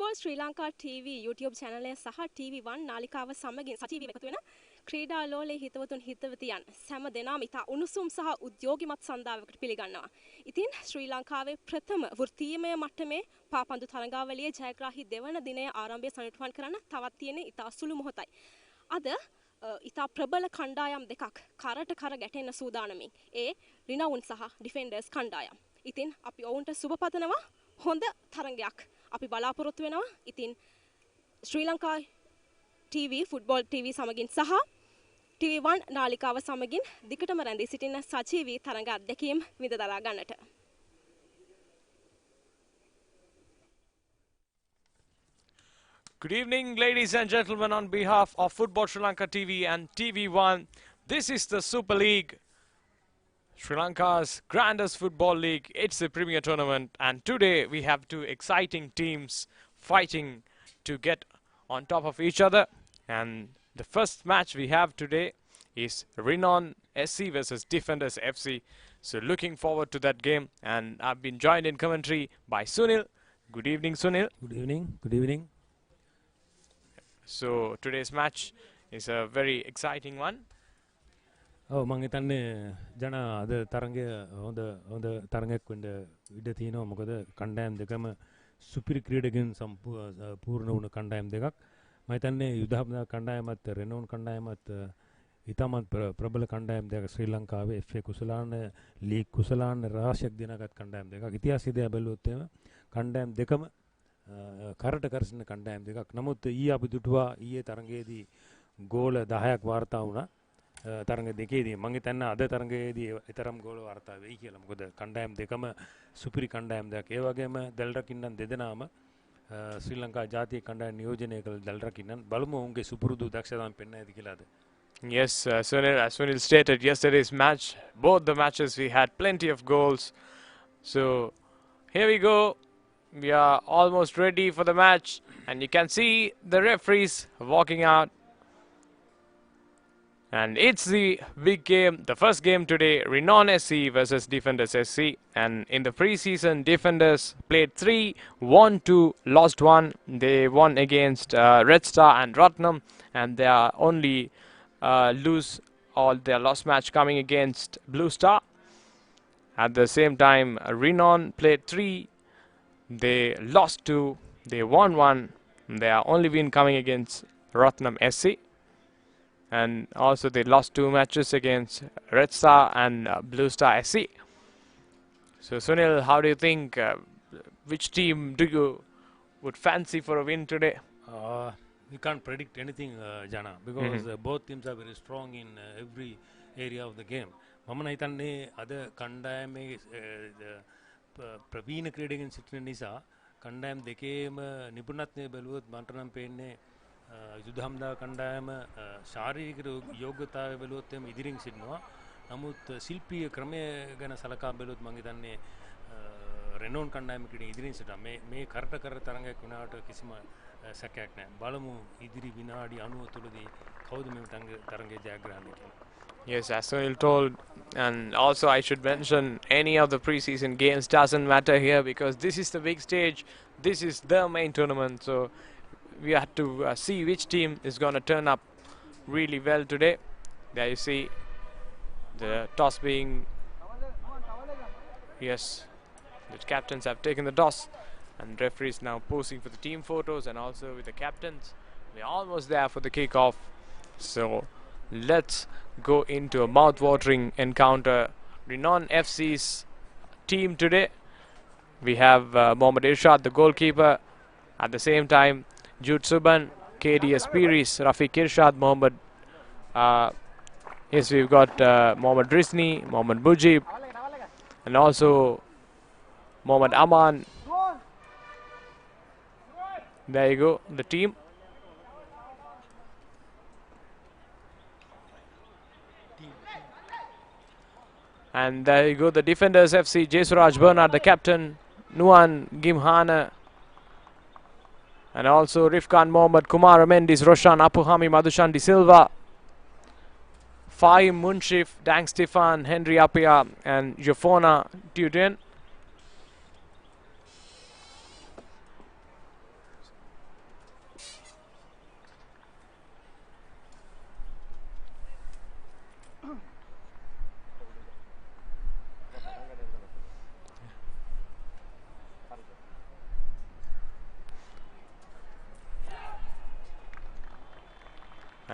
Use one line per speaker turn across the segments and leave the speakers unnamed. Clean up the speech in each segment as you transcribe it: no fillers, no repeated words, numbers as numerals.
Football Sri Lanka TV YouTube channel එක සහ TV1 නාලිකාව සමගින් සජීවීව එකතු වෙන ක්‍රීඩා ලෝලේ හිතවතුන් හිතවතියන් සෑම දෙනාම ඉතා උණුසුම් සහ උද්‍යෝගිමත් සන්දාවකට පිළිගන්නවා. ඉතින් ශ්‍රී ලංකාවේ ප්‍රථම වෘත්තීයමය මට්ටමේ පාපන්දු තරඟාවලියේ ජයග්‍රාහී දෙවන දිනයේ ආරම්භය සනිටුහන් කරන්න තවත් තියෙන ඉතා සුළු මොහොතයි. අද ඉතා ප්‍රබල කණ්ඩායම් දෙකක් කරට කර ගැටෙන්න සූදානමින්. ඒ රිනවුන් සහ ඩිෆෙන්ඩර්ස් කණ්ඩායම්. ඉතින් අපි ඔවුන්ට සුබ පතනවා හොඳ තරඟයක්. අපි බලාපොරොත්තු වෙනවා. ඉතින් ශ්‍රී ලංකා TV ෆුට්බෝල් TV සමගින් සහ TV1 නාලිකාව සමගින් දිගටම රැඳී සිටින සජීවී තරඟ අත්දැකීම් විඳ දරා ගන්නට.
Good evening, ladies and gentlemen. On behalf of Football Sri Lanka TV and TV1, this is the Super League, Sri Lanka's grandest football league. It's the premier tournament, and today we have two exciting teams fighting to get on top of each other. And the first match we have today is Renown SC versus Defenders FC. So looking forward to that game, and I've been joined in commentary by Sunil. Good evening, Sunil.
Good evening. Good evening.
So today's match is a very exciting one.
ඔව් මම හිතන්නේ ජන අද තරඟය හොඳ තරඟයක් වෙන්න ඉඩ තියෙනවා. මොකද කණ්ඩායම් දෙකම සුපිරි ක්‍රීඩකයන් පූර්ණ වුණ කණ්ඩායම් දෙකක්. මම හිතන්නේ යුදහමදා කණ්ඩායමත් රෙනෝන් කණ්ඩායමත් ඉතාමත් ප්‍රබල කණ්ඩායම් දෙකක්. ශ්‍රී ලංකාවේ FA කුසලාන ලීග් කුසලාන රාශියක් දිනාගත් කණ්ඩායම් දෙකක්. ඉතිහාසය දිහා බැලුවොත් එහෙම කණ්ඩායම් දෙකම කරට කරසින කණ්ඩායම් දෙකක්. නමුත් ඊයේ අපි දුටුවා ඊයේ තරඟයේදී ගෝල 10ක් වාර්තා වුණා. තරඟ දෙකේදී මම හිතන්නේ අද තරඟයේදී ඊතරම් ගෝල වාර්තා වෙයි කියලා. මොකද කණ්ඩායම් දෙකම සුපිරි කණ්ඩායම් දෙකක්. ඒ වගේම දල්රකින්නන් දෙදෙනාම ශ්‍රී ලංකා ජාතික කණ්ඩායම් නියෝජනය කළ දල්රකින්නන් බලමු ඔවුන්ගේ සුපුරුදු දක්ෂතාවයන් පෙන්වන්න ඇති කියලාද.
Yes, Sunil stated yesterday's match. Both the matches we had plenty of goals. So here we go. We are almost ready for the match, and you can see the referees walking out. And it's the big game, the first game today, Renown SC versus Defenders SC. And in the pre-season, Defenders played 3, won 2, lost 1. They won against Red Star and Ratnam, and they are only lose all their lost match coming against Blue Star. At the same time, Renown played 3, they lost 2, they won 1. They are only win coming against Ratnam SC. And also they lost 2 matches against Red Star and Blue Star SC. So Sunil, how do you think, which team do you would fancy for a win today?
We can't predict anything, Jana, because both teams are very strong in every area of the game. මම හිතන්නේ අද කණ්ඩායමේ ප්‍රවීණ ක්‍රීඩකයන් සිටින නිසා කණ්ඩායම් දෙකේම නිපුණත්වය බැලුවොත් මට නම් පේන්නේ යුදහමදා කණ්ඩායම ශාරීරික යෝග්‍යතාවය බැලුවොත් එම ඉදිරියෙන් සිටිනවා. නමුත් ශිල්පීය ක්‍රමය ගැන සලකා බැලුවොත් මම හිතන්නේ රෙනෝන් කණ්ඩායම කිඩින් ඉදිරියෙන් සිටිනවා. මේ කරට කර තරඟයක් වුණාට කිසිම සැකයක් නැහැ. බලමු ඉදිරි විනාඩි 90 තුලදී කවුද මේ තරඟයේ ජයග්‍රහණය කියලා.
Yes, as Sunil told, and also I should mention any of the preseason games doesn't matter here because this is the big stage. This is the main tournament, so we have to see which team is going to turn up really well today. There you see the toss being, yes, the captains have taken the toss and referees now posing for the team photos and also with the captains. We're almost there for the kickoff, so let's go into a mouth-watering encounter. Renown FC's team today, we have Mohammad Irshad, the goalkeeper. At the same time, Jude Suban, KDS Piris, Rafiq Irshad, Mohammad. Yes, we've got Mohammad Rizni, Mohammad Mujib, and also Mohammad Aman. There you go, the team. And there you go, the Defenders FC, Jesuraj Bernard, the captain, Nuan Gimhana, and also Rifkan Mohammad, Kumar Mendis, Roshan Apuhami, Madhushan De Silva, Fahim Munshif, Dang Stefan, Henry Apia, and Jofona Tudin.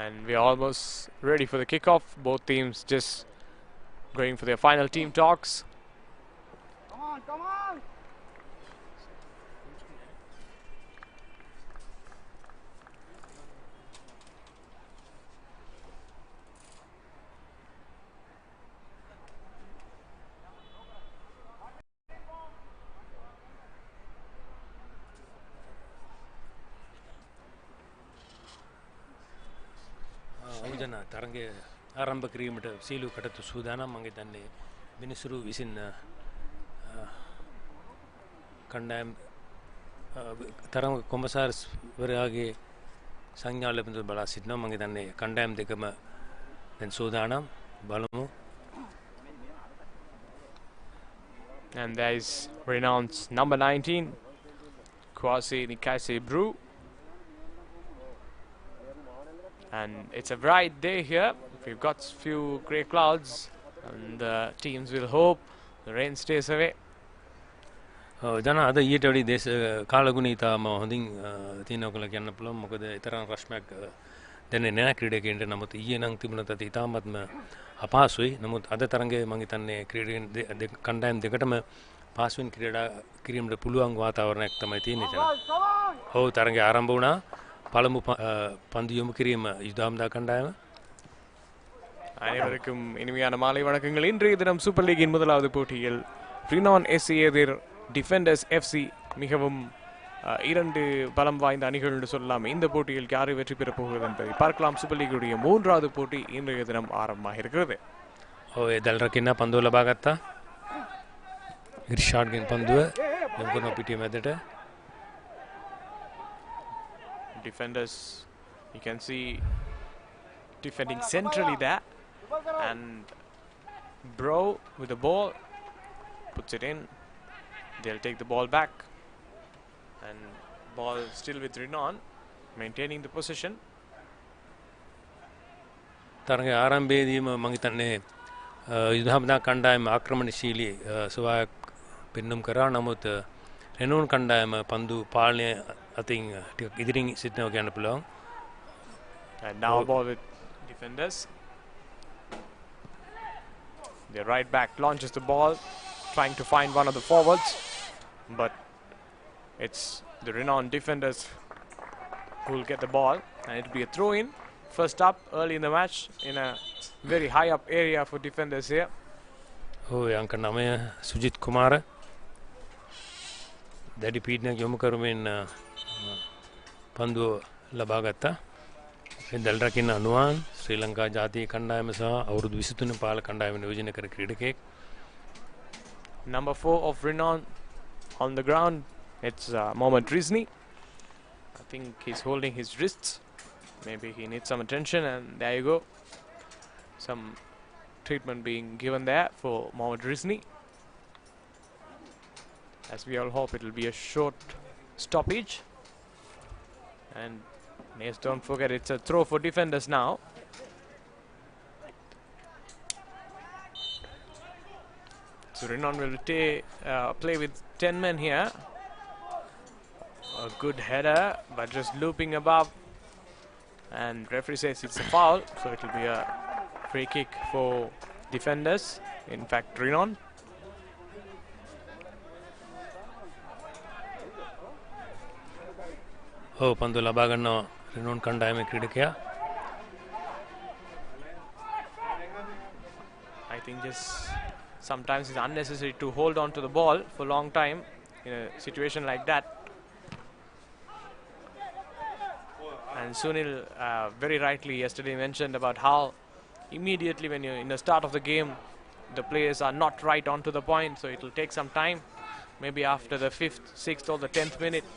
And we are almost ready for the kickoff. Both teams just going for their final team talks.
Come on!
අවුජන තරගේ ආරම්භ කිරීමට සීලු කටතු සූදානම් මගේ දන්නේ මිනිසුරු විසින් කණ්ඩායම් තරඟ කොමසාර්ස් වරයාගේ සංඥා ලැබෙන බලා සිටිනවා මගේ දන්නේ කණ්ඩායම් දෙකම දැන් සූදානම් බලමු.
And there is Renown's number 19, Kwasi Nikase Brew. And it's a bright day here. We've got few grey clouds and the teams will hope the rain stays away.
ජන අද ඊට වඩා දේශ කාලගුණ ඉතාම හොඳින් තියෙනවා කියලා කියන්න පුළුවන්. මොකද ඊතරම් රශ්මියක් දැනෙන්නේ නැහැ ක්‍රීඩකයන්ට. නමුත් ඊයේ නම් තිබුණත් අත ඉතාමත්ම අපහසුයි. නමුත් අද තරඟයේ මම හිතන්නේ ක්‍රීඩකයන් කණ්ඩායම් දෙකටම පාසුවෙන් ක්‍රීඩා කිරීමට පුළුවන් වාතාවරණයක් තමයි තියෙන්නේ ජන. ඔව් තරඟය ආරම්භ වුණා. பழமு பந்து யொமு கிரியம் யுதாம்தா கண்டாயம்
அனைவருக்கும் இனிமையான மாலை வணக்கங்கள். இன்றைய தினம் சூப்பர் லீகின் முதலாவது போட்டியில் ரினான் எஸ்சி எதிர் டிஃபெண்டர்ஸ் எஃப்சி மிகவும் இரண்டு பலம் வாய்ந்த அணிகள் என்று சொல்லலாம். இந்த போட்டியில் யாரை வெற்றி பெறப் போகிறது என்பதை பார்க்கலாம். சூப்பர் லீகுடைய மூன்றாவது போட்டி இன்றைய தினம் ஆரம்பமாக இருக்கிறது.
ஓ எதல்ரக்கின்னா பந்து லபாகத்தா இர்ஷாட்கின் பந்து எங்கனோ பிடிஎம் எதட்ட
defenders, you can see defending centrally there, and Bro with the ball puts it in. They'll take the ball back, and ball still with Renown maintaining the position.
තරඟ ආරම්භයේදීම මම හිතන්නේ යුදහමදා කණ්ඩායම ආක්‍රමණශීලී සුවායක් පෙන්නුම් කරා. නමුත් රෙනෝන් කණ්ඩායම පන්දු පාලනය අතින් ටිකක් ඉදිරින් සිටිනවා කියන්න පුළුවන්.
And now ball with defenders. The right back launches the ball, trying to find one of the forwards, but it's the Renown defenders who will get the ball, and it will be a throw-in. First up early in the match in a very high up area for defenders here.
ඔව් අංක 9 සුජිත් කුමාර දැඩි පීඩනයක් යොමු කරමින් පන්දුව ලබා ගත්තා. එදල් රකින්න අනුවාන් ශ්‍රී ලංකා ජාතික කණ්ඩායම සහ අවුරුදු 23 පාල කණ්ඩායම නියෝජනය කර ක්‍රීඩකයෙක්.
Number 4 of Renown on the ground, it's Mohammad Rizni. I think he's holding his wrists. Maybe he needs some attention, and there you go. Some treatment being given there for Mohammad Rizni. As we all hope it will be a short stoppage. And yes, don't forget it's a throw for defenders now. So Renown will play with 10 men here. A good header, but just looping above. And referee says it's a foul, so it will be a free kick for defenders. In fact, Renown.
ඔව් පන්දු ලබා ගන්නවා රෙනෝන් කණ්ඩායමේ ක්‍රීඩකයා.
I think just sometimes it's unnecessary to hold on to the ball for a long time in a situation like that. And Sunil very rightly yesterday mentioned about how immediately when you're in the start of the game the players are not right onto the point, so it will take some time. Maybe after the 5th, 6th or the 10th minute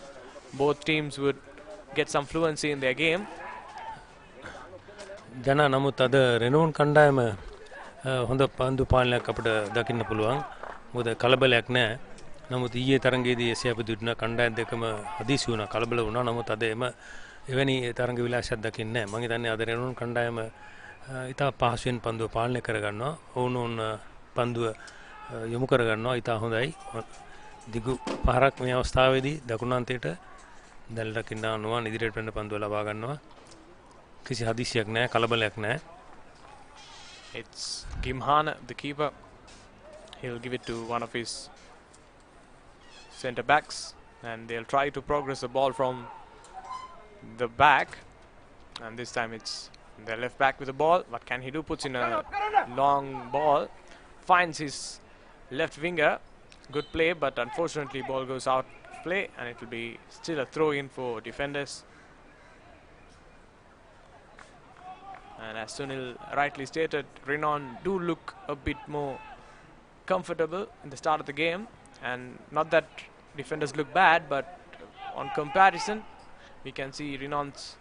both teams would get some fluency in their game.
ජන නමුත් අද රෙනෝන් කණ්ඩායම හොඳ පන්දු පාලනයක් අපිට දකින්න පුළුවන්. මොකද කලබලයක් නැහැ. නමුත් ඊයේ තරඟයේදී එසේ අපි දුන්න කණ්ඩායම් දෙකම හදිසි වුණා, කලබල වුණා. නමුත් අද එවැනි තරඟ විලාසයක් දකින්නේ නැහැ. මම හිතන්නේ අද රෙනෝන් කණ්ඩායම ඉතා පහසුවෙන් පන්දුව පාලනය කරගන්නවා. ඔවුන් පන්දුව යොමු කරගන්නවා. ඉතා හොඳයි. දිගු පහරක් මේ අවස්ථාවේදී දකුණු අන්තයට දැල් රකින්න අනුවන් ඉදිරියට වෙන්න පන්දුව ලබා ගන්නවා. කිසි හදිසියක් නැහැ කලබලයක් නැහැ.
It's Gimhana, the keeper. He'll give it to one of his centre backs, and they'll try to progress the ball from the back. And this time it's the left back with the ball. What can he do? Puts in a long ball, finds his left winger. Good play, but unfortunately ball goes out of play, and it will be still a throw in for defenders. And as Sunil rightly stated, Renown do look a bit more comfortable in the start of the game, and not that defenders look bad, but on comparison we can see Renown's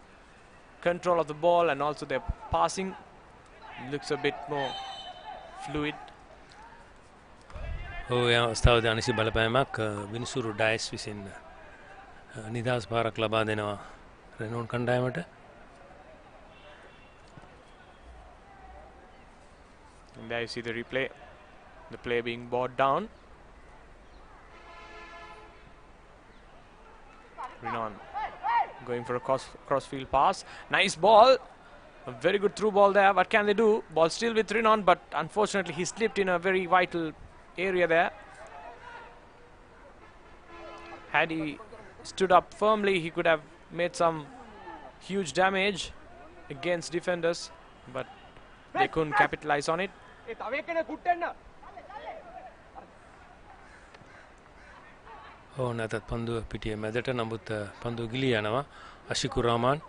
control of the ball and also their passing looks a bit more fluid.
ඔය අවස්ථාවේදී අනිසි බලපෑමක් විනිසුරු ඩයස් විසින් නිදහස් පාරක් ලබා දෙනවා රෙනෝන් කණ්ඩායමට.
And there you see the replay, the play being brought down. Renown going for a crossfield pass. Nice ball. A very good through ball there. What can they do? Ball still with Renown, but unfortunately he slipped in a very vital area there. Had he stood up firmly, he could have made some huge damage against defenders, but they couldn't capitalize on it.
නැතත් පන්දුව පිටිය මැදට නමුත් පන්දුව ගිලී යනවා. අශිකු රාමන්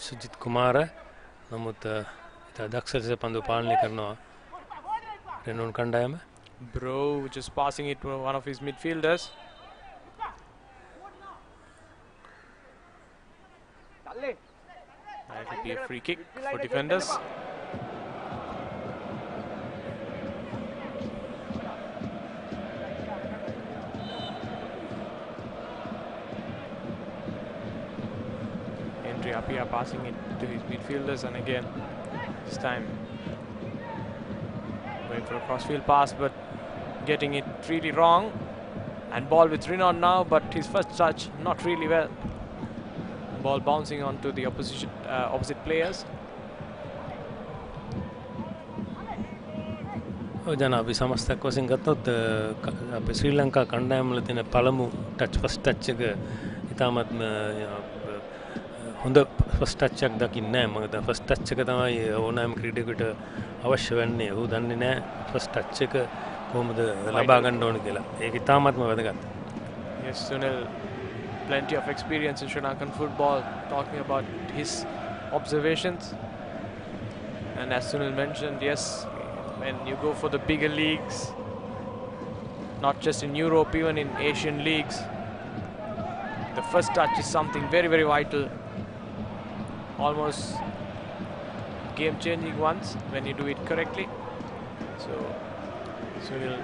සුජිත් කුමාර නමුත් ඉතා දක්ෂ ලෙස පන්දුව පාලනය කරනවා රෙනෝන් කණ්ඩායම.
Bro just passing it to one of his midfielders. That will be a free kick for defenders. Henry Appiah passing it to his midfielders, and again this time going for a crossfield pass, but getting it really wrong. And ball with Renown now, but his first touch not really well. Ball bouncing onto the opposite players.
ජන අපි සමස්තයක් වශයෙන් ගත්තොත් අපේ ශ්‍රී ලංකා කණ්ඩායම වල තියෙන පළමු ෆස්ට් ටච් එක ඉතාමත්ම හොඳ ෆස්ට් ටච් එකක් දකින්නේ නැහැ. මොකද ෆස්ට් ටච් එක තමයි ඕනෑම ක්‍රීඩකයෙකුට අවශ්‍ය වෙන්නේ. ඔහු දන්නේ නැහැ ෆස්ට් ටච් එක කොහොමද ලබා ගන්න ඕන කියලා. ඒක ඉතාමත්ම වැදගත්.
Yes, Sunil, plenty of experience in Sri Lankan football, talking about his observations. And as Sunil mentioned, yes, when you go for the bigger leagues, not just in Europe, even in Asian leagues, the first touch is something very, very vital. Almost game-changing once when you do it correctly. So Sunil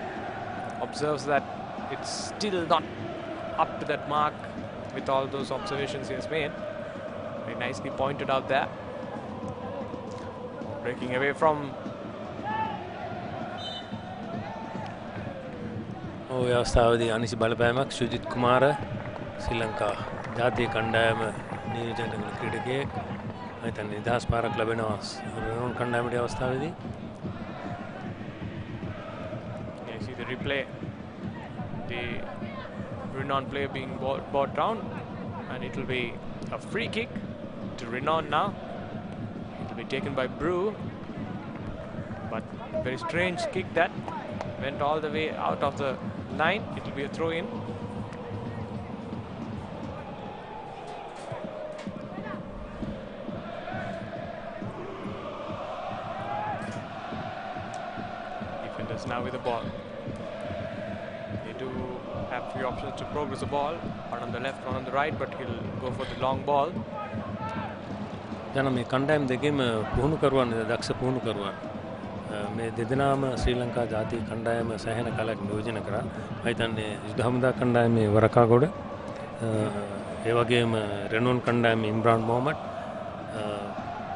observes that it's still not up to that mark with all those observations he has made. Very nicely pointed out there. Breaking away from
ඔය අවස්ථාවේදී අනිසි බලපෑමක් සුජිත් කුමාර ශ්‍රී ලංකා ජාතික කණ්ඩායම නියෝජනය කළ ක්‍රීඩකයෙක්. මම හිතන්නේ නිදහස් පාරක් ලැබෙනවා රෙනෝන් කණ්ඩායමට අවස්ථාවේදී.
You see the replay, the Renown player being brought down, and it will be a free kick to Renown now. It will be taken by Brew, but very strange kick that went all the way out of the line. It will be a throw in. Defenders now with the ball. They do have few options to progress the ball, one on the left, one on the right, but he'll go for the long ball.
ජන මේ කණ්ඩායම දෙකේම පුහුණුකරුවන් දක්ෂ පුහුණුකරුවන් මේ දෙදෙනාම ශ්‍රී ලංකා ජාතික කණ්ඩායම සෑහෙන කාලයක් නියෝජනය කරා. මම හිතන්නේ යුද හමුදා කණ්ඩායමේ වරකාගොඩ ඒ වගේම රෙනෝන් කණ්ඩායමේ ඉම්රාන් මොහමඩ්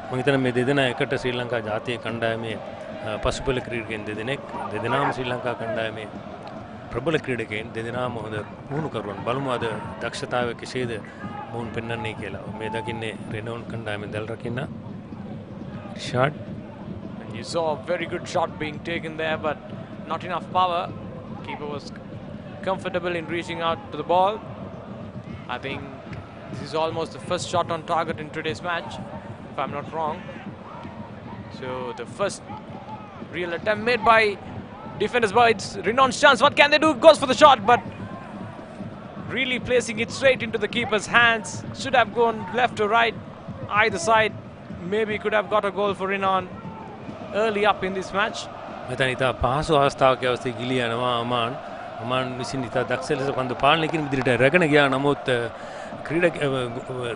මම හිතන්නේ මේ දෙදෙනා එකට ශ්‍රී ලංකා ජාතික කණ්ඩායමේ පසුපෙළ ක්‍රීඩකයන් දෙදෙනෙක් දෙදෙනාම ශ්‍රී ලංකා කණ්ඩායමේ ප්‍රබල ක්‍රීඩකයන් දෙදෙනාම හොඳ පුහුණුකරුවන් බලමු අද දක්ෂතාවය කෙසේද මොවුන් පෙන්වන්නේ කියලා. මේ දකින්නේ රෙනෝන් කණ්ඩායමේ දැල් රකින්න ෂාට්.
And you saw a very good shot being taken there, but not enough power. Keeper was comfortable in reaching out to the ball. I think this is almost the first shot on target in today's match, if I'm not wrong. So the first real attempt made by defenders, but it's Renown's chance. What can they do? Goes for the shot, but really placing it straight into the keeper's hands. Should have gone left or right, either side. Maybe could have got a goal for Renown early up in this match.
මෙතන ඉතා පහසු අවස්ථාවක අවස්ථේ ගිලී යනවා අමාන් විසින් ඉතා දක්ෂ ලෙස පන්දු පාලනය කිරීම ඉදිරියට රැගෙන ගියා. නමුත් ක්‍රීඩක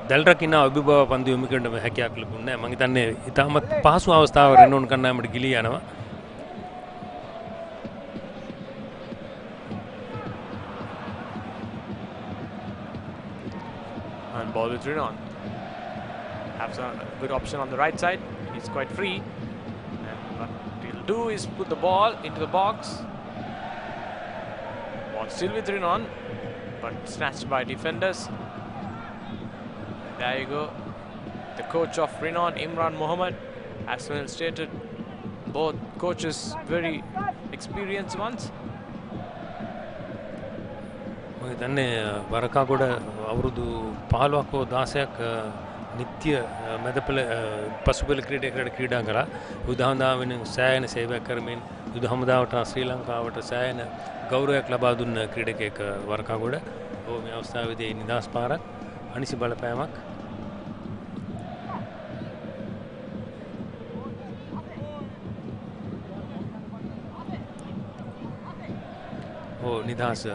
දැල් රකින්න අභිභව පන්දු යොමු කරන්න හැකියාවක් ලැබුණේ නැහැ. මම හිතන්නේ ඉතාමත් පහසු අවස්ථාවක රෙනෝන් කණ්ඩායමට ගිලී යනවා.
And ball with Renown. Have a good option on the right side. He's quite free. And what he'll do is put the ball into the box. Ball still with Renown, but snatched by defenders. There you go. The coach of Renown, Imran Mohammed, as well stated, both coaches very experienced ones.
මම හිතන්නේ වරකාගොඩ අවුරුදු 15ක 16ක් නිත්‍ය මැදපෙළ පසුපෙළ ක්‍රීඩකයකට ක්‍රීඩා කළා. යුද හමුදාවෙන් සෑහෙන සේවයක් කරමින් යුද හමුදාවට ශ්‍රී ලංකාවට සෑහෙන ගෞරවයක් ලබා දුන්න ක්‍රීඩකයෙක් වරකාගොඩ. ඔව් මේ අවස්ථාවේදී නිදාස් පාරක් අනිසි බලපෑමක්. ඔව් නිදාස්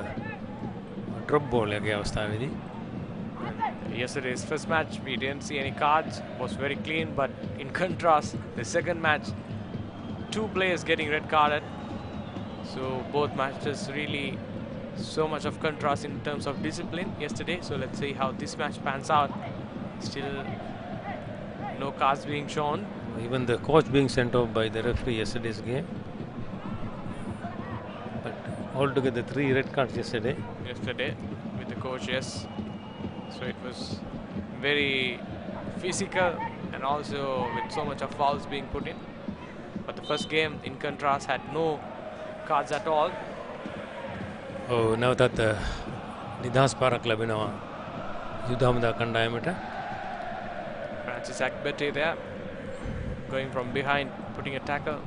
drop ball again අවස්ථාවේදී.
Yesterday's first match we didn't see any cards, was very clean, but in contrast the second match 2 players getting red carded, so both matches really so much of contrast in terms of discipline yesterday. So let's see how this match pans out. Still no cards being shown,
even the coach being sent off by the referee yesterday's game, but altogether 3 red cards yesterday
with the coach. Yes, so it was very physical and also with so much of fouls being put in. But the first game in contrast had no cards at all.
Oh, now that නිදහස් පාරක් ලැබෙනවා යුද හමුදා කණ්ඩායමට.
Francis Akbete there going from behind, putting a tackle.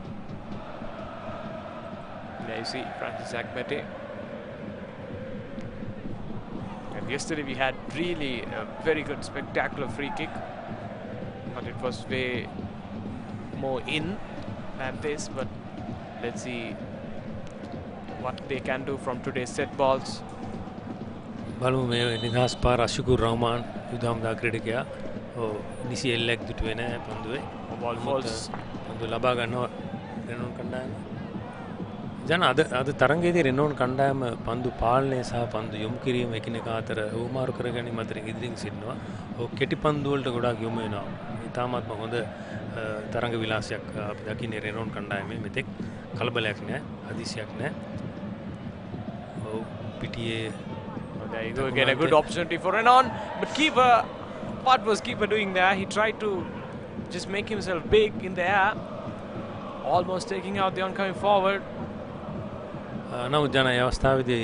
There you see Francis Akbete. And yesterday we had really a very good spectacular free kick, but it was way more in than this. But let's see what they can do from today's set balls.
බලමු මේ නිදහස් පාර අශුකුර් රහමාන් යුද හමුදා ක්‍රීඩකයා. ඔව් නිසි එල්ලක් දුටුවේ නැහැ පන්දුවේ.
Ball falls.
පන්දු ලබා ගන්නවා රෙනෝන් කණ්ඩායම. ජන අද තරගයේදී රෙනෝන් කණ්ඩායම පන්දු පාලනය සහ පන්දු යොමු කිරීම එකිනෙකා අතර උමාරු කර ගැනීම අතරින් ඉදිරියෙන් සිටිනවා. ඔව් කෙටි පන්දු වලට ගොඩාක් යොමු වෙනවා. ඉතාමත්ම හොඳ තරග විලාසයක් අපි දකින්නේ රෙනෝන් කණ්ඩායමේ. මෙතෙක් කලබලයක් නැහැ, හදිසියක් නැහැ. ඔව් පිටියේ
there you go again, a good opportunity for Renown, but keeper, what was keeper doing there? He tried to just make himself big in the air, almost taking out the oncoming forward.
නමුත් ජන ඒ අවස්ථාවේදී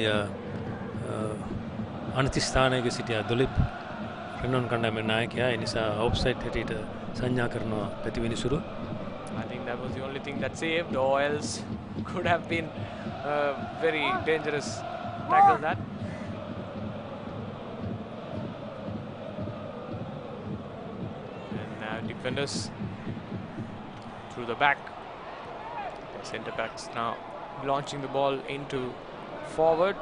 අනිත් ස්ථානයක සිටියා දොලිප් රෙනෝන් කණ්ඩායමේ නායකයා. ඒ නිසා ඔෆ්සයිඩ් හැටියට සංඥා කරනවා ප්‍රතිවිනිසුරු.
I think that was the only thing that saved, or else could have been a very dangerous tackle that. Defenders through the back. The centre backs now launching the ball into forward,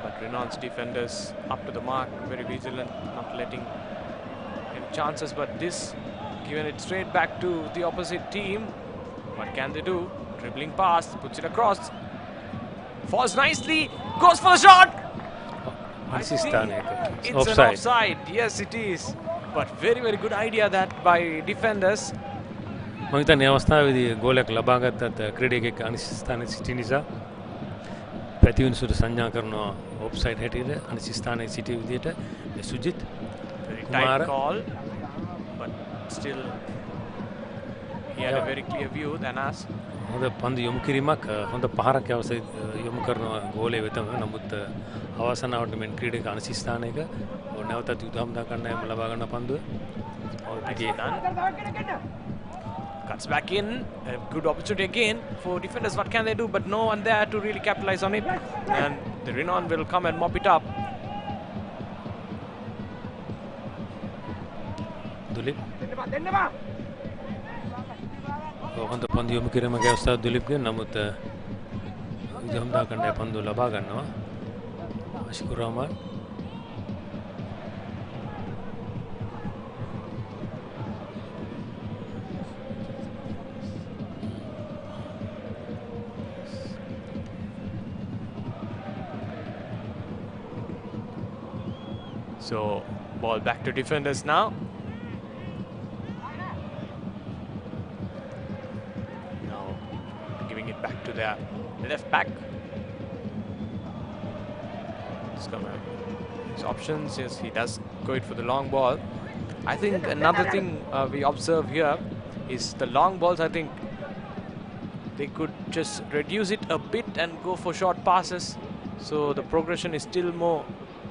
but Renown's defenders up to the mark, very vigilant, not letting any chances. But this, given it straight back to the opposite team, what can they do? Dribbling pass, puts it across, falls nicely, goes for the shot. I think it's an offside. Yes, it is. But very good idea that by defenders.
මම හිතන්නේ අවස්ථාවේදී ගෝලයක් ලබා ගත්තත් ක්‍රීඩකයෙක් අනිත් ස්ථානයේ සිටින නිසා පැතිවිනිසුට සංඥා කරනවා ඔෆ්සයිඩ් හැටියට අනිත් ස්ථානයේ සිටි විදියට Sujith
Very
Kumara.
tight call, but still he had a
Yeah.
very clear view than us.
හොඳ පන්දු යොමු කිරීමක් හොඳ පහරක් අවශ්‍ය යොමු කරනවා ගෝලයේ වෙතම. නමුත් අවසානවට මෙන් ක්‍රීඩක අනිත් ස්ථානයක නැවතත් යුදහම්දා කණ්ඩායම ලබා ගන්න පන්දුව.
Nicely done. Cuts back in. A good opportunity again for defenders. What can they do? But no one there to really capitalize on it. And the Renown will come and mop it up.
දුලිප් හොඳ පන්දු යොමු කිරීමක අවස්ථාව දුලිප්ගේ. නමුත් යුදහම්දා කණ්ඩායම පන්දුව ලබා ගන්නවා. අෂිකුර් Rahman
So ball back to defenders now. Now giving it back to their left back. It's come out. His options, yes, he does go it for the long ball. I think another thing we observe here is the long balls. I think they could just reduce it a bit and go for short passes. So the progression is still more.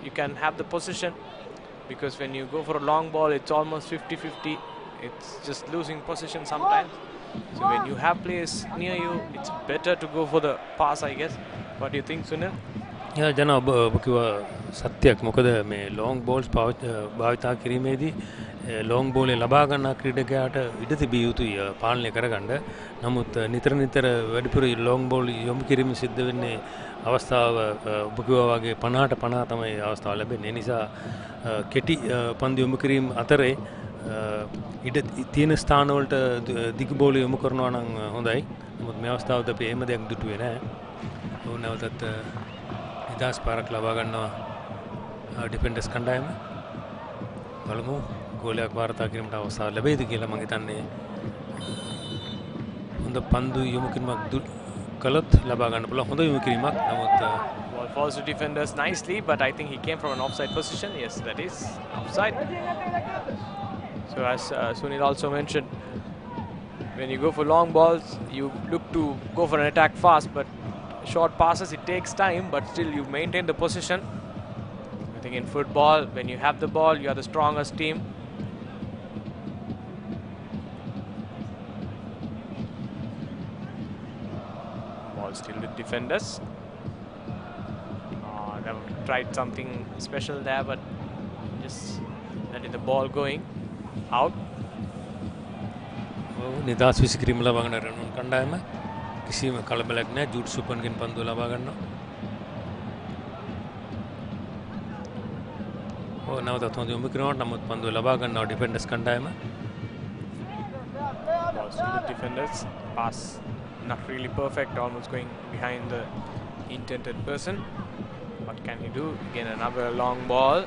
You can have the position, because when you go for a long ball, it's almost 50-50. It's just losing position sometimes. So when you have players near you, it's better to go for the pass, I guess. What do you think, Sunil?
ජන ඔබ කිව්වා සත්‍යයක්. මොකද මේ ලොංග් balls භාවිතා කිරීමේදී ලොංග් බෝලේ ලබා ගන්නා ක්‍රීඩකයාට ඉඩ තිබිය යුතුයි පාලනය කරගන්න. නමුත් නිතර වැඩිපුර ලොංග් බෝල් යොමු කිරීම සිද්ධ වෙන්නේ අවස්ථාව ඔබ කිව්වා වගේ 50ට 50 තමයි අවස්ථාව ලැබෙන්නේ. ඒ නිසා කෙටි පන්දු යොමු කිරීම අතරේ ඉඩ තියෙන ස්ථානවලට දිග බෝල යොමු කරනවා නම් හොඳයි. නමුත් මේ අවස්ථාවද අපි එහෙම දෙයක් දුටුවේ නැහැ. ඕන නැවතත් නිදාස් පාරක් ලබා ගන්නවා ඩිෆෙන්ඩර්ස් කණ්ඩායම. බලමු ගෝලයක් වාර්තා කිරීමට අවස්ථාව ලැබෙයිද කියලා. මම හිතන්නේ හොඳ පන්දු යොමු කිරීමක් කළොත් ලබා ගන්න පුළුවන් හොඳ යොමු කිරීමක්. නමුත්
Ball falls to defenders nicely, but I think he came from an offside position. Yes, that is offside. So as Sunil also mentioned, when you go for long balls, you look to go for an attack fast, but short passes, it takes time, but still you maintain the position. I think in football, when you have the ball, you are the strongest team. Ball still with defenders. They've tried something special there, but just letting the ball going out.
නිදාස් විසිකිරීම ලබා ගන්න රෙනෝන් කණ්ඩායම කිසිම කලබලයක් නැහැ. Jude සුපන්ගෙන් පන්දුව ලබා ගන්නවා. නැවතත් හොඳ යොමු කිරීමක්. නමුත් පන්දුව ලබා ගන්නවා ඩිෆෙන්ඩර්ස් කණ්ඩායම.
Ball still with defenders. Pass not really perfect, almost going behind the intended person. What can he do? Again, another long ball.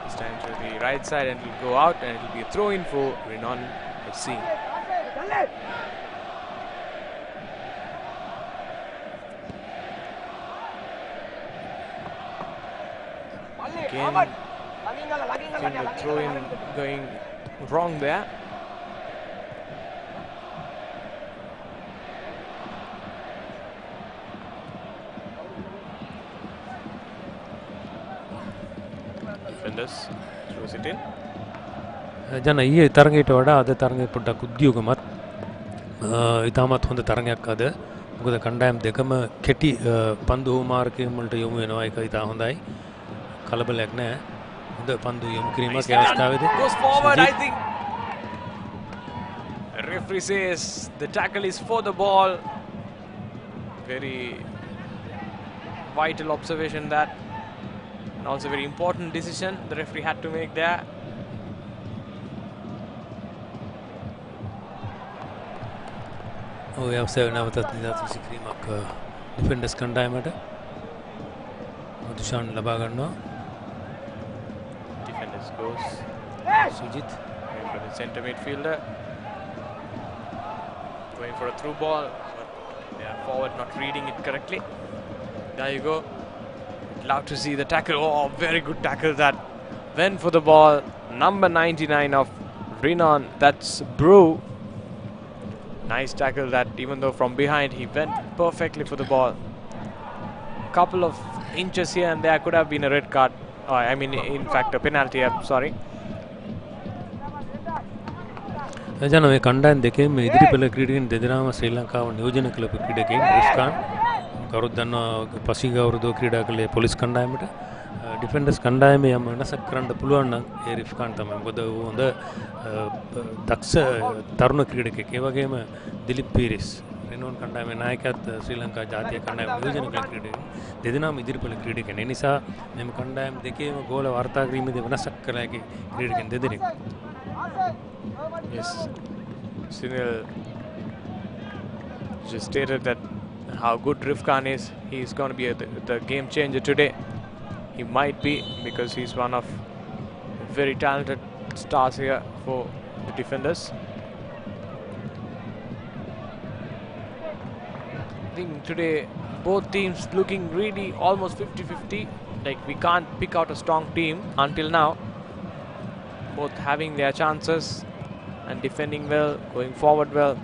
This time to the right side, and it will go out, and it will be a throw in for Renown FC. Again, I think the throw in going wrong there. Defenders throws it in.
ජන ඊයේ තරගයට වඩා අද තරගය පොඩ්ඩක් උද්‍යෝගමත්. ඉතාමත් හොඳ තරගයක් අද. මොකද කණ්ඩායම් දෙකම කෙටි පන්දු මාර්ගයෙන් වලට යොමු වෙනවා. ඒක ඉතා හොඳයි. කලබලයක් නැහැ. හොඳ පන්දු යොමු කිරීමක් ඒ අවස්ථාවේදී.
Goes forward, I think. The referee says the tackle is for the ball. Very vital observation that. And also very important decision the referee had to make there.
ඔය අවස්ථාවේ නැවතත් නිදාස් විසිකිරීමක් ඩිෆෙන්ඩර්ස් කණ්ඩායමට දුෂාන් ලබා ගන්නවා.
Defenders goes
Sujith
going for the centre midfielder. Going for a through ball, but they are forward not reading it correctly. There you go. Love to see the tackle. Oh, very good tackle that went for the ball. Number 99 of Renown. That's Brew. Nice tackle that, even though from behind, he went perfectly for the ball. Couple of inches here and there could have been a red card. I mean, in fact, a penalty. I'm sorry.
ජන මේ කණ්ඩායම් දෙකේම ඉදිරිපෙළ ක්‍රීඩකයන් දෙදෙනාම ශ්‍රී ලංකාව නියෝජනය කළ ක්‍රීඩකයන් රිෆ්කාන් කවුරුත් දන්නවා පසුගිය අවුරුද්දේ ක්‍රීඩා කළේ පොලිස් කණ්ඩායමට ඩිෆෙන්ඩර්ස් කණ්ඩායමේ යම් වෙනසක් කරන්න පුළුවන් නම් ඒ රිෆ්කාන් තමයි. මොකද ඌ හොඳ දක්ෂ තරුණ ක්‍රීඩකයෙක්. ඒ වගේම දිලිප් පීරිස් රෙනෝන් කණ්ඩායමේ නායකයාත් ශ්‍රී ලංකා ජාතික කණ්ඩායම නියෝජනය කළ ක්‍රීඩකයෙක්. දෙදෙනාම ඉදිරිපෙළ ක්‍රීඩකයන්. ඒ නිසා මෙම කණ්ඩායම් දෙකේම ගෝල වාර්තා කිරීමේදී වෙනසක් කළ හැකි ක්‍රීඩකයන් දෙදෙනෙක්.
Yes, Sunil just stated that how good Rifkan is. He's going to be the game changer today. He might be, because he's one of very talented stars here for the defenders. I think today both teams looking really almost 50-50. Like, we can't pick out a strong team until now. Both having their chances and defending well, going forward well.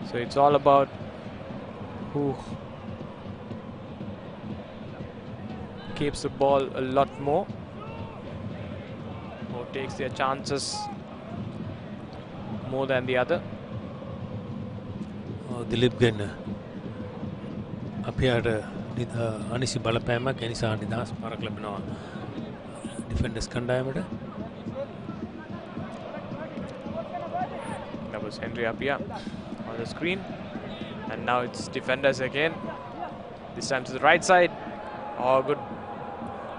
So it's all about who keeps the ball a lot more, who takes their chances more than the other.
Dilip Gen appeared අනිසි බලපෑමක් ඒ නිසා නිදහස් පාරක් ලැබෙනවා ඩිෆෙන්ඩර්ස් කණ්ඩායමට.
That was Henry Appiah on the screen, and now it's defenders again, this time to the right side. Oh, good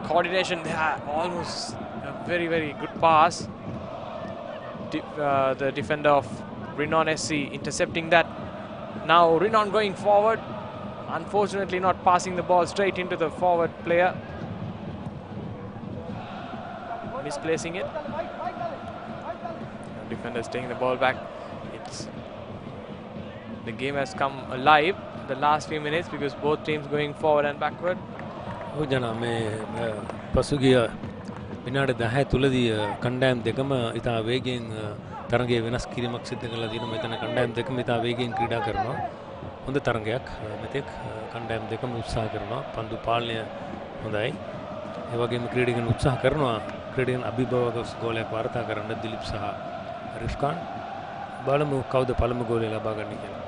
coordination there, almost a very, very good pass. The defender of Renown SC intercepting that. Now Renown going forward, unfortunately not passing the ball straight into the forward player, misplacing it. Defenders taking the ball back. The game has come alive the last few minutes because both teams going forward and backward.
ජන මේ පසුගිය විනාඩි 10 තුලදී කණ්ඩායම් දෙකම ඉතා වේගයෙන් තරගයේ වෙනස් කිරීමක් සිදු කරලා තියෙනවා. මෙතන කණ්ඩායම් දෙකම ඉතා වේගයෙන් ක්‍රීඩා කරනවා. හොඳ තරගයක් මෙතෙක් කණ්ඩායම් දෙකම උත්සාහ කරනවා. පන්දු පාලනය හොඳයි. ඒ වගේම ක්‍රීඩකයන් උත්සාහ කරනවා. ක්‍රීඩකයන් අභිභවක ගෝලයක් වාර්තා කරන්න දිලිප් සහ රිෆ්කාන්. බලමු කවුද පළමු ගෝලය ලබා ගන්නේ කියලා.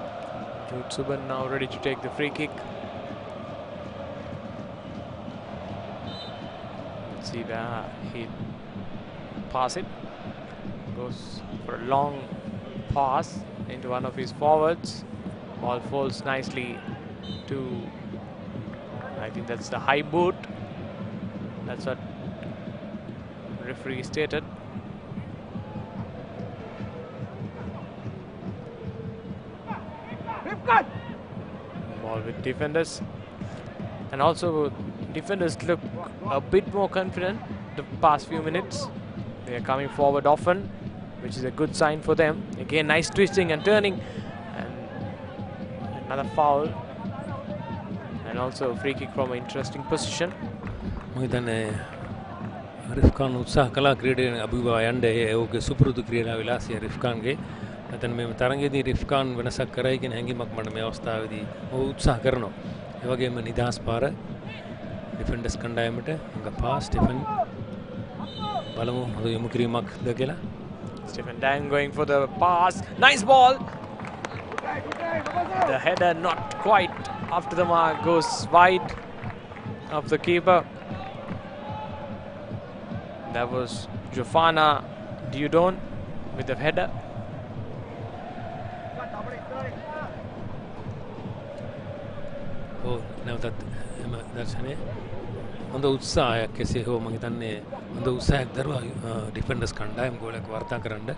Jude Suban now ready to take the free kick. Let's see where he pass it. Goes for a long pass into one of his forwards. Ball falls nicely to, I think that's the high boot. That's what referee stated. Ball with defenders, and also defenders look a bit more confident the past few minutes. They are coming forward often, which is a good sign for them. Again, nice twisting and turning, and another foul, and also a free kick from an interesting position.
රිෆ්කාන් උත්සාහ කළා ක්‍රීඩකයන් අභිභව යන්න ඒකේ සුපුරුදු ක්‍රීඩා විලාසය රිෆ්කාන්ගේ. නැත්නම් මේ තරගයේදී රිෆ්කාන් වෙනසක් කරයි කියන හැඟීමක් මට මේ අවස්ථාවේදී ඔහු උත්සාහ කරනවා. ඒ වගේම නිදහස් පාර ඩිෆෙන්ඩර්ස් කණ්ඩායමට අංග පාස් ස්ටෙෆන් බලමු හොඳ යොමු කිරීමක්ද කියලා.
Stephen Dang going for the pass. Nice ball. The header not quite after the mark, goes wide of the keeper. That was Jofana Diudon with the header.
Oh, නැවතත් එම දර්ශනය හොඳ උත්සාහයක්. කෙසේ හෝ මම හිතන්නේ හොඳ උත්සාහයක් දරුවා ඩිෆෙන්ඩර්ස් කණ්ඩායම ගෝලයක් වාර්තා කරන්න.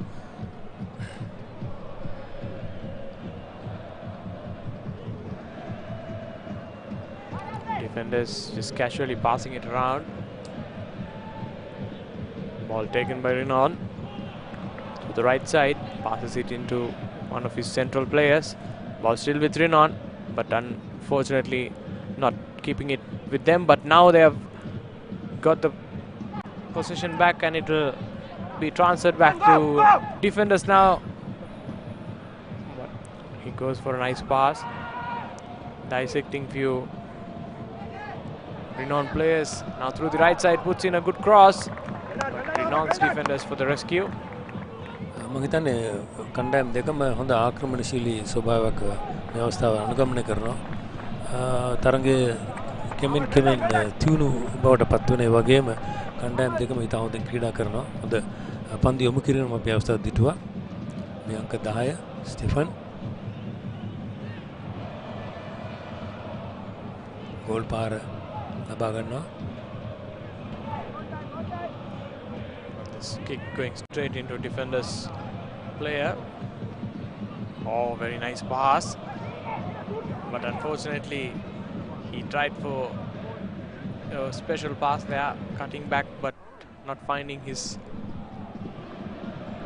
Defenders just casually passing it around. Ball taken by Renown to the right side, passes it into one of his central players. Ball still with Renown, but unfortunately not keeping it with them, but now they have got the possession back and it will be transferred back to defenders now. He goes for a nice pass, dissecting few Renown players. Now through the right side, puts in a good cross, but Renown's defenders for the rescue.
මම හිතන්නේ කණ්ඩායම් දෙකම හොඳ ආක්‍රමණශීලී ස්වභාවයක් මේ අවස්ථාව අනුගමනය කරනවා. තරඟයේ කෙමෙන් තියුණු බවට පත් වෙන ඒ වගේම කණ්ඩායම් දෙකම ඉතා හොඳින් ක්‍රීඩා කරනවා. හොඳ පන්දු යොමු කිරීම අපි අවස්ථාව දිටුවා. මේ අංක 10 ස්ටිෆන් ගෝල් පාර ලබා ගන්නවා.
This kick going straight into defender's player. Oh, very nice pass, but unfortunately he tried for a special pass there, cutting back but not finding his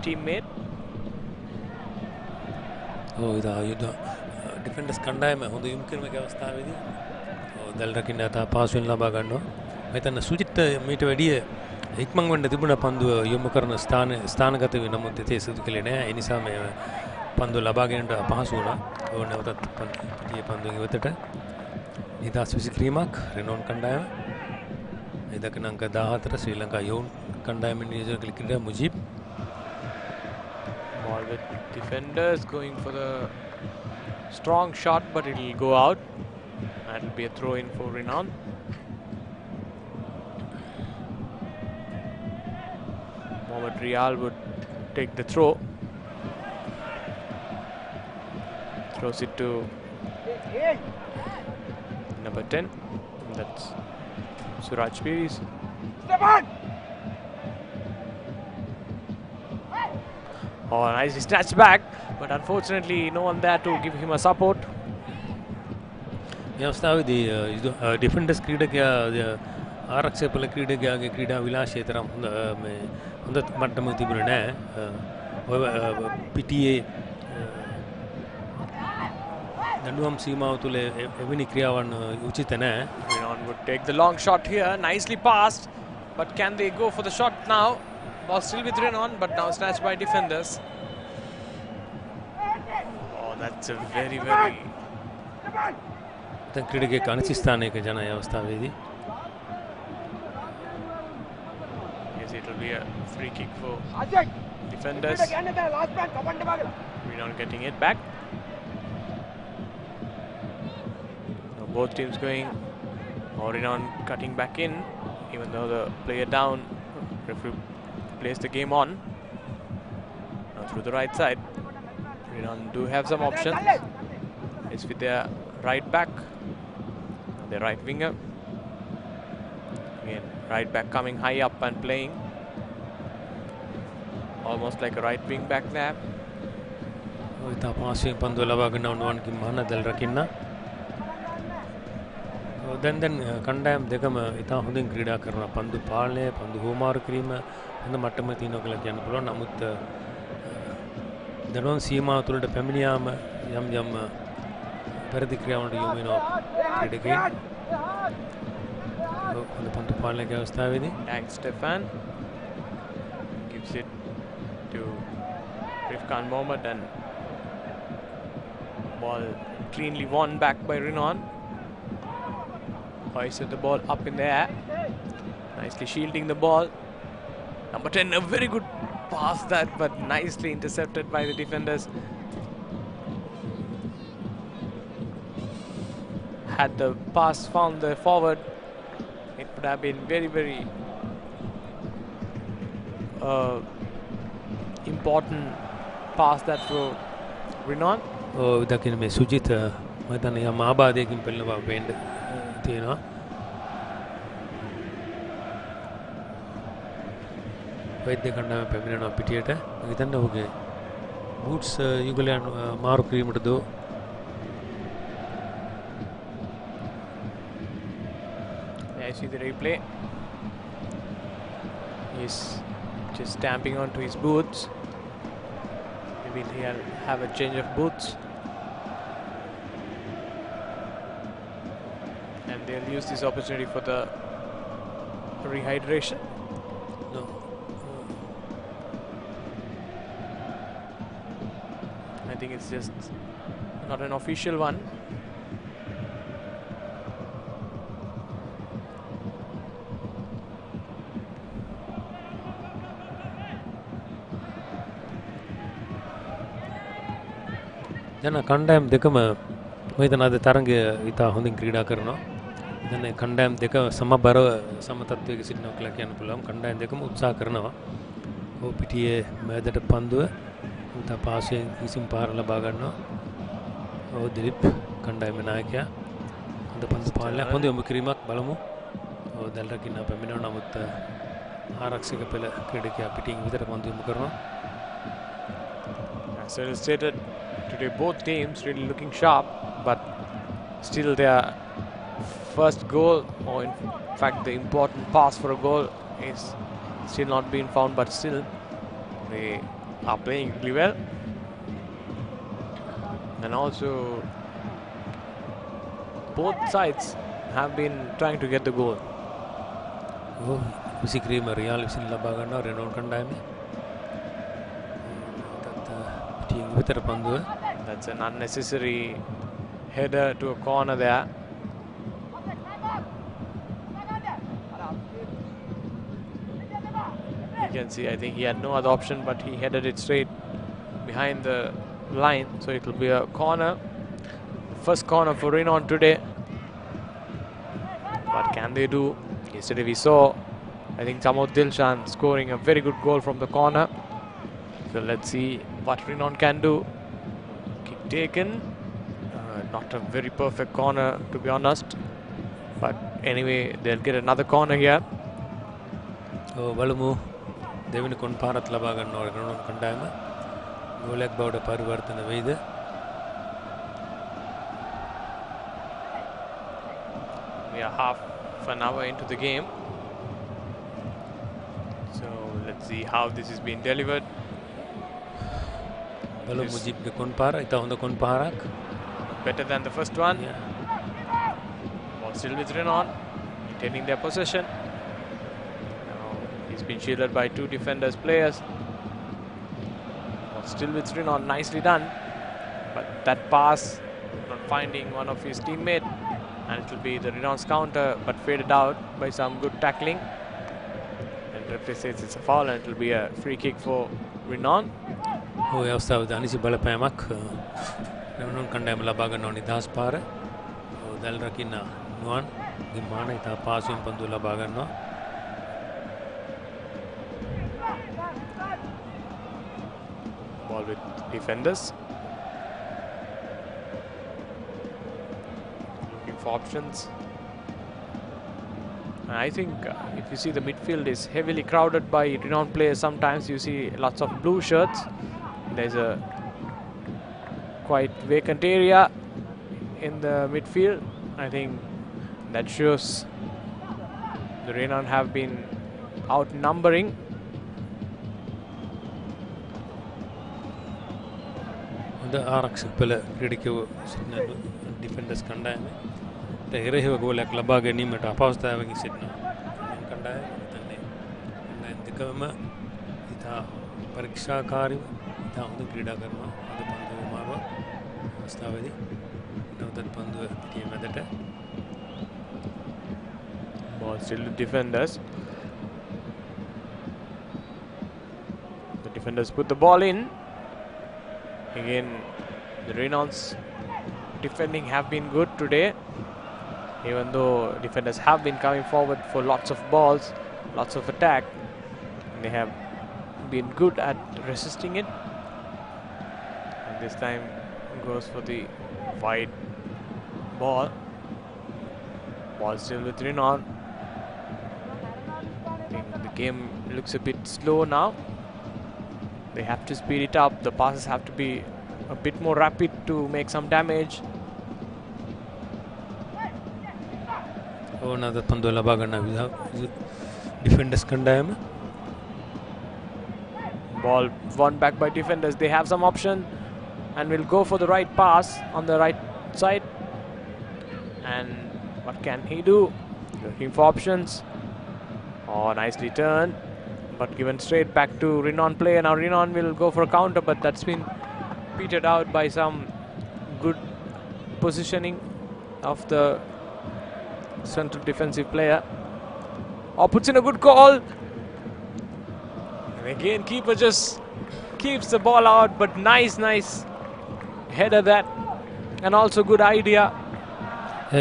teammate.
Oh, ඉතින් ඩිෆෙන්ඩර්ස් කණ්ඩායම හොඳ යොමු කිරීමේ අවස්ථාවේදී දල් රකින්න අත පාස් වෙන ලබා ගන්නවා. මම හිතන්නේ සුජිත් මීට වැඩිය ඉක්මන් වෙන්න තිබුණ පන්දුව යොමු කරන ස්ථානගත වෙන නමුත් ඒ සිදු කළේ නැහැ. ඒ නිසා මේ පන්දුව ලබා ගැනීමට අපහසු වුණා. ඕන නැවතත් පිටියේ පන්දුව ඉවතට නිදහස් විසිකිරීමක් රෙනෝන් කණ්ඩායම. මේ දක්වන අංක 14 ශ්‍රී ලංකා යෝන් කණ්ඩායමෙන් නියෝජනය කළ ක්‍රීඩා මුජීබ්.
Ball with defenders going for the strong shot, but it will go out. That will be a throw in for Renown. Mohamed Rial would take the throw. Throws it to number 10. That's Suraj Piris. Oh, nice snatch back, but unfortunately no one there to give him a support.
මේ අවස්ථාවේදී ඩිෆෙන්ඩර්ස් ක්‍රීඩකයා ආරක්ෂකපල ක්‍රීඩකයාගේ ක්‍රීඩා විලාසය තරම් හොඳ මට්ටමක තිබුණේ නැහැ. ඔය පිටියේ දඬුවම් සීමාව තුළ එවැනි ක්‍රියාවන් උචිත නැහැ.
Renown would take the long shot here, nicely passed, but can they go for the shot now? Ball still with Renown, but now snatched by defenders. Oh, that's a very
දැන් ක්‍රීඩකයෙක් අනිසි ස්ථානයක යන අවස්ථාවේදී
yes, it will be a free kick for defenders. Renown getting it back. Now both teams going. Renown cutting back in, even though the player down. Referee plays the game on. Now through the right side. Renown do have some options. It's with their right back, the right winger. Again, right back coming high up and playing. Almost like a right wing back there.
ඉතා පාසයෙන් පන්දුව ලබා ගන්න උනවන් කිම්මහන දල් රකින්න. දැන් කණ්ඩායම් දෙකම ඉතා හොඳින් ක්‍රීඩා කරනවා. පන්දු පාලනය, පන්දු හුවමාරු කිරීම හොඳ මට්ටමක තියෙනවා කියලා කියන්න පුළුවන්. නමුත් දඩුවම් සීමාව තුළට පැමිණියාම යම් පරිදි ක්‍රියාවලට යොමු වෙනවා ක්‍රීඩකයන්. හොඳ පන්දු පාලනයක අවස්ථාවේදී
Tag Stefan gives it to Rifkan Mohammed and ball cleanly won back by Renown. Hoisted the ball up in the air, nicely shielding the ball. Number 10, a very good pass that, but nicely intercepted by the defenders. Had the pass found the forward, it would have been very important pass that for Renown.
දකින්න මේ සුජිත් මම හිතන්නේ යම් ආබාධයකින් පෙළෙන බව පේන්න තියෙනවා. වෛද්‍ය කණ්ඩායම පැමිණෙනවා පිටියට. මම හිතන්නේ ඔහුගේ බූට්ස් යුගලයන් මාරු කිරීමට දෝ
I see the replay. He's just stamping onto his boots. Maybe he'll have a change of boots. They'll use this opportunity for the rehydration.
No.
I think it's just not an official one.
දැන් කණ්ඩායම් දෙකම මම හිතන අද තරඟය ඉතා හොඳින් ක්‍රීඩා කරනවා. දැන් කණ්ඩායම් දෙක සමබරව සම තත්වයක සිටිනවා කියලා කියන්න පුළුවන්. කණ්ඩායම් දෙකම උත්සාහ කරනවා. ඔව් පිටියේ මෑදට පන්දුව උතා පාසයෙන් කිසිම පාර ලබා ගන්නවා. ඔව් දිලිප් කණ්ඩායමේ නායකයා. හොඳ පන්දු පාලනයක් හොඳ යොමු කිරීමක් බලමු. ඔව් දැන් රකින්න පැමිණෙනවා. නමුත් ආරක්ෂක පෙළ ක්‍රීඩකයා පිටින් විතර පන්දු යොමු කරනවා.
As I stated, today both teams really looking sharp, but still their first goal, or in fact the important pass for a goal, is still not being found, but still they are playing really well. And also both sides have been trying to get the goal.
ඔව් විසිකිරීම රියාල් විසින් ලබා ගන්නවා රෙනෝන් කණ්ඩායමේ. පිටින් විතර පන්දුව.
That's an unnecessary header to a corner there. You can see, I think he had no other option, but he headed it straight behind the line. So it will be a corner. First corner for Renown today. What can they do? Yesterday we saw, I think, Samod Dilshan scoring a very good goal from the corner. So let's see what Renown can do. Kick taken. Not a very perfect corner, to be honest. But anyway, they'll get another corner here.
බලමු දෙවෙනි කොන් පාරත් ලබා ගන්නවා රෙනෝන් කණ්ඩායම. ගෝලයක් බවට පරිවර්තන වෙයිද?
We are half an hour into the game. So let's see how this is being delivered.
බලමු මුජිබ්ගේ කොන් පාර ඉතා හොඳ කොන් පාරක්.
Better than the first one. Ball still with Renown, retaining their possession. Now he's been shielded by two defenders players. Ball still with Renown, nicely done. But that pass not finding one of his teammates, and it will be the Renown's counter, but faded out by some good tackling. And referee says it's a foul, and it will be a free kick for Renown.
ඔය අවස්ථාවේදී අනිසි බලපෑමක් රෙනෝන් කණ්ඩායම ලබා ගන්නවා නිදහස් පාර. ඔව් දැල් රකින්න නුවන් ගිමාන ඉතා පාසුවෙන් පන්දුව ලබා ගන්නවා.
Ball with defenders. Looking for options. And I think if you see, the midfield is heavily crowded by Renown players. Sometimes you see lots of blue shirts. There's a quite vacant area in the midfield. I think that shows the Renown have been outnumbering.
හොඳ ආරක්ෂක පෙළ ක්‍රීඩකයෝ සිටින ඩිෆෙන්ඩර්ස් කණ්ඩායමේ එරෙහිව ගෝලයක් ලබා ගැනීමට අපහසුතාවකින් සිටිනවා. කණ්ඩායම හිතන්නේ කණ්ඩායම් දෙකම ඉතා පරීක්ෂාකාරීව ඉතා හොඳ ක්‍රීඩා කරනවා. අද පන්දුව මාරුව අවස්ථාවේදී නැවතත් පන්දුව පිටියේ මැදට.
Ball still with defenders. The defenders put the ball in. Again, the Renown's defending have been good today. Even though defenders have been coming forward for lots of balls, lots of attack, they have been good at resisting it. And this time goes for the wide ball. Ball still with Renown. I think the game looks a bit slow now. They have to speed it up. The passes have to be a bit more rapid to make some damage.
ඕනද පන්දුව ලබා ගන්න ඩිෆෙන්ඩර්ස් කණ්ඩායම.
Ball won back by defenders. They have some option and will go for the right pass on the right side. And What can he do? Looking for options. Oh, nicely turned, but given straight back to Renown player. Now Renown will go for a counter, but that's been petered out by some good positioning of the central defensive player. Oh, puts in a good call. And again, keeper just keeps the ball out, but nice header that, and also good idea.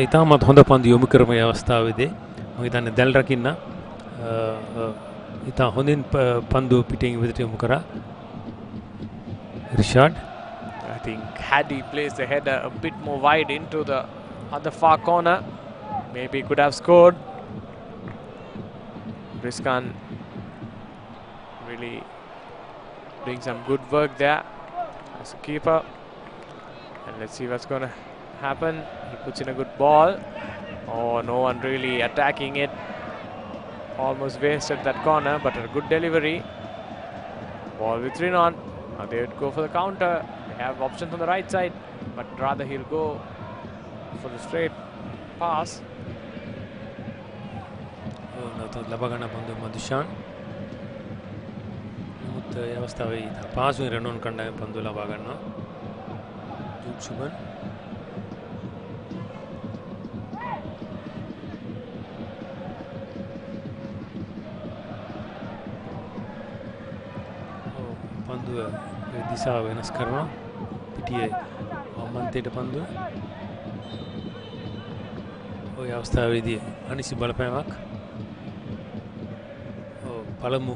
ඉතාමත් හොඳ පන්දු යොමු කරම අවස්ථාවේදී මම හිතන්නේ දැල් රකින්න ඉතා හොඳින් පන්දු පිටින් විදිහට යොමු කරා Rishad.
I think had he placed the header a bit more wide into the other far corner, maybe he could have scored. Rizkan really doing some good work there as a keeper. And let's see what's going to happen. He puts in a good ball. Oh, no one really attacking it. Almost wasted that corner, but a good delivery. Ball with Renown. Now they would go for the counter. They have options on the right side, but rather he'll go for the straight pass.
ලබා ගන්න පන්දු මදුෂාන්. නමුත් ඒ අවස්ථාවේ පාසුවෙන් රෙනෝන් කණ්ඩායම පන්දු ලබා ගන්නවා. Jude Suman. පන්දුව දිශාව වෙනස් කරනවා. පිටියේ වම්මන්තේට පන්දුව. ওই අවස්ථාවේදී අනිසි බලපෑමක්. පළමු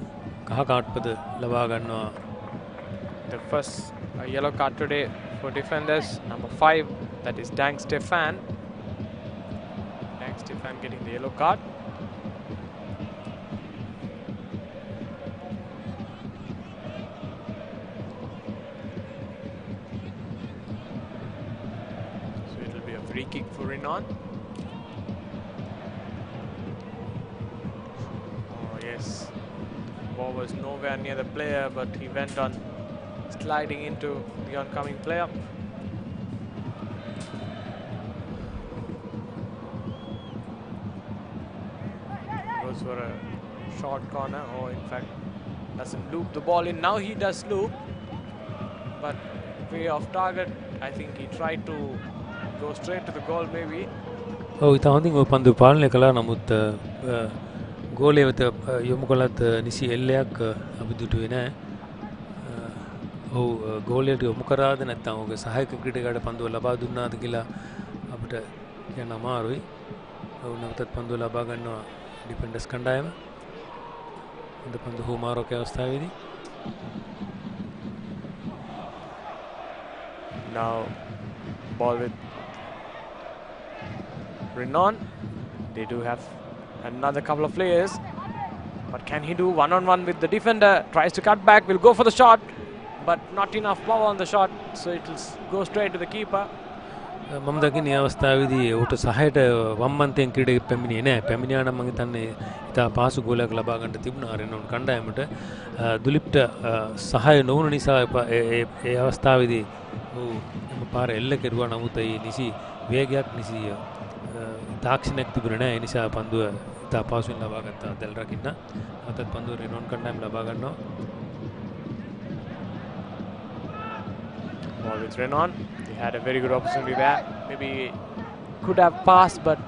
කහ කාඩ්පද ලබා ගන්නවා.
The first yellow card today for defenders, number 5, that is Dang Stefan. Dang Stefan getting the yellow card. So it will be a free kick for Renown. Oh yes, ball was nowhere near the player, but he went on sliding into the oncoming player. Goes for a short corner, or in fact doesn't loop the ball in. Now he does loop, but way off target. I think he tried to go straight to the goal maybe.
ඔව් ඉතින් හොඳින් ඔය පන්දු පාලනය කළා. නමුත් ගෝලයේ වෙත යොමු කළත් නිසි එල්ලයක් අපි දුටුවේ නැහැ. ඔව් ගෝලයට යොමු කරාද නැත්නම් ඔහුගේ සහායක ක්‍රීඩකයාට පන්දුව ලබා දුන්නාද කියලා අපිට කියන්න අමාරුයි. ඔව් නැවතත් පන්දුව ලබා ගන්නවා ඩිෆෙන්ඩර්ස් කණ්ඩායම. හොඳ පන්දු හුමාරෝක අවස්ථාවේදී.
Now ball with Renown. They do have another couple of players. What can he do? One-on-one with the defender. Tries to cut back. Will go for the shot, but not enough power on the shot, so it will go straight to the keeper.
මම දකින්නේ අවස්ථාවේදී ඔහුට සහායට වම්මන්තෙන් ක්‍රීඩකෙක් පැමිණියේ නැහැ. පැමිණියා නම් මම හිතන්නේ ඉතා පාසු ගෝලයක් ලබා ගන්න තිබුණා රෙනෝන් කණ්ඩායමට. දුලිප්ට සහාය නොවුන නිසා ඒ අවස්ථාවේදී ඔහු එම පාර එල්ල කෙරුවා. නමුත් ඒ නිසි වේගයක් නිසි තාක්ෂණයක් තිබුණේ නැහැ. ඒ නිසා පන්දුව ඉතා පාසුවෙන් ලබා ගත්තා දැල් රකින්න. අතත් පන්දුව රෙනෝන් කණ්ඩායම ලබා ගන්නවා.
Ball with Renown. He had a very good opportunity there. Maybe could have passed, but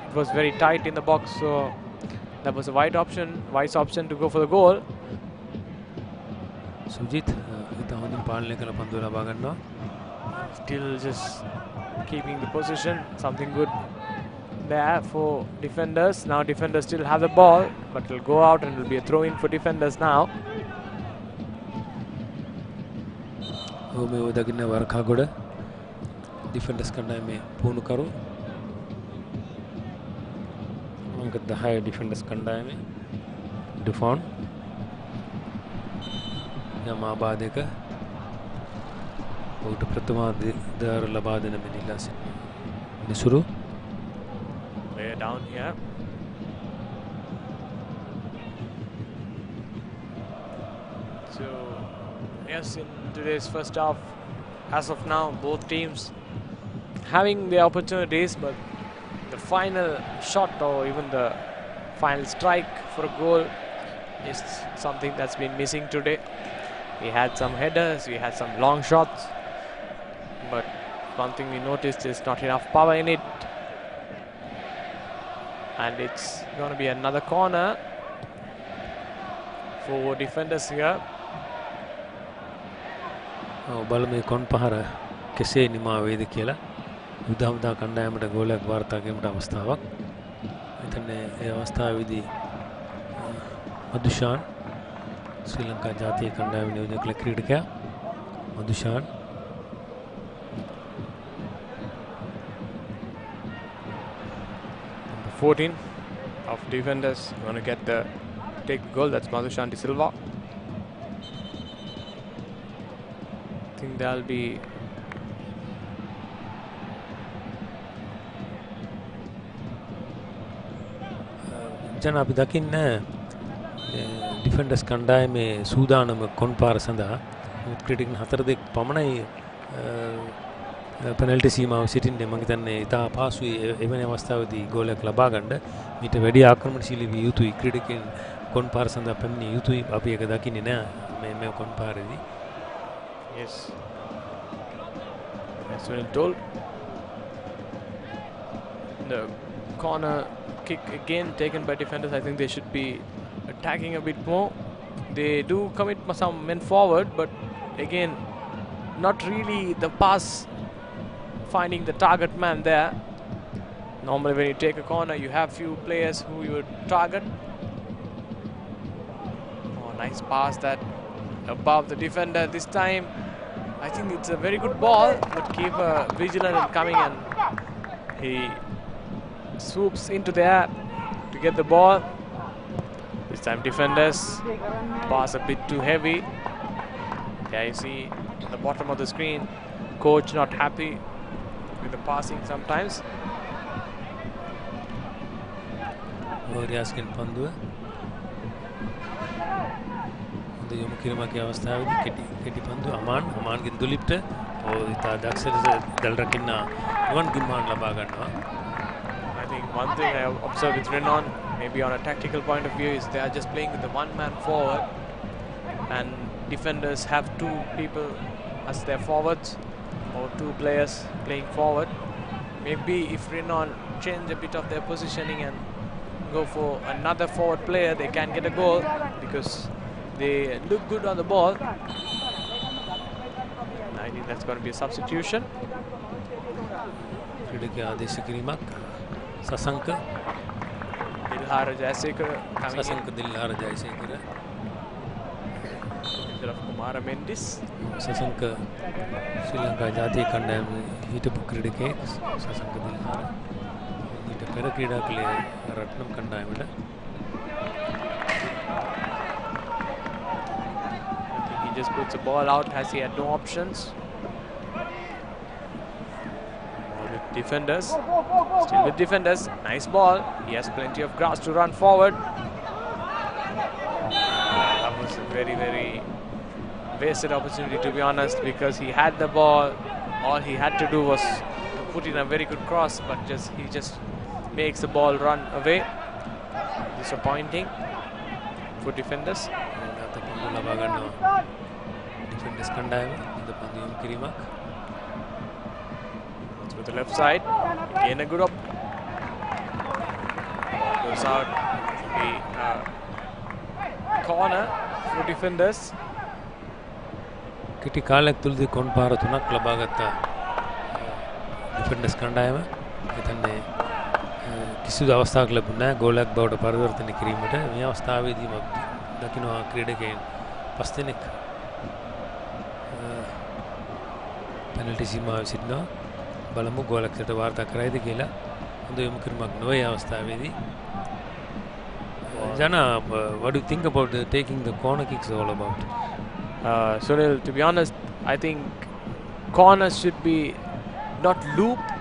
it was very tight in the box, so that was a wise option to go for the goal.
Sujith ඉතා හොඳින් පාලනය කළ පන්දුව ලබා ගන්නවා.
Still just keeping the position. Something good there for defenders. Now defenders still have the ball, but it will go out and it will be a throw-in for defenders now.
මේ දකින්න වරකාගොඩ ඩිෆෙන්ඩර්ස් කණ්ඩායමේ පුහුණුකරු අංක 10 ඩිෆෙන්ඩර්ස් කණ්ඩායමේ ඩුෆෝන් යම ආබාධයක ඔහුට ප්‍රථම දාර ලබා දෙන මෙනිලා නිසුරු.
Player down here. So yes, in today's first half, as of now, both teams having the opportunities, but the final shot or even the final strike for a goal is something that's been missing today. We had some headers, we had some long shots, but one thing we noticed is not enough power in it. And it's going to be another corner for defenders here.
බලමේ කොන් පහර කෙසේ නිමා වේද කියලා උදාහරණ කණ්ඩායමට ගෝලයක් වාර්තා කිරීමට අවස්ථාවක්. එතන ඒ අවස්ථාවේදී මදුෂාන් ශ්‍රී ලංකා ජාතික කණ්ඩායම නියෝජක ක්‍රීඩකයා Madushan
Number 14 of defenders going to get the take the goal. That's Madhushan De Silva. I think that'll be
ජන අපි දකින්නේ ඩිෆෙන්ඩර්ස් කණ්ඩායමේ සූදානම කොන් පාර සඳහා ක්‍රීඩකයන් 4 පමණයි penalty සීමාව සිටින්නේ. මම හිතන්නේ ඉතා අපහසුයි එවැනි අවස්ථාවකදී ගෝලයක් ලබා ගන්න. ඊට වැඩි ආක්‍රමණශීලී විය යුතුයි ක්‍රීඩකයන් කොන් පාර සඳහා පැමිණිය යුතුයි. අපි ඒක දකින්නේ නැහැ මේ කොන් පාරේදී.
yes. As well told. The corner kick again taken by defenders. I think they should be attacking a bit more. They do commit some men forward, but again, not really the pass finding the target man there. Normally when you take a corner, you have few players who you would target. Oh, nice pass that above the defender this time. I think it's a very good ball, but keeper vigilant and coming, and he swoops into the air to get the ball. This time defenders pass a bit too heavy. Yeah, you see at the bottom of the screen, coach not happy with the passing sometimes.
Oriaskin Pandua. The Yomkirmaki අවස්ථාවේදී කෙටි පන්දු අමාන් ගෙන්දුලිප්ට ඉතා දක්ෂ දල්රකින්න නුවන් ගිම්මාන් ලබා ගන්නවා.
I think one thing I observed with Renown, maybe on a tactical point of view, is they are just playing with the one man forward, and defenders have two people as their forwards, or two players playing forward. Maybe if Renown change a bit of their positioning and go for another forward player, they can get a goal because they look good on the ball. I think that's going to be a substitution.
ක්‍රීඩකයා ආදේශ කිරීමක් Shashanka
Dilhara Jayasekara coming
Shashanka දිල්හාර Jayasekara
instead of Kumara Mendis.
Shashanka ශ්‍රී ලංකා ජාතික කණ්ඩායමේ හිටපු ක්‍රීඩකයෙක් සසංක දිල්හාර ඊට පෙර ක්‍රීඩා කළේ රත්නම් කණ්ඩායමට.
He just puts the ball out as he had no options. Ball with defenders. Still with defenders. Nice ball. He has plenty of grass to run forward. That was a very, very wasted opportunity, to be honest, because he had the ball. All he had to do was to put in a very good cross, but he just makes the ball run away. Disappointing for defenders.
ලබා ගන්නවා ඩිෆෙන්ඩර්ස් කණ්ඩායම ඉද පන්දුම් කිරීමක්.
To the left side, again a good up. Goes out to be corner for defenders.
කෙටි කාලයක් තුලදී කොන් පාර තුනක් ලබා ගත්ත ඩිෆෙන්ඩර්ස් කණ්ඩායම එතනදී කිසිදු අවස්ථාවක් ලැබුණේ නැහැ ගෝලයක් බවට පරිවර්තනය කිරීමට. මේ අවස්ථාවේදී දකින්නවා ක්‍රීඩකයන් 5 දෙනෙක් penalty සීමාව සිටිනවා. බලමු ගෝලයකට වාර්තා කරයිද කියලා. හොඳ යොමු කිරීමක් නොවේ අවස්ථාවේදී. Jana, what do you think about taking the corner kicks all about?
Sunil, to be honest, I think corners should be not looped,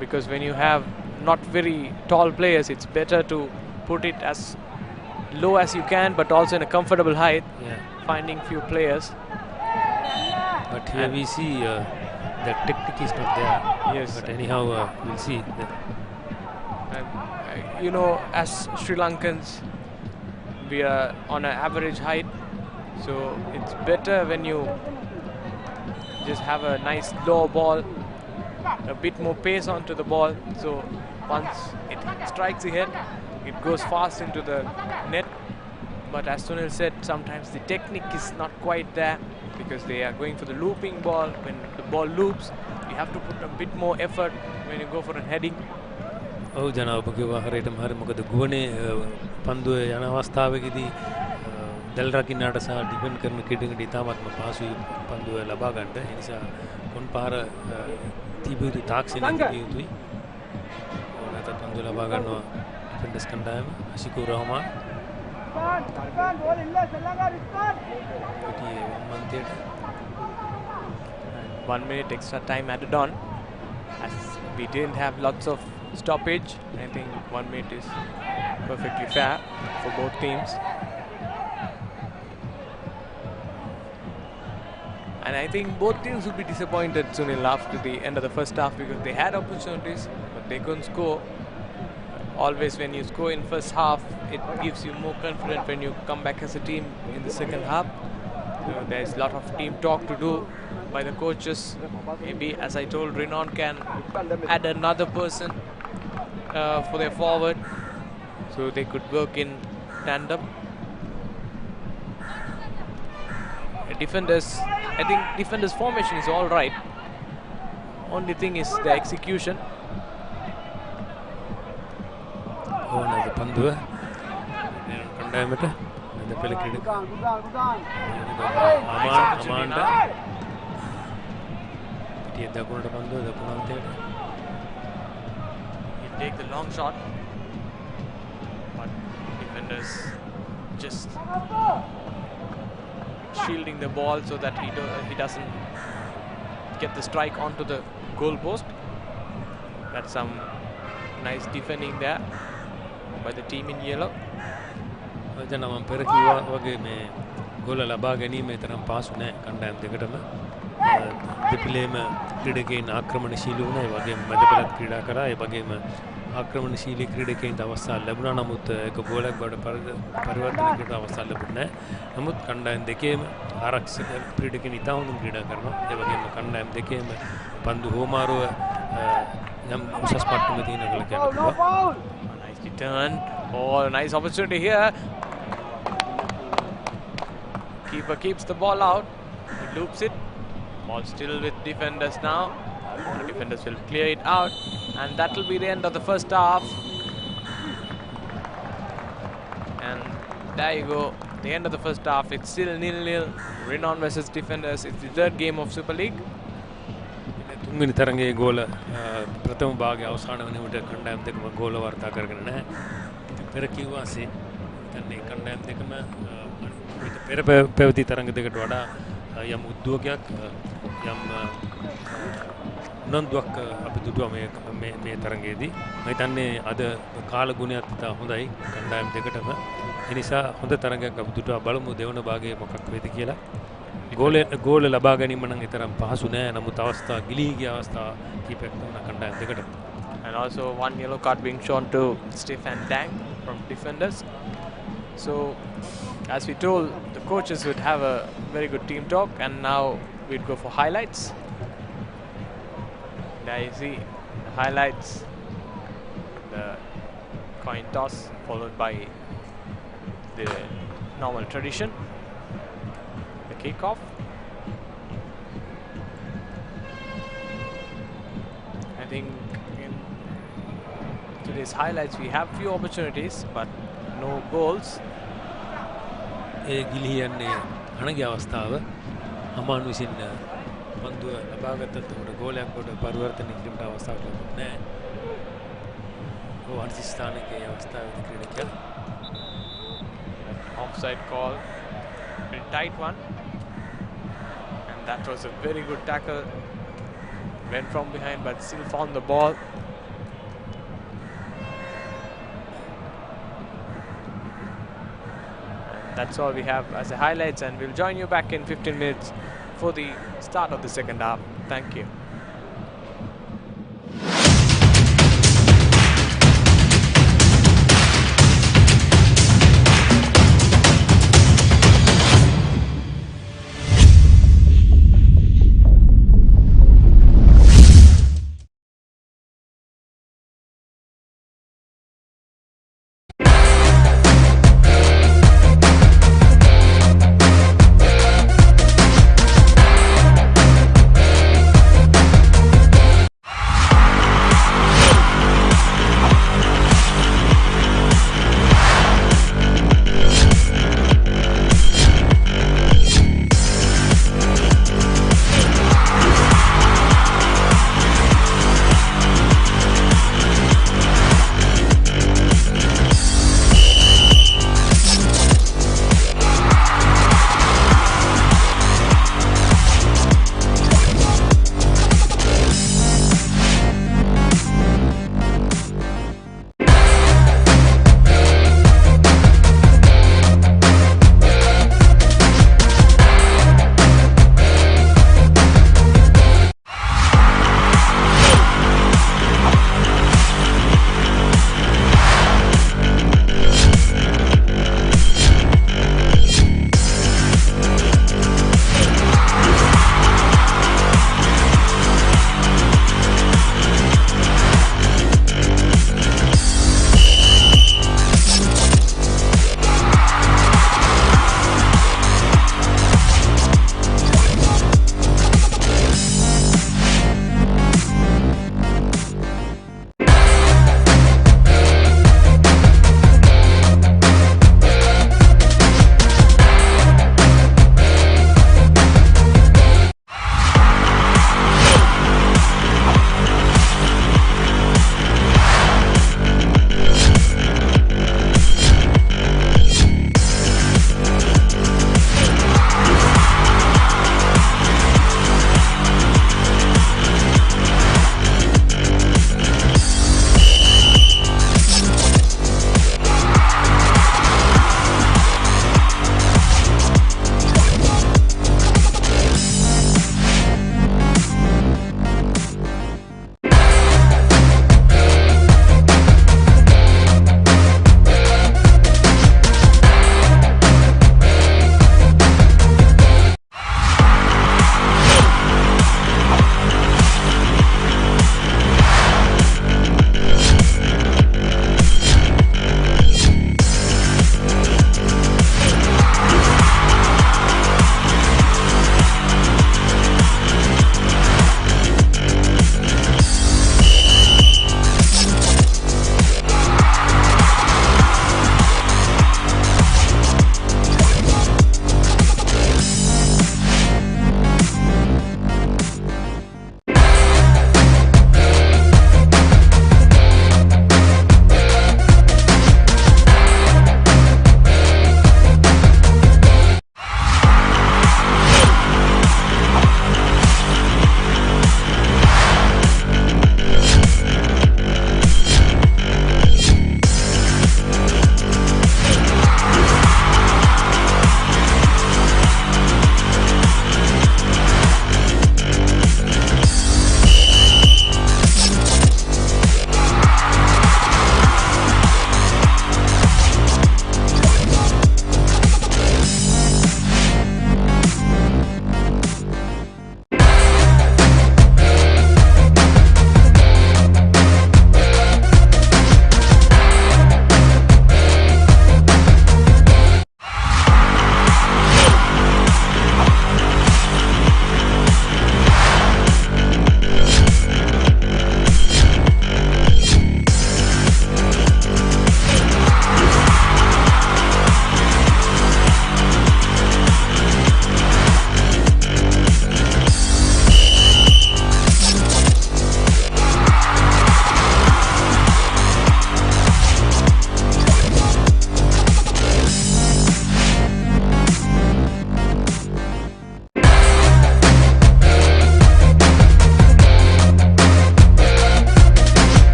because when you have not very tall players, it's better to put it as low as you can, but also in a comfortable height, finding few players.
But here we see the technique is not there.
Yes.
But anyhow, we'll see.
you know, as Sri Lankans, we are on an average height, so it's better when you just have a nice low ball, a bit more pace onto the ball, so once it strikes the head, it goes fast into the net. But as Sunil said, sometimes the technique is not quite there because they are going for the looping ball. When the ball loops, you have to put a bit more effort when you go for a heading.
ඔව් ජනාව ඔබ කිව්වා හරියටම හරි. මොකද ගුවනේ පන්දුවේ යන අවස්ථාවකදී දැල් රකින්නට සහ defend කරන කෙටිකට ඉතාමත්ම පහසුයි පන්දුව ලබා ගන්නට. ඒ නිසා කොන් පාර තිබුණු තාක්ෂණික යුතුයි. ඕනෑම පන්දුව ලබා ගන්නවා ඩිෆෙන්ඩර්ස් කණ්ඩායම. අශිකුර් Rahman
1 minute extra time added on, as we didn't have lots of stoppage. I think 1 minute is perfectly fair for both teams. And I think both teams will be disappointed, Sunil, after the end of the first half, because they had opportunities but they couldn't score. Always when you score in first half, it gives you more confidence when you come back as a team in the second half. So there's a lot of team talk to do by the coaches. Maybe, as I told, Renown can add another person for their forward, so they could work in tandem. Defenders, I think defenders formation is all right. Only thing is the execution.
ඕනෑම පන්දුව කණ්ඩායමට අද පෙළ ක්‍රීඩක අමාන්ට පිටිය දකුණට පන්දුව දකුණන්තයට.
He take the long shot, but defenders just shielding the ball so that he doesn't get the strike onto the goal post. That's some nice defending there by the team in yellow.
ජන මම පෙර කිව්වා වගේ මේ ගෝල ලබා ගැනීමේ තරම් පහසු නැහැ කණ්ඩායම් දෙකටම. දෙපිලේම ක්‍රීඩකයන් ආක්‍රමණශීලී වුණා. ඒ වගේම මැදපෙළත් ක්‍රීඩා කරා. ඒ වගේම ආක්‍රමණශීලී ක්‍රීඩකයන්ට අවස්ථා ලැබුණා. නමුත් එක ගෝලයක් බවට පරිවර්තනයකට අවස්ථා ලැබුණේ නැහැ. නමුත් කණ්ඩායම් දෙකේම ආරක්ෂක ක්‍රීඩකයන් ඉතා හොඳින් ක්‍රීඩා කරනවා. ඒ වගේම කණ්ඩායම් දෙකේම පන්දු හෝමාරුව යම් උසස් මට්ටමක තියෙන කියලා කියන්න පුළුවන්.
Nice return. Oh, nice opportunity here. Keeper keeps the ball out. He loops it. Ball still with defenders now. The defenders will clear it out, and that will be the end of the first half. And there you go. The end of the first half. It's still 0-0. Renown versus defenders. It's the third game of Super League.
තුන්වෙනි තරඟයේ ගෝල ප්‍රථම භාගයේ අවසාන වෙනකොට කණ්ඩායම් දෙකම ගෝල වාර්තා කරගෙන නැහැ. පෙර කිව්වාසේ දැන් කණ්ඩායම් දෙකම පෙර පැවති තරඟ දෙකට වඩා යම් උද්‍යෝගයක් යම් උනන්දුවක් අපි දුටුවා මේ තරඟයේදී. මම හිතන්නේ අද කාල ගුණයත් ඉතා හොඳයි කණ්ඩායම් දෙකටම. ඒ නිසා හොඳ තරඟයක් අපි දුටුවා. බලමු දෙවන භාගයේ මොකක් වෙයිද කියලා. ගෝල ලබා ගැනීම නම් තරම් පහසු නෑ. නමුත් අවස්ථා ගිලී ගිය අවස්ථා කීපයක් තිබුණා කණ්ඩායම් දෙකටම.
And also one yellow card being shown to Stefan Dang from defenders. So as we told, the coaches would have a very good team talk, and now we'd go for highlights. There you see the highlights, the coin toss followed by the normal tradition, the kickoff. I think in today's highlights we have few opportunities but no goals.
ඒ ගිලියන්නේ අනගේ අවස්ථාව අමාන් විසින් පන්දුව ලබාගත්තත් උඩ ගෝලයක් කොට පරිවර්තනය කිරීමට අවස්ථාවක් ලැබුණේ නැහැ. ඕවර්සි ස්ථානයේ අවස්ථාවේදී ක්‍රීඩකයා
Offside call, very tight one, and that was a very good tackle. Went from behind but still found the ball. That's all we have as the highlights, and we'll join you back in 15 minutes for the start of the second half. Thank you.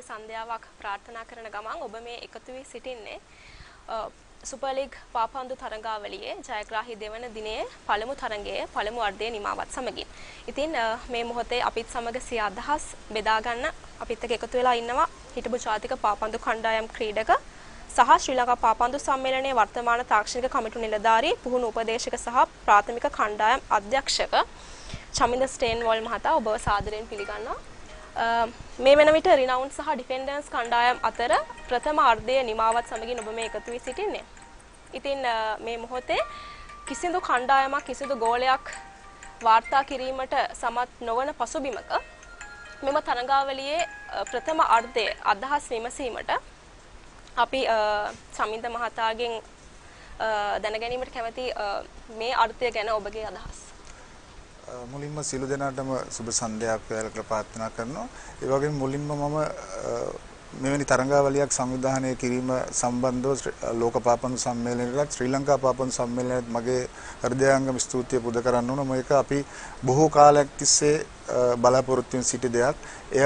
සන්ධ්‍යාවක් ප්‍රාර්ථනා කරන ගමන් ඔබ මේ එකතු වී සිටින්නේ super league පාපන්දු තරඟාවලියේ ජයග්‍රාහී දෙවන දිනයේ පළමු තරඟයේ පළමු අර්ධයේ නිමාවත් සමගින්. ඉතින් මේ මොහොතේ අපිත් සමග සිය අදහස් බෙදා ගන්න අපිත් එක්ක එකතු වෙලා ඉන්නවා හිටපු ජාතික පාපන්දු කණ්ඩායම් ක්‍රීඩක සහ ශ්‍රී ලංකා පාපන්දු සම්මේලනයේ වර්තමාන තාක්ෂණික කමිටු නිලධාරී පුහුණු උපදේශක සහ ප්‍රාථමික කණ්ඩායම් අධ්‍යක්ෂක චමින්ද ස්ටේන්වෝල් මහතා ඔබව සාදරයෙන් පිළිගන්නවා. මේ වෙන විට රිනවුන් සහ ඩිෆෙන්ඩර්ස් කණ්ඩායම් අතර ප්‍රථම අර්ධයේ නිමාවත් සමගින් ඔබ මේ එකතු වී සිටින්නේ. ඉතින් මේ මොහොතේ කිසිදු කණ්ඩායමක් කිසිදු ගෝලයක් වාර්තා කිරීමට සමත් නොවන පසුබිමක මෙම තරඟාවලියේ ප්‍රථම අර්ධයේ අදහස් විමසීමට අපි චමින්ද මහතාගෙන් දැන ගැනීමට කැමති මේ අර්ථය ගැන ඔබගේ අදහස්.
මුලින්ම සියලු දෙනාටම සුබ සන්ධ්‍යාවක් කියලා ප්‍රාර්ථනා කරනවා. ඒ වගේම මුලින්ම මම මෙවැනි තරඟාවලියක් සංවිධානය කිරීම සම්බන්ධව ලෝක පාපන්දු සම්මේලනයේත් ශ්‍රී ලංකා පාපන්දු සම්මේලනයේත් මගේ හෘදයාංගම ස්තුතිය පුද කරන්න ඕන. මේක අපි බොහෝ කාලයක් තිස්සේ බලාපොරොත්තු වෙන සිටි දෙයක්. එය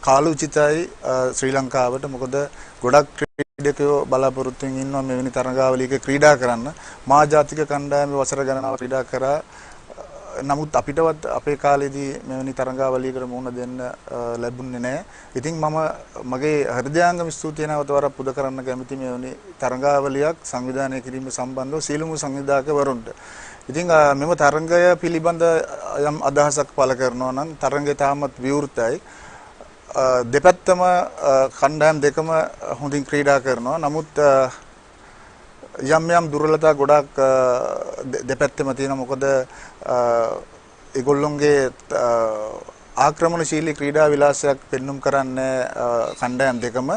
කාලෝචිතයි ශ්‍රී ලංකාවට. මොකද ගොඩක් ක්‍රීඩකයෝ බලාපොරොත්තු වෙමින් ඉන්නවා මෙවැනි තරඟාවලියක ක්‍රීඩා කරන්න. මා ජාතික කණ්ඩායමේ වසර ගණනාවක් ක්‍රීඩා කරා. නමුත් අපිටවත් අපේ කාලේදී මෙවැනි තරඟාවලියකට මුහුණ දෙන්න ලැබුණේ නැහැ. ඉතින් මම මගේ හෘදයාංගම ස්තුතිය නැවත වරක් පුද කරන්න කැමති මෙවැනි තරඟාවලියක් සංවිධානය කිරීම සම්බන්ධව සියලුම සංවිධායකවරුන්ට. ඉතින් මෙම තරඟය පිළිබඳ යම් අදහසක් පළ කරනවා නම් තරඟය තාමත් විවෘතයි. දෙපැත්තම කණ්ඩායම් දෙකම හොඳින් ක්‍රීඩා කරනවා. නමුත් යම් යම් දුර්වලතා ගොඩක් දෙපැත්තෙම තියෙනවා. මොකද ඒගොල්ලොන්ගේ ආක්‍රමණශීලී ක්‍රීඩා විලාසයක් පෙන්눔 කරන්නේ කණ්ඩායම් දෙකම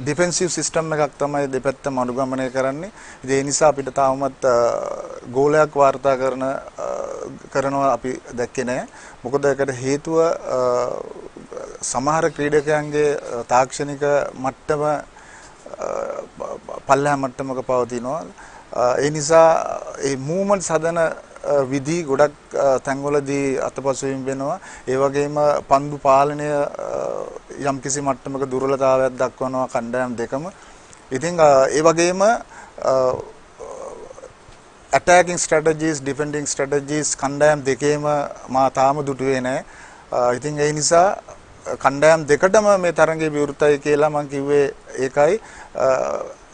ඩිෆෙන්සිව් සිස්ටම් එකක් තමයි දෙපැත්තම අනුගමනය කරන්නේ. ඒ නිසා අපිට තාමත් ගෝලයක් වාර්තා කරනවා අපි දැක්කේ නැහැ. මොකද ඒකට හේතුව සමහර ක්‍රීඩකයන්ගේ තාක්ෂණික මට්ටම පල්ලෙහා මට්ටමක පවතිනවා. ඒ නිසා ඒ මූවමන්ට්ස් හදන විදි ගොඩක් තැන්වලදී අතපසු වීම වෙනවා. ඒ වගේම පන්දු පාලනය යම්කිසි මට්ටමක දුර්වලතාවයක් දක්වනවා කණ්ඩායම් දෙකම. ඉතින් ඒ වගේම attacking strategies defending strategies කණ්ඩායම් දෙකේම මා තාම දුටුවේ නැහැ. ඉතින් ඒ නිසා කණ්ඩායම් දෙකටම මේ තරඟේ විවෘතයි කියලා මම කිව්වේ ඒකයි.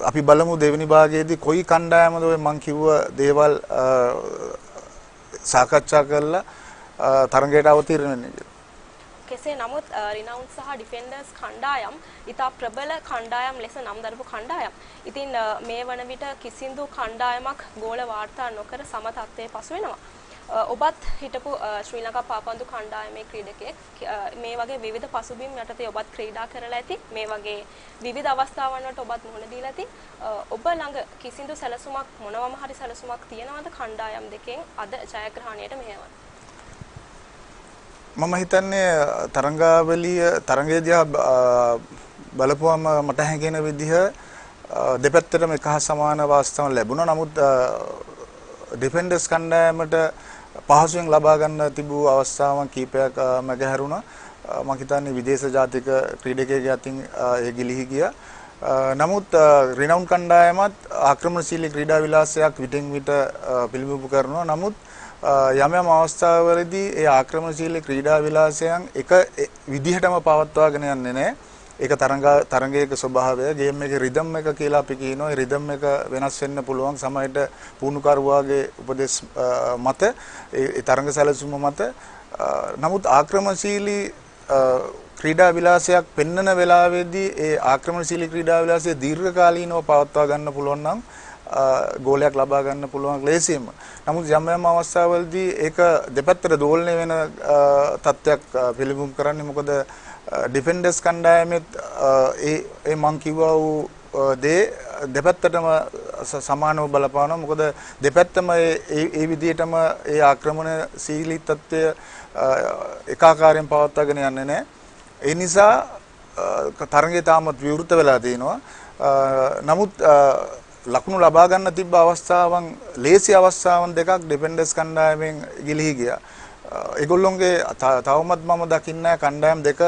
අපි බලමු දෙවෙනි භාගයේදී කොයි කණ්ඩායමද ඔය මම කිව්ව දේවල් සාකච්ඡා කරලා තරඟයට අවතීර්ණ වෙන්නේ කියලා.
කෙසේ නමුත් රිනවුන් සහ ඩිෆෙන්ඩර්ස් කණ්ඩායම් ඉතා ප්‍රබල කණ්ඩායම් ලෙස නම් දරපු කණ්ඩායම්. ඉතින් මේ වන විට කිසිදු කණ්ඩායමක් ගෝල වාර්තා නොකර සම තත්ත්වයේ පසු වෙනවා. ඔබත් හිටපු ශ්‍රී ලංකා පාපන්දු කණ්ඩායමේ ක්‍රීඩකයෙක්. මේ වගේ විවිධ පසුබිම් යටතේ ඔබත් ක්‍රීඩා කරලා ඇති. මේ වගේ විවිධ අවස්ථාවන් වලට ඔබත් මුහුණ දීලා ඇති. ඔබ ළඟ කිසිදු සැලසුමක් මොනවම හරි සැලසුමක් තියනවද කණ්ඩායම් දෙකෙන් අද ජයග්‍රහණයට මෙහෙයවන්න?
මම හිතන්නේ තරඟය දිහා බලපුවම මට හැඟෙන විදිහ දෙපැත්තටම එක හා සමාන වාස්තවන ලැබුණා. නමුත් ඩිෆෙන්ඩර්ස් කණ්ඩායමට පහසුවෙන් ලබා ගන්න තිබූ අවස්ථාවන් කීපයක් මගහැරුණා. මම හිතන්නේ විදේශ ජාතික ක්‍රීඩකයෙක්ගේ අතින් ඒ ගිලිහි ගියා. නමුත් රිනවුන් කණ්ඩායමත් ආක්‍රමණශීලී ක්‍රීඩා විලාසයක් විටින් විට පිළිබිඹු කරනවා. නමුත් යම් යම් අවස්ථාවලදී ඒ ආක්‍රමණශීලී ක්‍රීඩා විලාසයන් එක විදිහටම පවත්වාගෙන යන්නේ නැහැ. ඒක තරඟයක ස්වභාවය, ගේම් එකේ රිද්ම් එක කියලා අපි කියනවා. ඒ රිද්ම් එක වෙනස් වෙන්න පුළුවන් සමහරට පුහුණුකරුවාගේ උපදෙස් මත, ඒ තරඟ සැලසුම මත. නමුත් ආක්‍රමණශීලී ක්‍රීඩා විලාසයක් පෙන්වන වෙලාවේදී ඒ ආක්‍රමණශීලී ක්‍රීඩා විලාසය දීර්ඝකාලීනව පවත්වා ගන්න පුළුවන් නම් ගෝලයක් ලබා ගන්න පුළුවන් ලේසියෙන්ම. නමුත් යම් යම් අවස්ථාවලදී ඒක දෙපැත්තට දෝලණය වෙන තත්ත්වයක් පිළිබිඹු කරන්නේ. මොකද ඩිෆෙන්ඩර්ස් කණ්ඩායමෙත් ඒ මං කිව්වා වූ දේ දෙපැත්තටම සමානව බලපානවා. මොකද දෙපැත්තම ඒ විදිහටම ඒ ආක්‍රමණශීලී තත්ත්වය ඒකාකාරයෙන් පවත්වාගෙන යන්නේ නැහැ. ඒ නිසා තරඟය තාමත් විවෘත වෙලා තිනවා. නමුත් ලකුණු ලබා ගන්න තිබ්බ අවස්ථාවන්, ලේසි අවස්ථාවන් දෙකක් ඩිෆෙන්ඩර්ස් කණ්ඩායමෙන් ගිලිහි ගියා. ඒගොල්ලොන්ගේ තවමත් මම දකින්නේ කණ්ඩායම් දෙක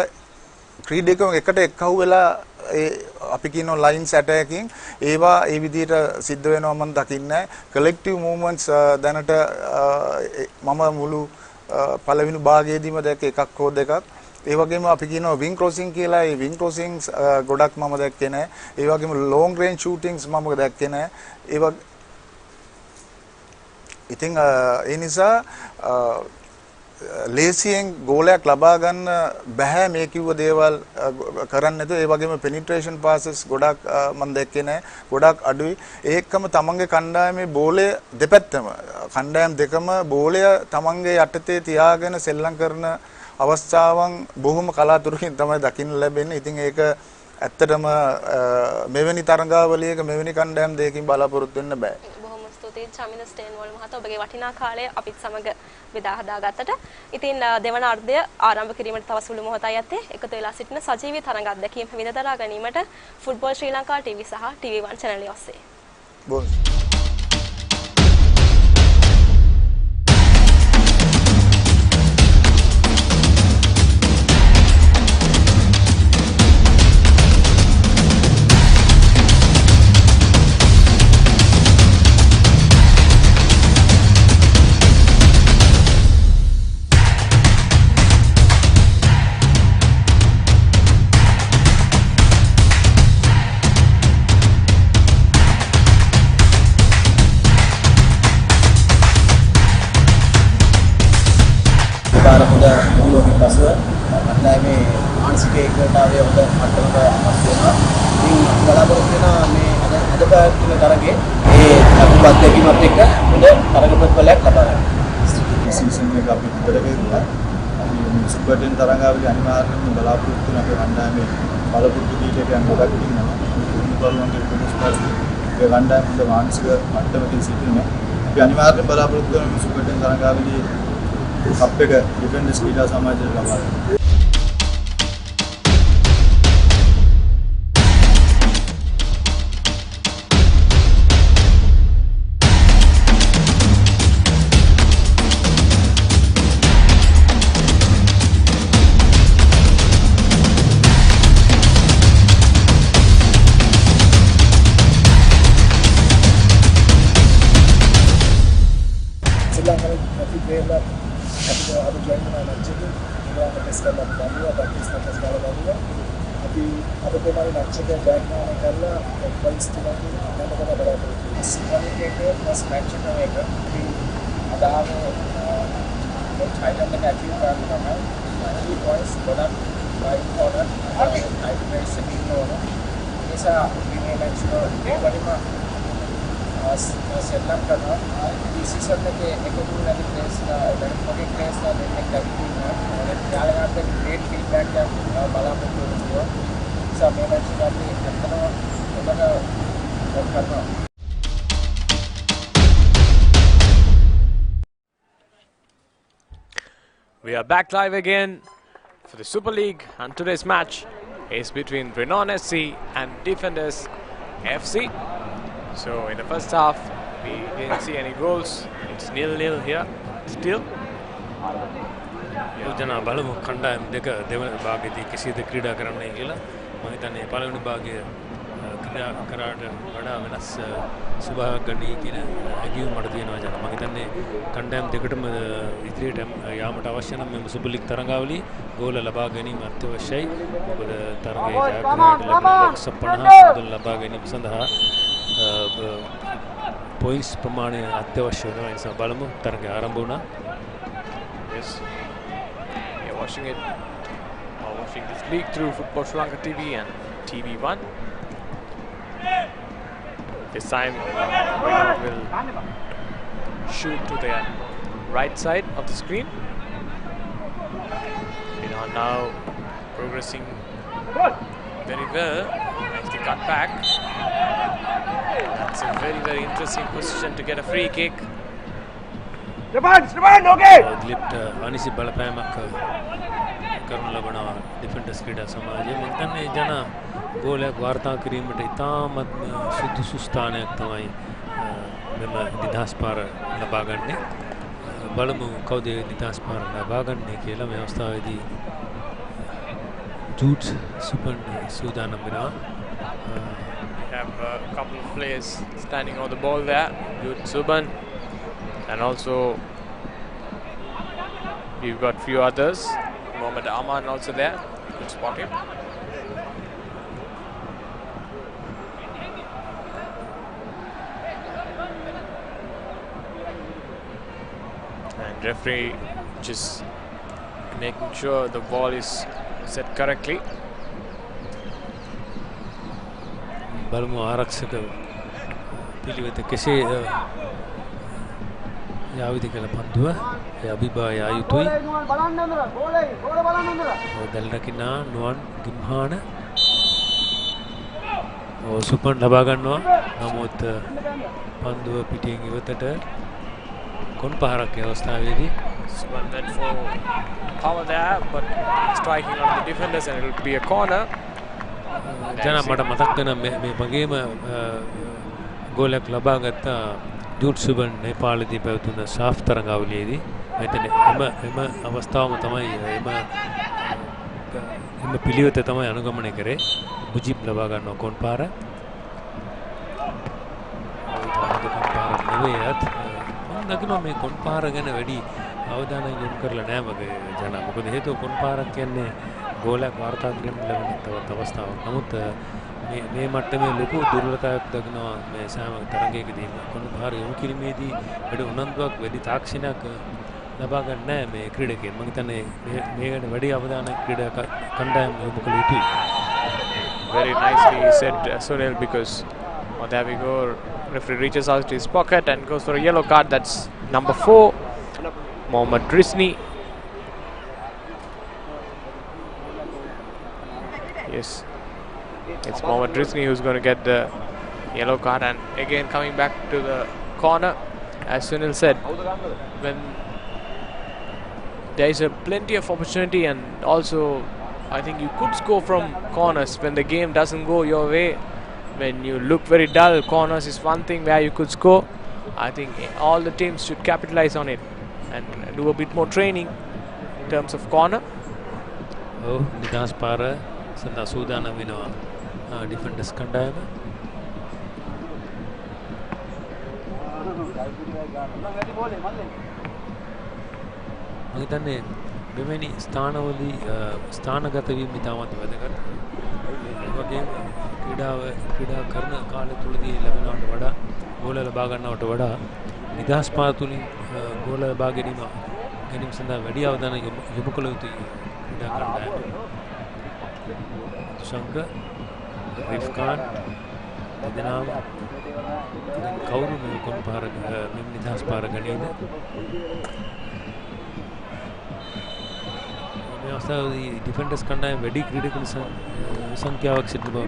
ක්‍රීඩකයෝ එකට එක්කහුව වෙලා ඒ අපි කියන ලයින්ස් ඇටැකින් ඒවා ඒ විදිහට සිද්ධ වෙනවා මම දකින්නේ කලෙක්ටිව් මූවමන්ට්ස් දැනට මම මුළු පළවෙනි භාගයේදීම දැක්ක එකක් හෝ දෙකක් ඒ වගේම අපි කියනවා වින් ක්‍රොසින් කියලා ඒ වින් ක්‍රොසින්ස් ගොඩක් මම දැක්කේ නැහැ ඒ වගේම ලොන්ග් රේන්ජ් ෂූටින්ග්ස් මම දැක්කේ නැහැ ඒ ඉතින් ඒ නිසා ලේසියෙන් ගෝලයක් ලබා ගන්න බෑ මේ කිව්ව දේවල් කරන්නේ නැතුව ඒ වගේම පෙනිට්‍රේෂන් පාසස් ගොඩක් මම දැක්කේ නැහැ ගොඩක් අඩුයි ඒකම තමන්ගේ කණ්ඩායමේ බෝලය දෙපැත්තම කණ්ඩායම් දෙකම බෝලය තමන්ගේ යටතේ තියාගෙන සෙල්ලම් කරන අවස්ථාවන් බොහොම කලාතුරකින් තමයි දකින්න ලැබෙන්නේ ඉතින් ඒක ඇත්තටම මෙවැනි තරඟාවලියක මෙවැනි කණ්ඩායම් දෙකකින් බලාපොරොත්තු වෙන්න බෑ
ස්තුතියි චමින ස්ටේන්වෝල් මහතා ඔබගේ වටිනා කාලය අපිත් සමග බෙදා හදාගත්තට. ඉතින් දෙවන අර්ධය ආරම්භ කිරීමට තව සුළු මොහොතයි ඇත්තේ. එකතු වෙලා සිටින සජීවී තරඟ අත්දැකීම් විඳදරා ගැනීමට ෆුට්බෝල් ශ්‍රී ලංකා TV සහ TV1 channel ඔස්සේ.
බොහොම
මානසික ඒකතාවය හොඳ මට්ටමක අමත් වෙනවා. ඉතින් බලාපොරොත්තු වෙනවා මේ අද පැවැත්වෙන තරගයේ ඒ ලකුණු අත්දැකීමත් එක්ක හොඳ තරග ප්‍රතිඵලයක් ලබා ගන්න.
සීසන් එක අපි විතර ගෙවුවා. අපි සුපර් 10 තරගාවලිය අනිවාර්යයෙන්ම බලාපොරොත්තු වෙන අපේ කණ්ඩායමේ බලපොරොත්තු දීටකයන් ගොඩක් ඉන්නවා. උන්වහන්ගේ ප්‍රතිස්පර්ධි ඒ කණ්ඩායම හොඳ මානසික මට්ටමකින් සිටිනවා. අපි අනිවාර්යයෙන්ම බලාපොරොත්තු වෙන සුපර් 10 තරගාවලියේ කප් එක ඩිෆෙන්ඩර්ස් ක්‍රීඩා සමාජයට ලබා දෙනවා.
We are back live again for the Super League, and today's match is between Renown SC and Defenders FC. So in the first half, we didn't see any goals. It's 0-0 here still.
යෝජනා බලමු කණ්ඩායම් දෙක දෙවන භාගයේදී කෙසේද ක්‍රීඩා කරන්නයි කියලා. මම හිතන්නේ පළවෙනි භාගය ක්‍රීඩා කරාට වඩා වෙනස් ස්වභාවයක් ගන්නයි කියන හැඟීම මට තියෙනවා ජන. මම හිතන්නේ කණ්ඩායම් දෙකටම ඉදිරියට යාමට අවශ්‍ය නම් මේ සුපර් ලීග් තරඟාවලිය ගෝල ලබා ගැනීම අත්‍යවශ්‍යයි. මොකද තරගයේ ජයග්‍රහණයට ලැබෙන ලක්ෂ 50 මුදල් ලබා ගැනීම සඳහා පොයින්ට්ස් ප්‍රමාණය අත්‍යවශ්‍ය වෙනවා. ඒ නිසා බලමු තරගය ආරම්භ වුණා.
Yes, you're watching it, or watching this league through Football Sri Lanka TV and TV1. This time, Renown will shoot to the right side of the screen. Renown now progressing very well. Nicely cut back. That's a very interesting position to get a free kick.
දිලිප්ට අනිසි බලපෑමක් කරනු ලබනවා ඩිෆෙන්ඩර්ස් ක්‍රීඩා සමාජය. මම හිතන්නේ ජන ගෝලයක් වාර්තා කිරීමට ඉතාමත් සුදුසු ස්ථානයක් තමයි මෙම නිදහස් පාර ලබා ගන්නේ. බලමු කවුද නිදහස් පාර ලබා ගන්නේ කියලා මේ අවස්ථාවේදී ජූට් සුපන් සූදානම් වෙනවා.
We have a couple of players standing on the ball there. Jude Subban, and also we've got few others. Mohammad Aman also there. Good spot him. And referee just making sure the ball is set correctly.
බලමු ආරක්ෂක පිළිවෙත කෙසේ යාවිද කියලා පන්දුව ඒ අභිභා යා යුතුයි.
බලන්න හොඳට ගෝල බලන්න හොඳට.
දැල් රකිනා නුවන් ගිම්හාන සුපන් ලබා ගන්නවා. නමුත් පන්දුව පිටින් ඉවතට කොන් පහරක් අවස්ථාවේදී
Subban went for power there, but striking on the defenders, and it will be a corner.
ජන මට මතක් වෙන මේ වගේම ගෝලයක් ලබා ගත්ත ජූට් සුබන් නේපාලදී පැවතුන සාෆ් තරඟාවලියේදී මෙතන එම අවස්ථාවම තමයි එම පිළිවෙත තමයි අනුගමනය කරේ. මුජිබ් ලබා ගන්නවා කොන් පාර. නෙවෙයිත් මම දකිනවා මේ කොන් පාර ගැන වැඩි අවධානය යොමු කරලා නැහැ මගේ ජන. මොකද හේතුව කොන් පාරක් කියන්නේ ගෝලයක් වාර්තා කිරීම ලැබෙන තවත් අවස්ථාවක්. නමුත් මේ මට්ටමේ ලොකු දුර්වලතාවයක් දක්නවා මේ සෑම තරගයකදී. කොන් පාර යොමු කිරීමේදී වැඩි උනන්දුවක් වැඩි තාක්ෂණයක් ලබා ගන්න නැහැ මේ ක්‍රීඩකයන්. මම හිතන්නේ මේකට වැඩි අවධානයක් ක්‍රීඩක කණ්ඩායම යොමු කළ යුතුයි.
Very nicely said, Sunil, because there we go. Referee reaches out to his pocket and goes for a yellow card. That's number 4, Mohammad Risni. Yes, it's Mohammad Risni who's going to get the yellow card, and again coming back to the corner. As Sunil said, when there is plenty of opportunity, and also I think you could score from corners when the game doesn't go your way. When you look very dull, corners is one thing where you could score. I think all the teams should capitalize on it and do a bit more training in terms of corner.
Oh, නිදහස් පාර සඳහා සූදානම් වෙනවා ඩිෆෙන්ඩර්ස් කණ්ඩායම. මම හිතන්නේ මෙවැනි ස්ථානවලදී ස්ථානගත වීම ඉතාමත් වැදගත්. ඒ වගේම ක්‍රීඩා කරන කාලය තුළදී ලැබෙනවට වඩා ගෝල ලබා ගන්නවට වඩා නිදහස් පාර තුලින් ගෝල ලබා ගැනීම සඳහා වැඩි අවධානය යොමු කළ යුතුයි ක්‍රීඩා කණ්ඩායම. දුෂංග රිෆ්කාන් දෙදෙනාම කවුරු මේ කොන් පාර මෙම් නිදහස් පාර ගනීද? මේ අවස්ථාවේදී ඩිෆෙන්ඩර්ස් කණ්ඩායම වැඩි ක්‍රීඩකයන් සංඛ්‍යාවක් සිටින බව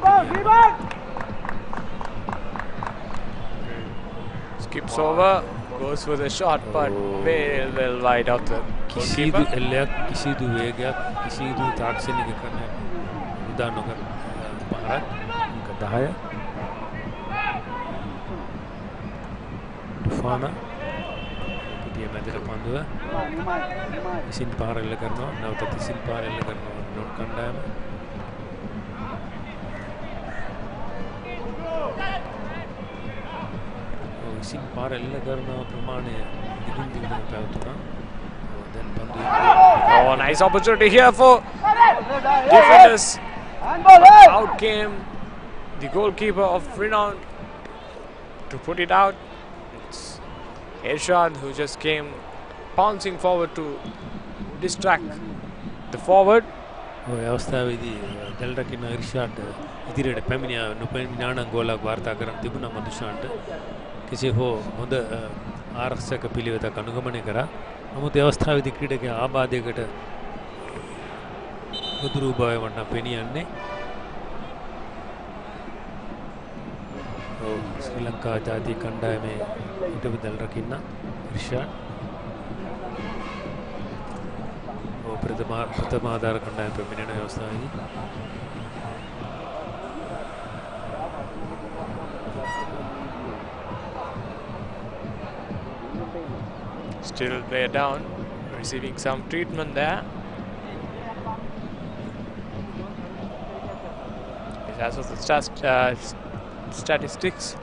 Skips over, goes for the shot, but well wide out the
කිසිදු එල්ලයක් කිසිදු වේගයක් කිසිදු තාක්ෂණික කරන උදා නොකර පහරක් 10 ටුෆානා පිටිය මැදට පන්දුව ඉසින් පාර එල්ල කරනවා නැවතත් ඉසින් පාර එල්ල කරනවා නොට් කණ්ඩායම. ඉසින් පාර එල්ල කරන ප්‍රමාණය දිගින් දිගටම පැවතුණා. දැන් පන්දුව
oh, nice opportunity here for defenders. Out came the goalkeeper of Renown to put it out. It's Irshad who just came pouncing forward to distract the forward.
ඔය අවස්ථාවේදී දැල් රකින්න ඉර්ෂාඩ් ඉදිරියට පැමිණියා නොපැමිණා නම් ගෝලයක් වාර්තා කරන්න තිබුණා මදුෂාන්ට. කෙසේ හෝ හොඳ ආරක්ෂක පිළිවෙතක් අනුගමනය කරා. නමුත් ඒ අවස්ථාවේදී ක්‍රීඩකයා ආබාධයකට ගොදුරු බව වන්න පෙනියන්නේ. ශ්‍රී ලංකා ජාතික කණ්ඩායමේ හිටපු දැල් රකින්න ඉර්ෂාඩ් ප්‍රථම ආධාර කණ්ඩායම පැමිණෙන අවස්ථාවේදී
Still player down, receiving some treatment there. as of the statistics,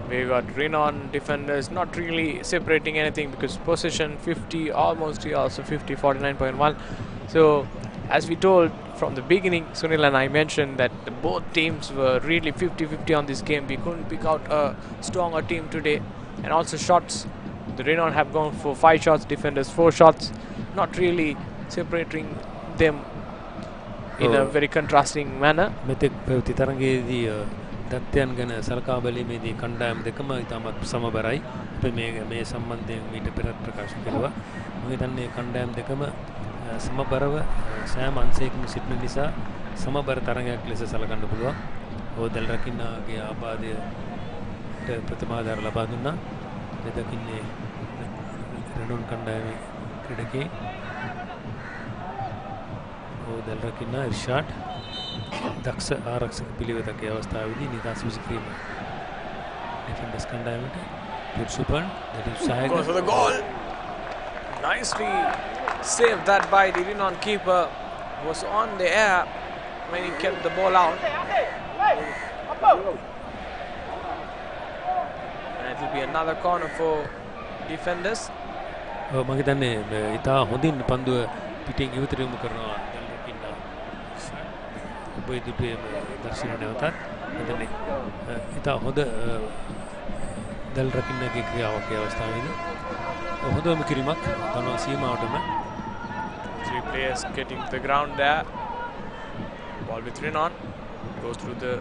we got Renown defenders not really separating anything because possession 50, almost here also 50, 49.1. So as we told from the beginning, Sunil and I mentioned that both teams were really 50-50 on this game. We couldn't pick out a stronger team today. And also shots, the Renown have gone for 5 shots, defenders 4 shots, not really separating them in a very contrasting manner.
මෙතෙක් පැවති තරගයේදී දත්තයන් ගැන සලකා බැලීමේදී කණ්ඩායම් දෙකම ඉතාමත් සමබරයි. අපි මේ සම්බන්ධයෙන් මීට පෙරත් ප්‍රකාශ කළා. මම හිතන්නේ කණ්ඩායම් දෙකම සමබරව සෑම අංශයකින් සිටින නිසා සමබර තරගයක් ලෙස සලකන්න පුළුවන්. ඕදල් රකින්නාගේ ආබාධයට ප්‍රතිමාදාර ලබා දුන්නා. මේ දකින්නේ රෙනොන් කණ්ඩායමේ ක්‍රීඩකේ ඕදල් රකින්නා ඉර්ෂාඩ් දක්ෂ ආරක්ෂක පිළිවෙතක අවස්ථාවේදී නිදහස් විසිකිරීම ඩිෆෙන්ඩර්ස් කණ්ඩායමට පිර්සුපන්
Goes for the goal. Nicely saved that by the Renown keeper. Was on the air when he kept the ball out. And it will be another corner for defenders.
මම හිතන්නේ ඉතා හොඳින් පන්දුව පිටින් ඉවතට යොමු කරනවා ඔබේ දුටුවේ දර්ශනය නැවතත් හිතන්නේ ඉතා හොඳ දල් රකින්නගේ ක්‍රියාවක් ඒ අවස්ථාවේදී හොඳම කිරීමක් තනවා සීමාවටම
3 players getting to the ground there. Ball with Renown. Goes through the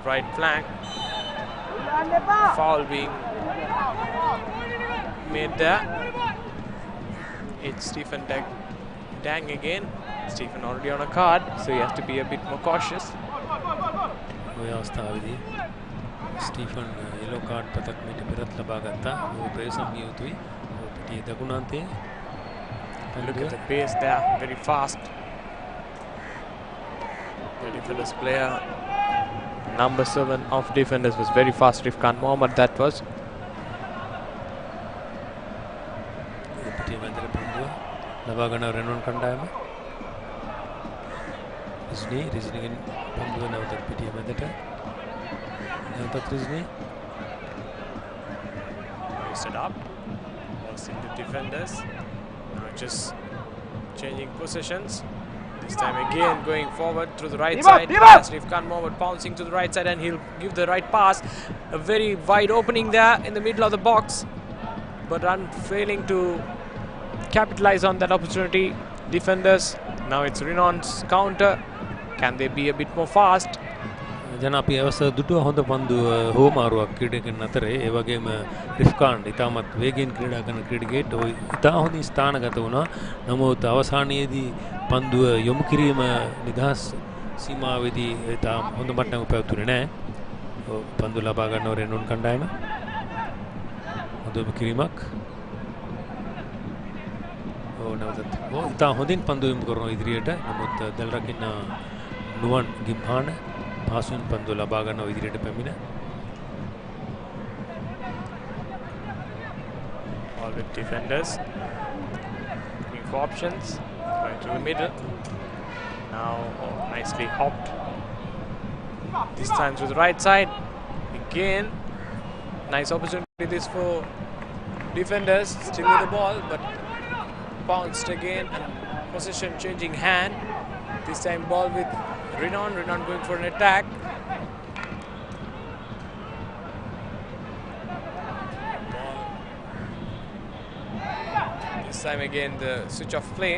right flank. Foul being made there. It's Stephen Dang again. Stephen already on a card, so he has to be a bit more cautious.
ඔය අවස්ථාවේදී Stephen yellow card පතක් මීට පෙරත් ලබා ගත්තා. ਉਹ ප්‍රේසම් යුතුයි. පිටියේ දකුණාන්තයේ
Look at the pace there, very fast. The defenders player, number 7 of defenders, was very fast. Rifkan Mohammed, that was.
පිටියේ වැඳලා පන්දුව ලබා ගන්න රෙනොන් කණ්ඩායම රිස්නි පන්දුව නැවතත් පිටියේ වැඳට නැවතත් රිස්නි
Set up, was in the defenders. Now just changing positions. This time again going forward through the right side. As Rifkan Mohammed bouncing to the right side and he'll give the right pass. A very wide opening there in the middle of the box, but failing to capitalize on that opportunity. Defenders, now it's Renown's counter. Can they be a bit more fast?
ජන අපි අවසර දුටුව හොඳ පන්දුව හෝමාරුවක් ක්‍රීඩකයන් අතරේ ඒ වගේම රිෆ්කාන් ඉතාමත් වේගයෙන් ක්‍රීඩා කරන ක්‍රීඩකයෙක්ට ඉතා හොඳින් ස්ථානගත වුණා. නමුත් අවසානයේදී පන්දුව යොමු කිරීම නිදහස් සීමාවේදී ඉතා හොඳ මට්ටමක පැවතුනේ නැහැ. පන්දුව ලබා ගන්නව රෙනොන් කණ්ඩායම. හොඳම කිරීමක්. නැවතත් ඉතා හොඳින් පන්දුව යොමු කරනවා ඉදිරියට. නමුත් දල් රකින්න නුවන් ගිම්හාන පාසුන් පන්දුව ලබා ගන්නව ඉදිරියට පැමිණ.
All with defenders looking for options, going to the middle. Now nicely hopped. This time to the right side. Again, nice opportunity this for defenders. Still with the ball, but bounced again. Position changing hand. This time ball with Renown going for an attack. This time again the switch off play.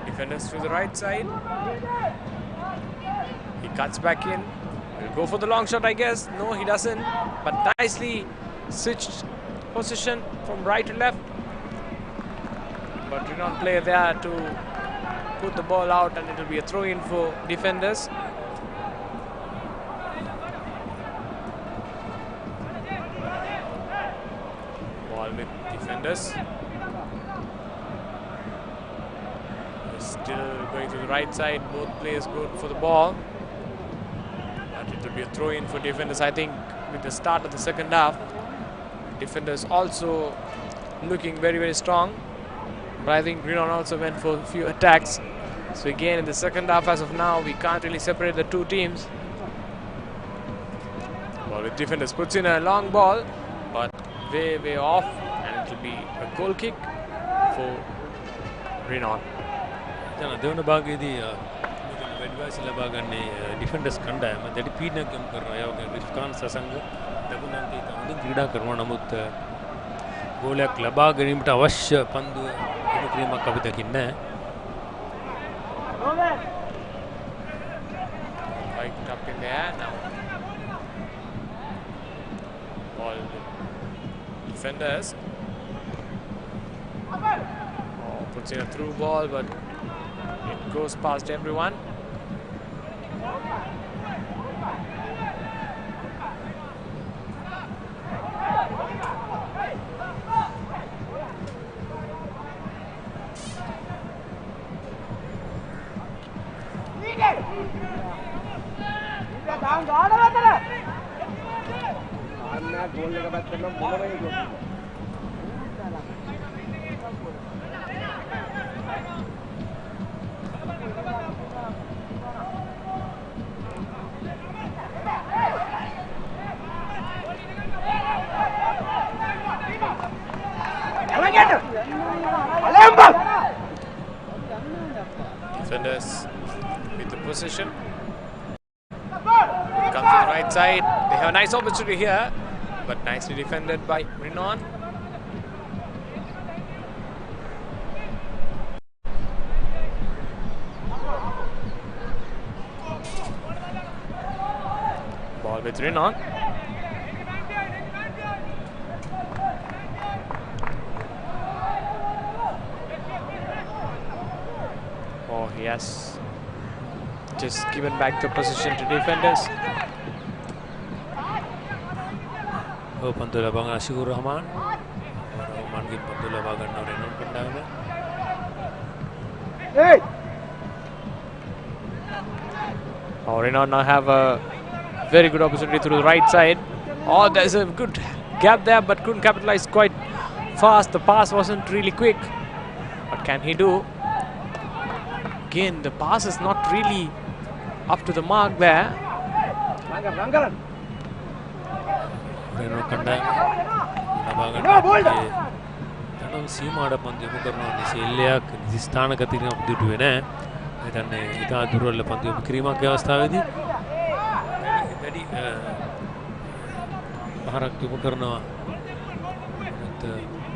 Defenders to the right side. He cuts back in. Will go for the long shot, I guess. No, he doesn't. But nicely switched position from right to left. But Renown player there to put the ball out, and it will be a throw-in for defenders. Ball with defenders. They're still going to the right side. Both players go for the ball. But it will be a throw-in for defenders. I think with the start of the second half, defenders also looking very, very strong. But I think Renown also went for a few attacks. So again in the second half as of now, we can't really separate the two teams. Well, the defenders puts in a long ball, but way off, and it will be a goal kick for Renown.
දෙවන භාගයේදී වැඩිවාසි ලබා ගන්නේ ඩිෆෙන්ඩර්ස් කණ්ඩායම දැඩි පීඩනයක් යොමු කරනවා. ඒ වගේ රිස්කාන් සසංග ලැබුණාට ඒක හොඳින් ක්‍රීඩා කරනවා. නමුත් ගෝලයක් ලබා ගැනීමට අවශ්‍ය පන්දුව යොමු කිරීමක් අපි දකින්නේ නැහැ.
Right up in there now. All defenders. Puts in a through ball, but it goes past everyone. Defenders with the position. Comes to the right side. They have a nice opportunity here, but nicely defended by Renown. Ball with Renown. Oh, yes. Just given back the position to defenders.
Oh, පන්දුව ලබා ගන්න අෂිකුර් රහමාන්. රහමාන්ගේ පන්දුව ලබා ගන්නවා රෙනෝන් කණ්ඩායම.
Oh, Renown now have a very good opportunity through the right side. Oh, there's a good gap there, but couldn't capitalize quite fast. The pass wasn't really quick. What can he do? Again, the pass is not really up to the mark there.
රෙනෝන් කණ්ඩායම ලබා ගන්න. තනම සීමාවට පන්දු යොමු කරනවා. නිසෙල්ලයක් නිසි ස්ථානගත කිරීමක් දුටුවේ නැහැ. එතන ඉතා දුර්වල පන්දු යොමු කිරීමක් අවස්ථාවේදී වැඩි පහරක් යොමු කරනවා.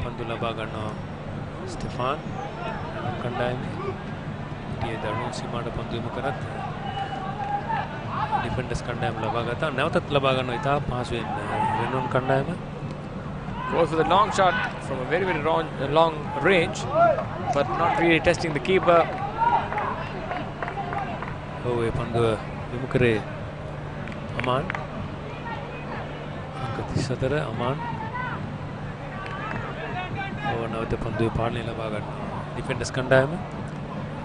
පන්දු ලබා ගන්නවා ස්ටෙෆාන් කණ්ඩායම. ඊයේ දරුණු සීමාවට පන්දු යොමු කරත් defenders කණ්ඩායම ලබා ගත්තා. නැවතත් ලබා ගන්නවා ඉතා පහසුවෙන් රෙනෝන් කණ්ඩායම.
Goes for the long shot from a very long range, but not really testing the keeper.
Oh, ඒ පන්දුව යොමු කරේ අමාන්. අංක 34 අමාන්. Oh, නැවත පන්දුවේ පාලනය ලබා ගන්නවා defenders කණ්ඩායම.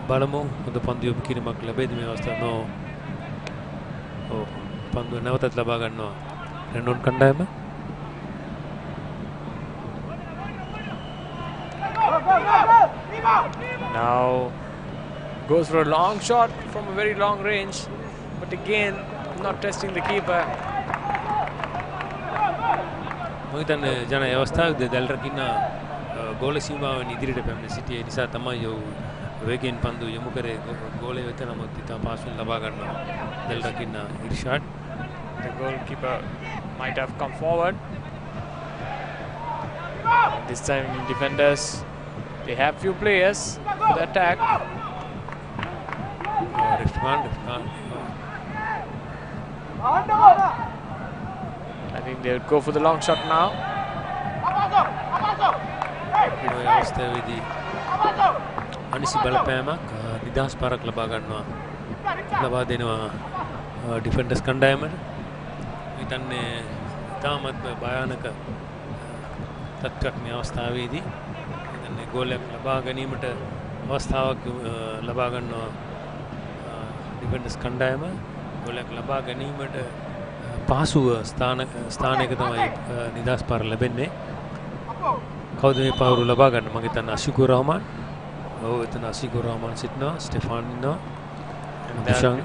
බලමු හොඳ පන්දු යොමු කිරීමක් ලැබෙයිද මේ අවස්ථාවේ. පන්දුව නැවතත් ලබා ගන්නවා රෙනෝන් කණ්ඩායම.
Now goes for a long shot from a very long range, but again not testing the keeper.
මම හිතන්නේ ජන අවස්ථාවේදී දැල් රකින්න ගෝල සීමාවෙන් ඉදිරියට පැමිණ සිටියේ නිසා තමයි වේගෙන් පන්දු යොමු කරේ ගෝලය වෙත. නමුත් ඉතා පහසුවෙන් ලබා ගන්නවා දැල් රකින්න ඉර්ෂාඩ්.
The goalkeeper might have come forward. This time defenders, they have few players for the attack.
Rifkan.
I think they would go for the long shot now.
අවස්ථාවේදී අනිසි බලපෑමක් නිදහස් පාරක් ලබා දෙනවා ඩිෆෙන්ඩර්ස් කණ්ඩායමට. හිතන්නේ ඉතාමත් භයානක තත්ත්වයක් මේ අවස්ථාවේදී. හිතන්නේ ගෝලයක් ලබා ගැනීමට අවස්ථාවක් ලබා ගන්නවා ඩිෆෙන්ඩර්ස් කණ්ඩායම. ගෝලයක් ලබා ගැනීමට පහසුව ස්ථානයක තමයි නිදහස් පාර ලැබෙන්නේ. කවුද මේ පාර ලබා ගන්න? මම හිතන්නේ අෂිකුර් රහමාන්. ඔව් එතන අසිකෝ රාමන් සිටනවා ස්ටෙෆාන් ඉන්නවා
And
Dushan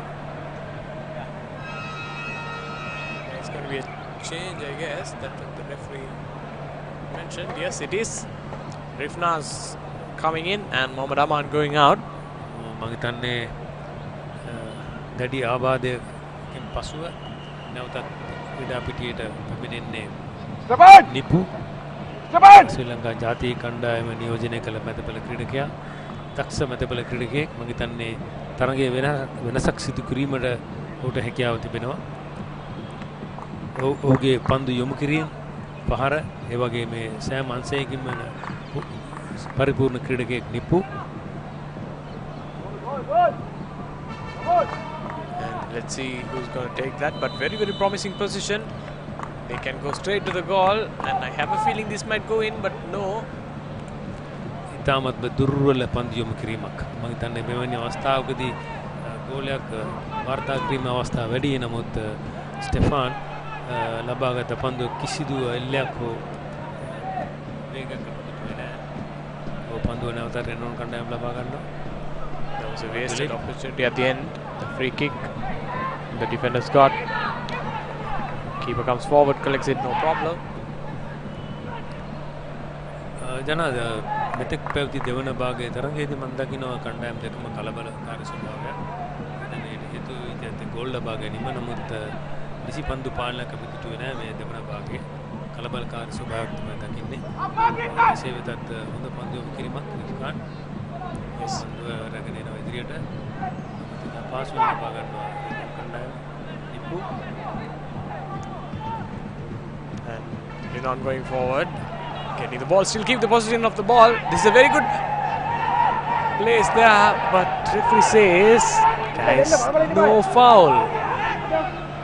it's going to be a change, I guess. That's what the referee mentioned. Yes, it is. Rifna's coming in and Mohammad Aman going out.
මම හිතන්නේ දැඩි ආබාධයකින් පසුව නැවතත් ක්‍රීඩා පිටියට පැමිණෙන්නේ නිපු ශ්‍රී ලංකා ජාතික කණ්ඩායම නියෝජනය කළ මැදපෙළ ක්‍රීඩකයා දක්ෂ මැදපෙළ ක්‍රීඩකයෙක් මම හිතන්නේ තරගයේ වෙනසක් සිදු කිරීමට ඔහුට හැකියාව තිබෙනවා ඔහුගේ පන්දු යොමු කිරීම පහර ඒ වගේ මේ සෑම අංශයකින්ම පරිපූර්ණ ක්‍රීඩකයෙක් නිපු
And let's see who's going to take that. But very, very promising position. They can go straight to the goal. And I have a feeling this might go in, but no.
ඉතාමත් දුර්වල පන්දු යොමු කිරීමක් මම හිතන්නේ මෙවැනි අවස්ථාවකදී ගෝලයක් වාර්තා කිරීම අවස්ථා වැඩි නමුත් ස්ටෙෆාන් ලබාගත් පන්දු කිසිදු එල්ලයක් හෝ වේගයකට පිටුවේ නැහැ. ඔය පන්දුව නැවත රෙනෝන් කණ්ඩායම ලබා ගන්නවා.
That was a wasted opportunity at the end. The free kick the defenders got. Keeper comes forward, collects it, no problem.
ජනාද මෙතෙක් පැවති දෙවන භාගයේ තරගයේදී මම දකිනවා කණ්ඩායම් දෙකම කලබලකාරී ස්වභාවයක්. හේතු විදිහට ගෝල් ලබා ගැනීම නමුත් නිසි පන්දු පාලනයක් පිටුවේ නැහැ මේ දෙවන භාගයේ. කලබලකාරී ස්වභාවයක් තමයි දකින්නේ. එසේ වෙතත් හොඳ පන්දු යොමු කිරීමක් නිකාන්. yes රැගෙන යනවා ඉදිරියට. පාස් වල ලබා ගන්නවා කණ්ඩායම ඉපු.
And Renown going forward. Getting the ball, still keep the possession of the ball. This is a very good place there, but referee says guys, no foul.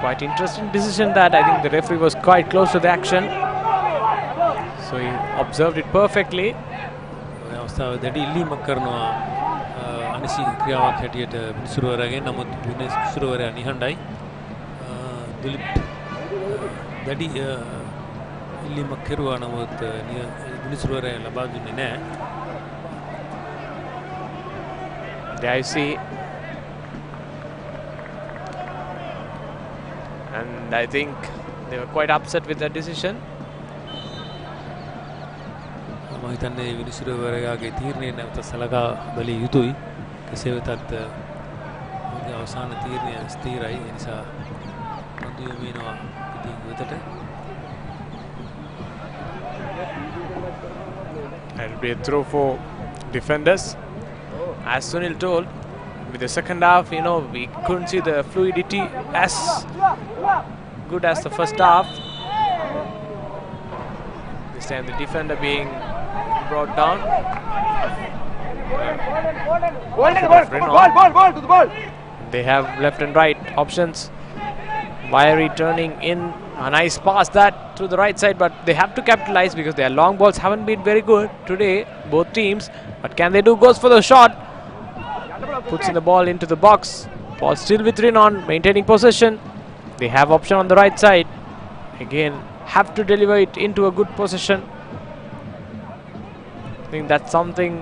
Quite interesting decision that. I think the referee was quite close to the action, so he observed it perfectly.
අවස්ථාව දැඩි ඉල්ලීමක් කරනවා අනිසි ක්‍රියාවක් හැටියට විනිසුරුවරගෙන් නමුත් විනිසුරුවරයා නිහඬයි දිලිප් දැඩි ඉල්ලීමක් කෙරුවා නමුත් විනිසුරුවරයා ලබා දුන්නේ නැහැ.
There I see, and I think they were quite upset with that decision.
මම හිතන්නේ විනිසුරුවරයාගේ තීරණය නැවත සලකා බැලිය යුතුයි. කෙසේ වෙතත් ඔහුගේ අවසාන තීරණය ස්ථිරයි. ඒ නිසා පන්දු යොමුනවා පිටින් වෙතට.
And it'll be a throw for defenders. As Sunil told, with the second half, we couldn't see the fluidity as good as the first half. This time the defender being brought down. They have left and right options. Wiry turning in. A nice pass that through the right side, but they have to capitalize because their long balls haven't been very good today, both teams. But can they do? Goes for the shot. Puts in the ball into the box. Ball still with Renown, maintaining possession. They have option on the right side. Again, have to deliver it into a good position. I think that's something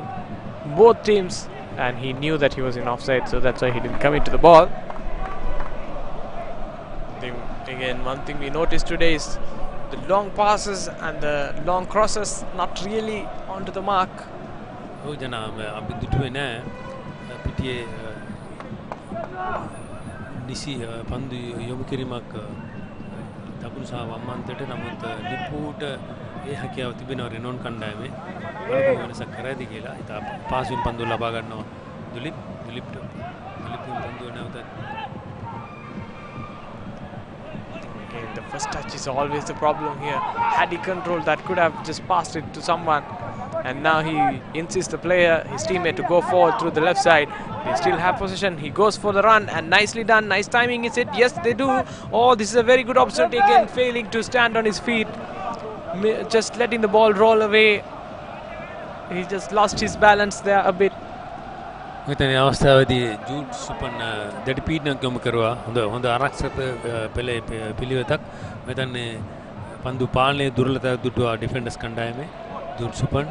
both teams, and he knew that he was in offside, so that's why he didn't come into the ball. Again, one thing we noticed today is the long passes and the long crosses not really onto the mark.
ඔව් ජනාම අපි දුටුවේ නැහැ පිටියේ නිසි පන්දු යොමු කිරීමක් දකුණු සහ වම් අන්තයට නමුත් නිප්පුට ඒ හැකියාව තිබෙනවා රෙනෝන් කණ්ඩායමේ බලපෑම වෙනසක් කරයිද කියලා. ඉතින් පාසුවෙන් පන්දු ලබා ගන්නවා දිලිප් පන්දුව නැවත.
The first touch is always the problem here. Had he controlled that, could have just passed it to someone. And now he insists the player, his teammate, to go forward through the left side. They still have possession. He goes for the run and nicely done. Nice timing is it. Yes, they do. Oh, this is a very good opportunity again. Failing to stand on his feet. Just letting the ball roll away. He just lost his balance there a bit.
මෙතන අවස්ථාවේදී Jude සුපන් දැඩි පීඩනයක් යොමු කරුවා. හොඳ ආරක්ෂක පිළිවෙතක්. මෙතන පන්දු පාලනයේ දුර්වලතාවයක් දුටුවා ඩිෆෙන්ඩර්ස් කණ්ඩායමේ. Jude සුපන්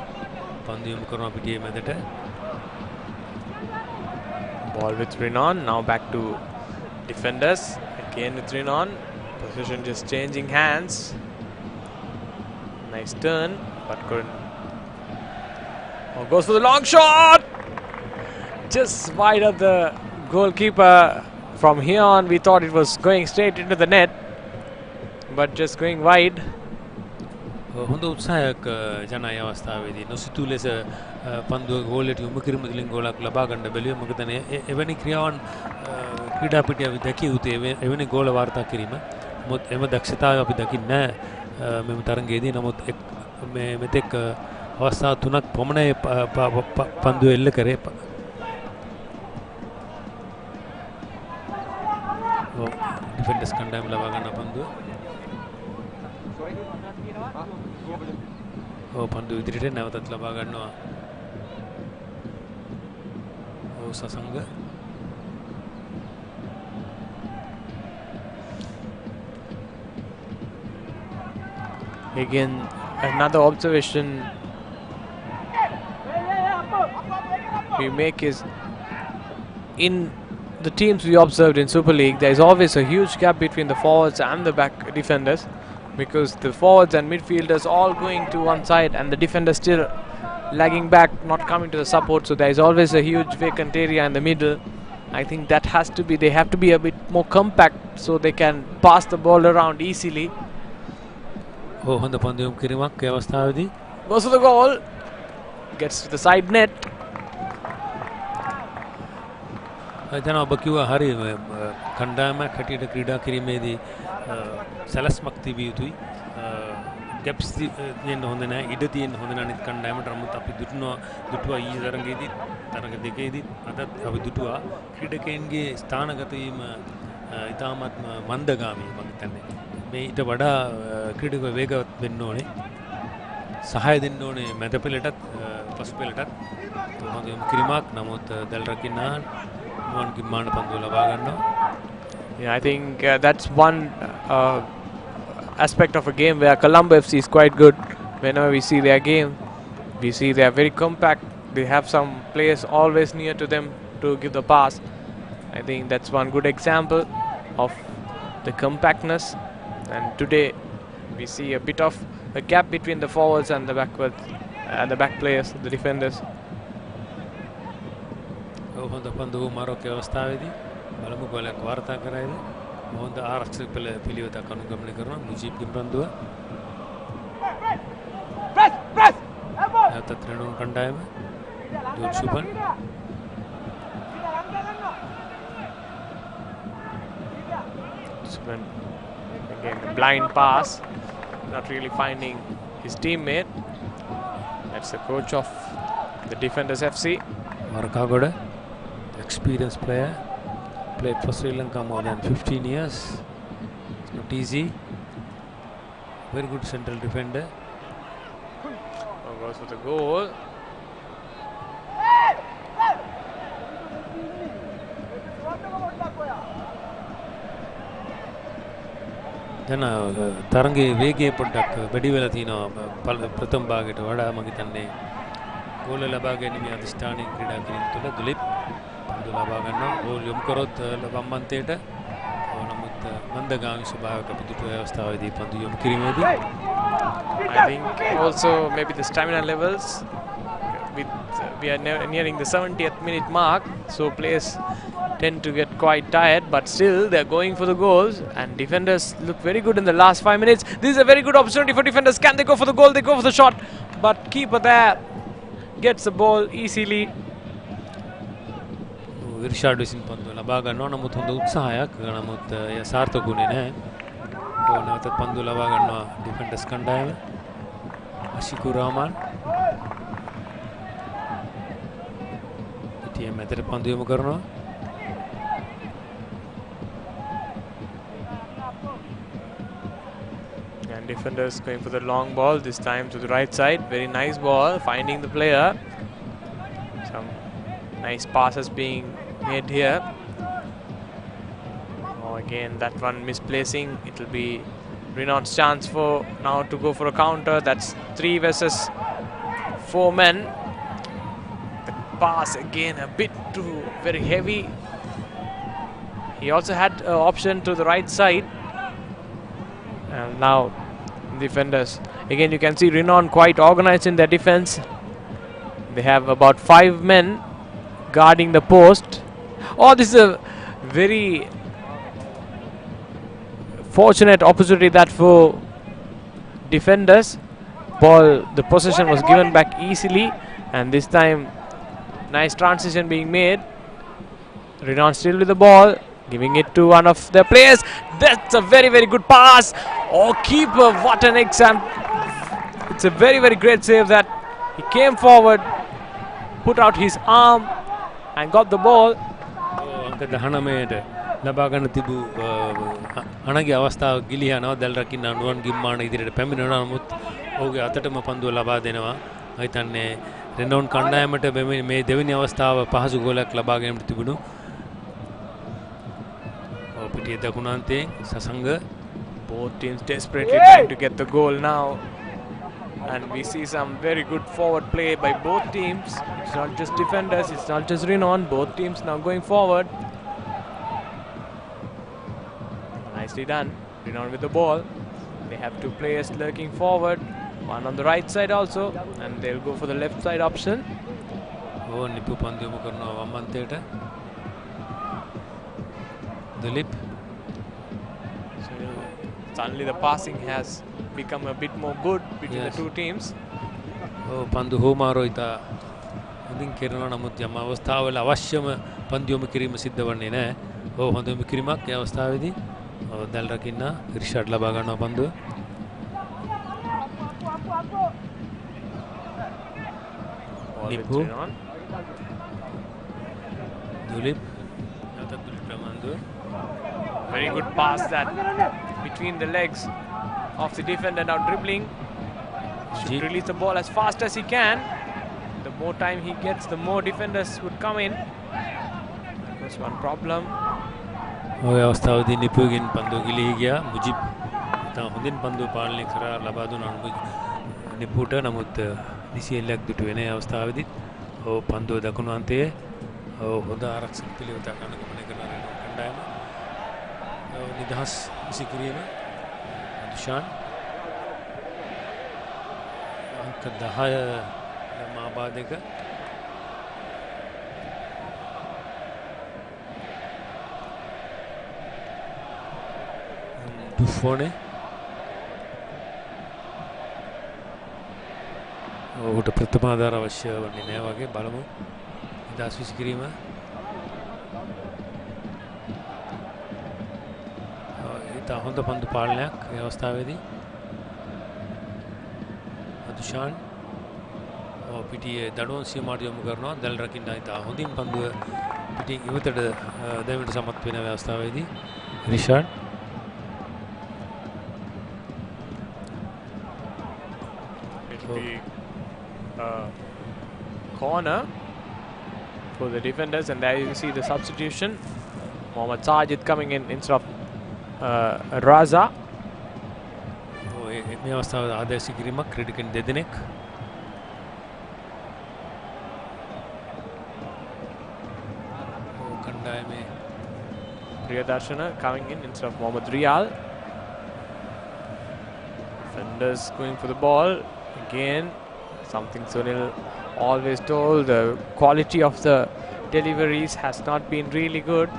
පන්දු යොමු කරනවා පිටියේ මැදට.
Ball with Renown. Now back to defenders. Again with Renown. Position just changing hands. Nice turn, but couldn't. Oh, goes for the long shot! Just wide of the goalkeeper. From here on, we thought it was going straight into the net, but just going wide.
හොඳ උත්සාහයක් ජනයි අවස්ථාවේදී නොසිතූ ලෙස පන්දුව ගෝලයට යොමු කිරීම තුළින් ගෝලක් ලබා ගන්න බැලුවේ. මොකද එවැනි ක්‍රියාවන් ක්‍රීඩා පිටිය දැකිය යුතුයි. එවැනි ගෝල වාර්තා කිරීම. නමුත් එම දක්ෂතාවය අපි දකින්නේ නැහැ මෙම තරගයේදී. නමුත් මෙතෙක් අවස්ථා තුනක් පමණ පන්දුව එල්ල කරේ. ඩිෆෙන්ඩර්ස් කණ්ඩායම ලබා ගන්න පන්දුව. පන්දු ඉදිරියට නැවතත් ලබා ගන්නවා සසංග.
Again, another observation we make is in the teams we observed in Super League, there is always a huge gap between the forwards and the back defenders, because the forwards and midfielders all going to one side and the defenders still lagging back, not coming to the support. So there is always a huge vacant area in the middle. I think that has to be, they have to be a bit more compact so they can pass the ball around easily.
හොඳ පන්දුවම් කිරීමක් ඒ අවස්ථාවේදී.
Goes for the goal, gets to the side net.
දැන් ඔබ කිව්වා හරි කණ්ඩායමක් හැටියට ක්‍රීඩා කිරීමේදී සැලැස්මක් තිබිය යුතුයි. ගැප්ස් තියෙන්න හොඳ නැහැ, ඉඩ තියෙන්න හොඳ නැහැ අනිත් කණ්ඩායමට. නමුත් අපි දුටුවා ඊයේ තරගයේදී තරග දෙකේදී අදත් අපි දුටුවා ක්‍රීඩකයන්ගේ ස්ථානගත වීම ඉතාමත් මන්දගාමී. මම හිතන්නේ මේ ඊට වඩා ක්‍රීඩකව වේගවත් වෙන්න ඕනේ, සහාය දෙන්න ඕනේ මැද පෙළටත් පසු පෙළටත්. හොඳ කිරීමක්. නමුත් දැල් රකින්න ගිම්මාන පන්දුව ලබා ගන්නවා.
Yeah, I think that's one aspect of a game where Colombo FC is quite good. Whenever we see their game, we see they are very compact. They have some players always near to them to give the pass. I think that's one good example of the compactness. And today we see a bit of a gap between the forwards and the back players, the defenders.
හොඳ පන්දුව මාරෝකේ අවස්ථාවේදී බලමු ගෝලයක් වාර්තා කරයිද. හොඳ ආරක්ෂක පිළිවෙතක් අනුගමනය කරනවා මුජීබ්ගේ පන්දුව. නැවතත් රෙනෝන් කණ්ඩායම දුර්ෂුපන්.
Again, a blind pass, not really finding his teammate. That's the coach of the Defenders FC.
Markagoda, experienced player, played for Sri Lanka more than 15 years. It's not easy. Very good central defender.
Goes for the goal.
දැන් තරංගේ වේගය පොඩ්ඩක් වැඩි වෙලා තියෙනවා ප්‍රථම භාගයට වඩා. මම හිතන්නේ ගෝල ලබා ගැනීම අධිෂ්ඨානයෙන් ක්‍රීඩා කිරීම තුළ දුලිප් පන්දු ලබා ගන්නවා. ගෝල් යොමු කරොත් වම්මන්තයට. නමුත් මන්දගාමී ස්වභාවයක පිටුපු අවස්ථාවේදී පන්දු යොමු කිරීමේදී
I think also maybe the stamina levels we are nearing the 70th minute mark, so players tend to get quite tired, but still they're going for the goals, and defenders look very good in the last 5 minutes. This is a very good opportunity for defenders. Can they go for the goal? They go for the shot, but keeper there gets the ball easily.
ඉර්ෂාඩ් විසින් පන්දුව ලබා ගන්නවා. නමුත් හොඳ උත්සාහයක්. නමුත් එය සාර්ථකුනේ නැහැ. නැවතත් පන්දුව ලබා ගන්නවා ඩිෆෙන්ඩර්ස් කණ්ඩායම. අශිකු රාමන් ටීම් මැදට පන්දු යොමු කරනවා.
And defenders going for the long ball, this time to the right side. Very nice ball, finding the player. Some nice passes being made here. Oh, again that one misplacing. It will be Renown's chance for now to go for a counter. That's 3 versus 4 men. The pass again, a bit too very heavy. He also had an option to the right side. And now defenders. Again, you can see Renown quite organized in their defense. They have about 5 men guarding the post. Oh, this is a very fortunate opportunity that for defenders. Ball, the possession was given back easily, and this time nice transition being made. Renown still with the ball, giving it to one of their players. That's a very, very good pass. Oh, keeper, what an exam. It's a very, very great save that he came forward, put out his arm and got the ball.
අංක 19ට ලබා ගන්න තිබූ අනගේ අවස්ථාව ගිලිහනවා දැල් රකින්න නුවන් ගිම්මාන ඉදිරියට පැමිණෙනවා. නමුත් ඔහුගේ අතටම පන්දුව ලබා දෙනවා. මම හිතන්නේ රෙනෝන් කණ්ඩායමට මේ දෙවෙනි අවස්ථාව පහසු ගෝලයක් ලබා ගැනීමට තිබුණු. පිටියේ දකුණාන්තයේ සසංග.
Both teams desperately trying to get the goal now. And we see some very good forward play by both teams. It's not just defenders, it's not just Renown. Both teams now going forward. Nicely done. Renown with the ball. They have 2 players lurking forward. One on the right side also. And they'll go for the left side option.
Oh, Nipu Pandyomu karna Vamanteta. Dilip.
So suddenly the passing has become a bit more good between the 2 teams.
Oh, Pandu Homaro ita හොඳින් කරනවා. නමුත් යම් අවස්ථාවල අවශ්‍යම පන්දියොම කිරීම සිද්ධ වන්නේ නැහැ. ඔව් හොඳම කිරීමක් ඒ අවස්ථාවේදී. දැල් රකින්න රිෂාඩ් ලබා ගන්නවා පන්දුව. නිපු දුලිප් නැවතත් දුලිප් ප්‍රමාන්දුව.
Very good pass that between the legs of the defender, now dribbling. Should release the ball as fast as he can. The more time he gets, the more defenders would come in. That was one problem.
ඔය අවස්ථාවේදී නිපුගෙන් පන්දුව ගිලී ගියා. මුජිබ් තම හොඳින් පන්දුව පාලනය කරලා ලබා දුන්නා නිපුට. නමුත් නිසියෙල්ලක් දුටු වෙන අවස්ථාවේදී ඔව් පන්දුව දකුණු අන්තයේ හොඳ ආරක්ෂක පිළිවෙතක් අනුගමනය කරන කණ්ඩායම. නිදහස් විසිකිරීම දුෂාන් අංක 10 මාබාදක. ඩුෆෝනේ ඔහුට ප්‍රථම ආධාර අවශ්‍ය වන්නේ නැහැ වගේ. බලමු නිදහස් විසිකිරීම. ඉතා හොඳ පන්දු පාලනයක් ඒ අවස්ථාවේදී. දුෂාන් පිටියේ දඩුවන් සීමාවට යොමු කරනවා. දැල් රකින්න ඉතා හොඳින් පන්දුව පිටින් ඉවතට දැමීමට සමත් වෙන අවස්ථාවේදී Rishad.
It'll be a corner for the defenders, and there you see the substitution. Mohammad Sajid coming in instead of Raza.
මේ අවස්ථාවේ ආදේශ කිරීමක් ක්‍රීඩකයන් දෙදෙනෙක්. කණ්ඩායමේ
Priyadarshana coming in instead of Mohammad Riyal. Defenders going for the ball again. Something Sunil always told, the quality of the deliveries has not been really good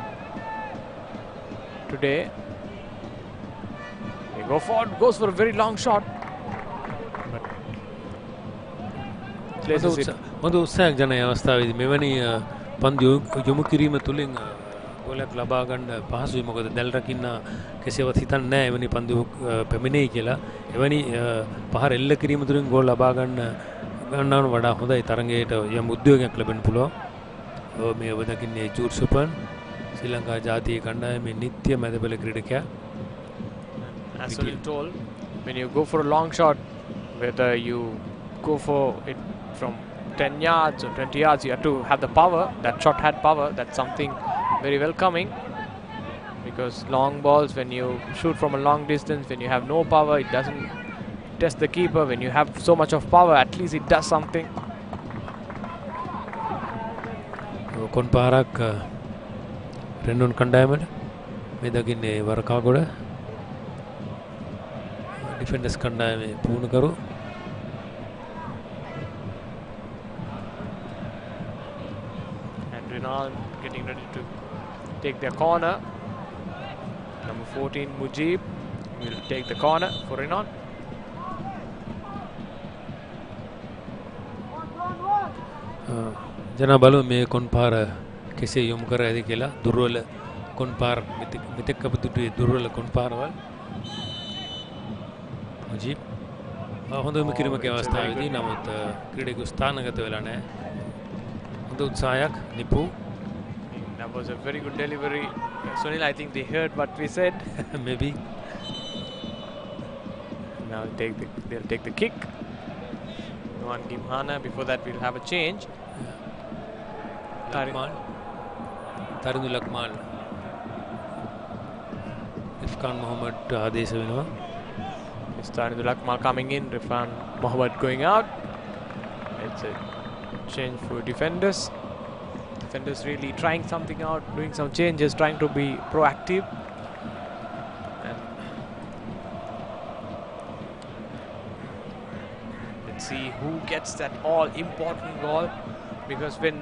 today. They go forward, goes for a very long shot, but places it.
හොඳ උත්සාහයක් ජනය අවස්ථාවේදී මෙවැනි පන්දු යොමු කිරීම තුලින් ගෝලයක් ලබා ගන්න පහසුයි. මොකද දැල් රකින්න කෙසේවත් හිතන්නේ නැහැ එවැනි පන්දු පැමිණෙයි කියලා. එවැනි පහර එල්ල කිරීම තුලින් ගෝල් ලබා ගන්නවන වඩා හොඳයි. තරඟයට යම් උද්‍යෝගයක් ලැබෙන්න පුළුවන්. මේ ඔබ දකින්නේ ජූර් සුපන් ශ්‍රී ලංකා ජාතික කණ්ඩායමේ නිත්‍ය මැදපෙළ ක්‍රීඩකයා.
As Sunil told, when you go for a long shot, whether you go for it from 10 yards or 20 yards, you have to have the power. That shot had power. That's something very welcoming, because long balls, when you shoot from a long distance, when you have no power, it doesn't test the keeper. When you have so much of power, at least it does something.
කොන්පාරක් රෙනොන් කණ්ඩායමට මේ දකින්නේ වරකාගොඩ ඩිෆෙන්ඩර්ස් කණ්ඩායමේ පුහුණුකරු
and Renown getting ready to take their corner. Number 14 Mujib will take the corner for Renown.
ජනා බලමු මේ කොන්පාර කෙසේ යොමු කර ඇති කියලා දුර්වල කොන්පාර මෙතෙක් අප දුටුවේ දුර්වල කොන්පාරවල් මුජීබ් හොඳම කිරීමක අවස්ථාවේදී නමුත් ක්‍රීඩකයෝ ස්ථානගත වෙලා නැහැ හොඳ උත්සාහයක් නිපු
That was a very good delivery. Sunil, I think they heard what we said.
maybe
Now they'll take the kick. One Gimhana. Before that, we'll have a change.
Tharindu Lakmal ඉෆ්කාන් Mohammed ආදේශ වෙනවා
It's Tariq Lakmal coming in, Rifan Mohammed going out. It's a change for defenders. Defenders really trying something out, doing some changes, trying to be proactive. And let's see who gets that all-important goal. Because when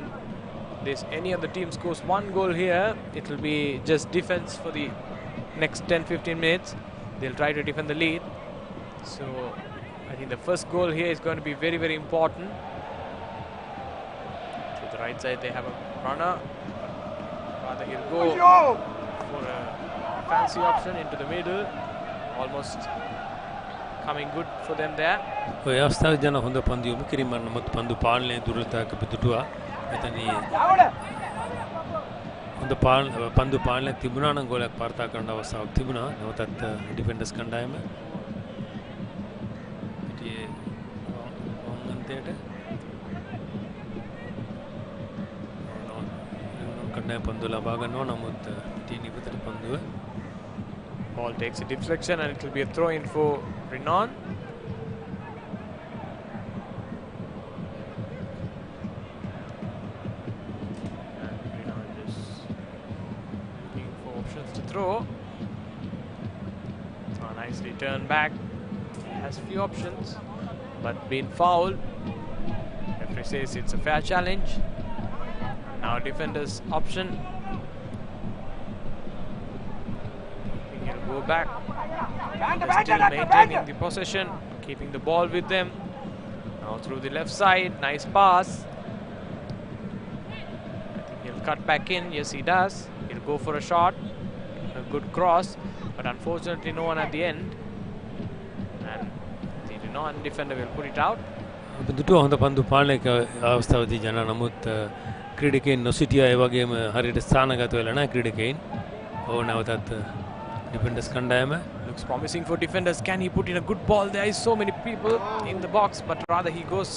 any other team scores one goal here, it will be just defense for the next 10-15 minutes. They'll try to defend the lead. So I think the first goal here is going to be very, very important. To the right side, they have a runner. Rather, he'll go for a fancy option into the middle. Almost coming good for them there.
ඔය අවස්ථාවේ ජන හොඳ පන්දු යොමු කිරීම නමුත් පන්දු පාලනයේ දුර්වලතාවක පිටුටුවා එතනදී හොඳ පන්දු පාලනය තිබුණා නම් ගෝලයක් වාර්තා කරන්න අවස්ථාවක් තිබුණා නැවතත් ඩිෆෙන්ඩර්ස් කණ්ඩායම පිටියේ වංගන්තයට කණ්ඩායම පන්දු ලබා ගන්නවා නමුත් පිටියේ නිපතට පන්දුව
Ball takes a deflection and it will be a throw in for Renown. And Renown just looking for options to throw. Nicely turned back. He has a few options, but being fouled. Referee says it's a fair challenge. Now defender's option. Go back. They're still maintaining the possession, keeping the ball with them. Now through the left side, nice pass. I think he'll cut back in. Yes, he does. He'll go for a shot, a good cross, but unfortunately no one at the end. And the Renown defender will put it out.
දුටුව හොඳ පන්දු පාලනයක අවස්ථාවදී ජන නමුත් ක්‍රීඩකයන් නොසිටියා ඒ වගේම හරියට ස්ථානගත වෙලා නැහැ ක්‍රීඩකයන්. ඕ නැවතත් defenders කණ්ඩායම
Looks promising for defenders. Can he put in a good ball? There is so many people in the box, but rather he goes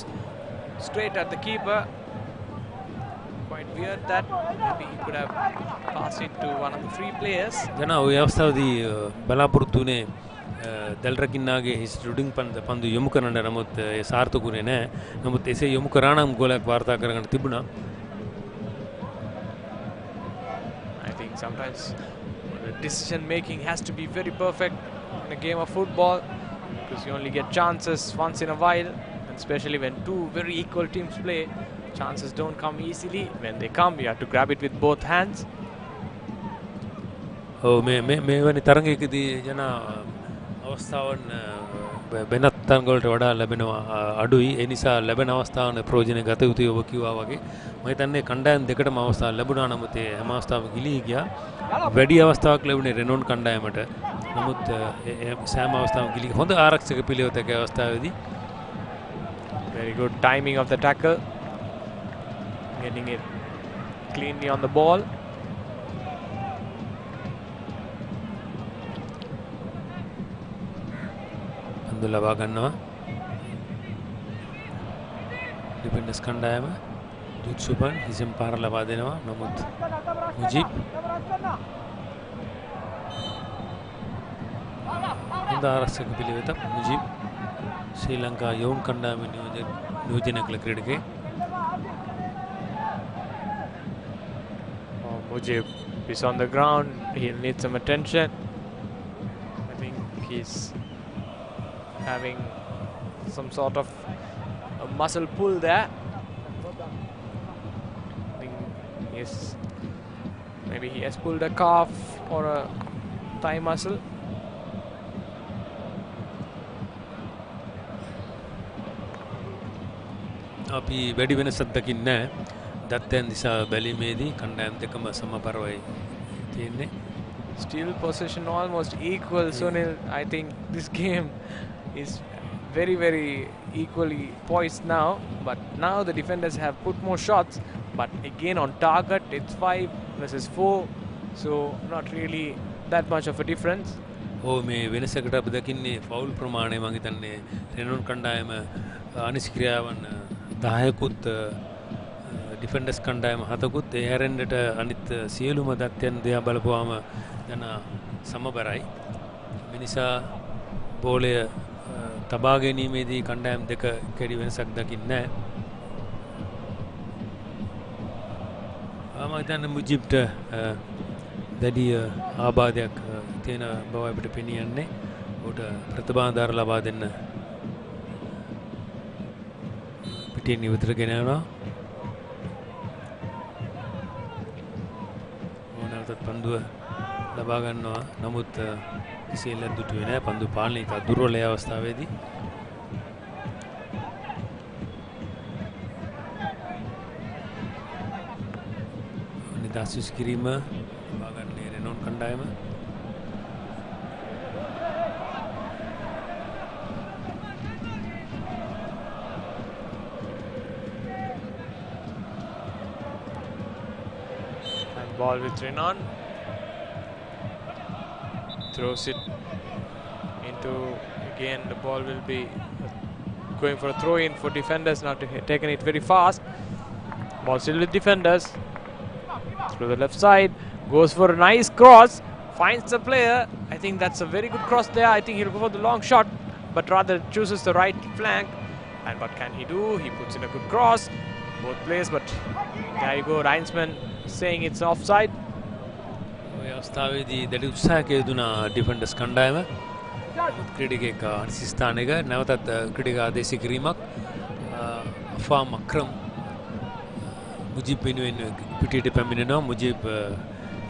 straight at the keeper. Quite weird that maybe he could have passed it to one of the free players.
ජන ඔය අවස්ථාවේදී බලාපොරොත්තු වුණේ දැල්රකින්නාගේ හිස් රුඩින් පන්දු යොමු කරන්න නමුත් ඒ සාර්ථකුනේ නැහැ. නමුත් එසේ යොමු කරා නම් ගෝලයක් වාර්තා කරගන්න තිබුණා.
I think sometimes the decision making has to be very perfect in a game of football because you only get chances once in a while, and especially when two very equal teams play, chances don't come easily. When they come, you have to grab it with both hands.
ඔව් මේ වෙනි තරඟයකදී ජන අවස්ථාවන් වෙනත් තරඟ වලට වඩා ලැබෙනවා අඩුයි. ඒ නිසා ලැබෙන අවස්ථාවන ප්‍රයෝජන ගත යුතුයි ඔබ කිව්වා වගේ. මම හිතන්නේ කණ්ඩායම් දෙකටම අවස්ථා ලැබුණා නමුත් ඒ හැම අවස්ථාවකම ගිලී ගියා. වැඩි අවස්ථාවක් ලැබුණේ රෙනොන් කණ්ඩායමට. නමුත් සෑම අවස්ථාවකම ගිලී හොඳ ආරක්ෂක පිළිවෙතක අවස්ථාවේදී
Very good timing of the tackle, getting it cleanly on the ball.
පන්දු ලබා ගන්නවා ඩිෆෙන්ඩර්ස් කණ්ඩායම දුත් සුබන් හිසෙන් පාර ලබා දෙනවා නමුත් මුජීබ් හොඳ ආරක්ෂක පිළිවෙතක් මුජීබ් ශ්‍රී ලංකා යෝන් කණ්ඩායම නියෝජනය කළ ක්‍රීඩකයෙක්
Mujib is on the ground. He'll need some attention. I think he's having some sort of a muscle pull there. I think maybe he has pulled a calf or a thigh muscle.
අපි වැඩි වෙනසක් දකින්නේ නැහැ. දත්තයන් දිසා බැලීමේදී කණ්ඩායම් දෙකම සමබරවයි තියෙන්නේ.
Still possession almost equal, Sunil. I think this game is very equally poised now, but now the defenders have put more shots, but again on target it's 5 versus 4, so not really that much of a difference.
මේ වෙනසකට අපි දකින්නේ foul ප්‍රමාණය මම හිතන්නේ රෙනෝන් කණ්ඩායම අනිෂ්ක්‍රියාවන් 10කුත් ඩිෆෙන්ඩර්ස් කණ්ඩායම 7කුත් ඒ හැරෙන්නට අනිත් සියලුම දත්තයන් දෙයා බලපුවාම යන සමබරයි. මිනිසා බෝලය තබා ගැනීමේදී කණ්ඩායම් දෙක කැඩි වෙනසක් දකින්නේ නැහැ. මම හිතන්නේ මුජිබ්ට දැඩි ආබාධයක් තියෙන බව අපිට පෙනියන්නේ. උට ප්‍රතිබාධාර ලබා දෙන්න පිටින් ඉවතට ගෙන යනවා. ඕනෑමටත් පන්දුව ලබා ගන්නවා. නමුත් කිසිලක් දුටුවේ නැහැ. පන්දු පාලනය ඉතා දුර්වලයි අවස්ථාවේදී. නිදහස් කිරීම ලබා ගන්නේ රෙනෝන් කණ්ඩායම.
Ball with Renown. Throws it into, again the ball will be going for a throw in for defenders, not taking it very fast. Ball still with defenders. Through the left side, goes for a nice cross, finds the player. I think that's a very good cross there. I think he'll go for the long shot, but rather chooses the right flank. And what can he do? He puts in a good cross, both players, but there you go, Reinsman saying it's offside.
ඔය අවස්ථාවේදී දැඩි උත්සාහයක යෙදුණා ඩිෆෙන්ඩර්ස් කණ්ඩායම. ක්‍රීඩකයෙක් අනිසි ස්ථානයක නැවතත් ක්‍රීඩක ආදේශ කිරීමක්. අෆා මක්‍රම් මුජිබ් වෙනුවෙන් පිටියට පැමිණෙනවා. මුජිබ්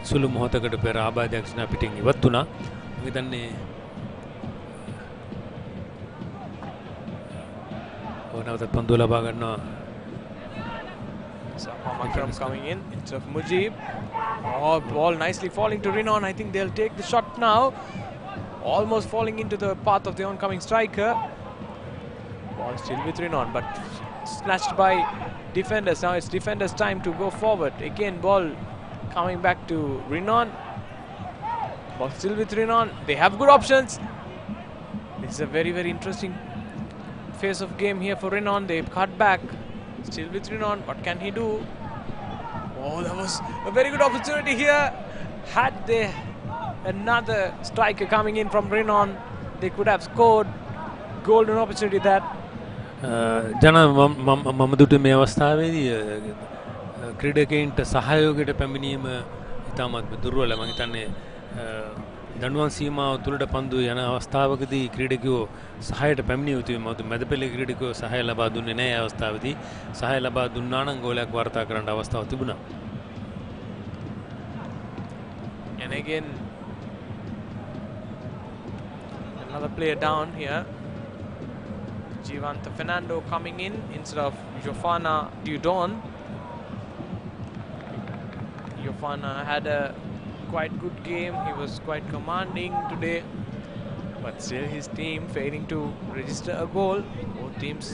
සුළු මොහොතකට පෙර ආබාධයක් සිනා පිටින් ඉවත් වුණා. මම හිතන්නේ නැවතත් පන්දුව ලබා ගන්නවා.
Makram coming in instead of Mujib. Oh, ball nicely falling to Renown. I think they'll take the shot now. Almost falling into the path of the oncoming striker. Ball still with Renown, but snatched by defenders. Now it's defenders' time to go forward. Again, ball coming back to Renown. Ball still with Renown. They have good options. This is a very interesting phase of game here for Renown. They've cut back. Still with Renown. What can he do? Oh, that was a very good opportunity here. Had they another striker coming in from Renown, they could have scored. Golden opportunity that.
ජන මම දුටු මේ අවස්ථාවේදී ක්‍රීඩකයින්ට සහයෝගයට පැමිණීම ඉතාමත් දුර්වල. මම හිතන්නේ දඬුවම් සීමාව තුළට පන්දු යන අවස්ථාවකදී ක්‍රීඩකයෝ සහයට පැමිණිය යුතුයි. මොකද මැදපෙළේ ක්‍රීඩකයෝ සහය ලබා දුන්නේ නැහැ. අවස්ථාවේදී සහය ලබා දුන්නා නම් ගෝලයක් වාර්තා කරන්න අවස්ථාවක් තිබුණා.
And again another player down here. Jivanta Fernando coming in instead of Jofana Dudon. Jofana had a quite good game. He was quite commanding today, but still his team failing to register a goal. Both teams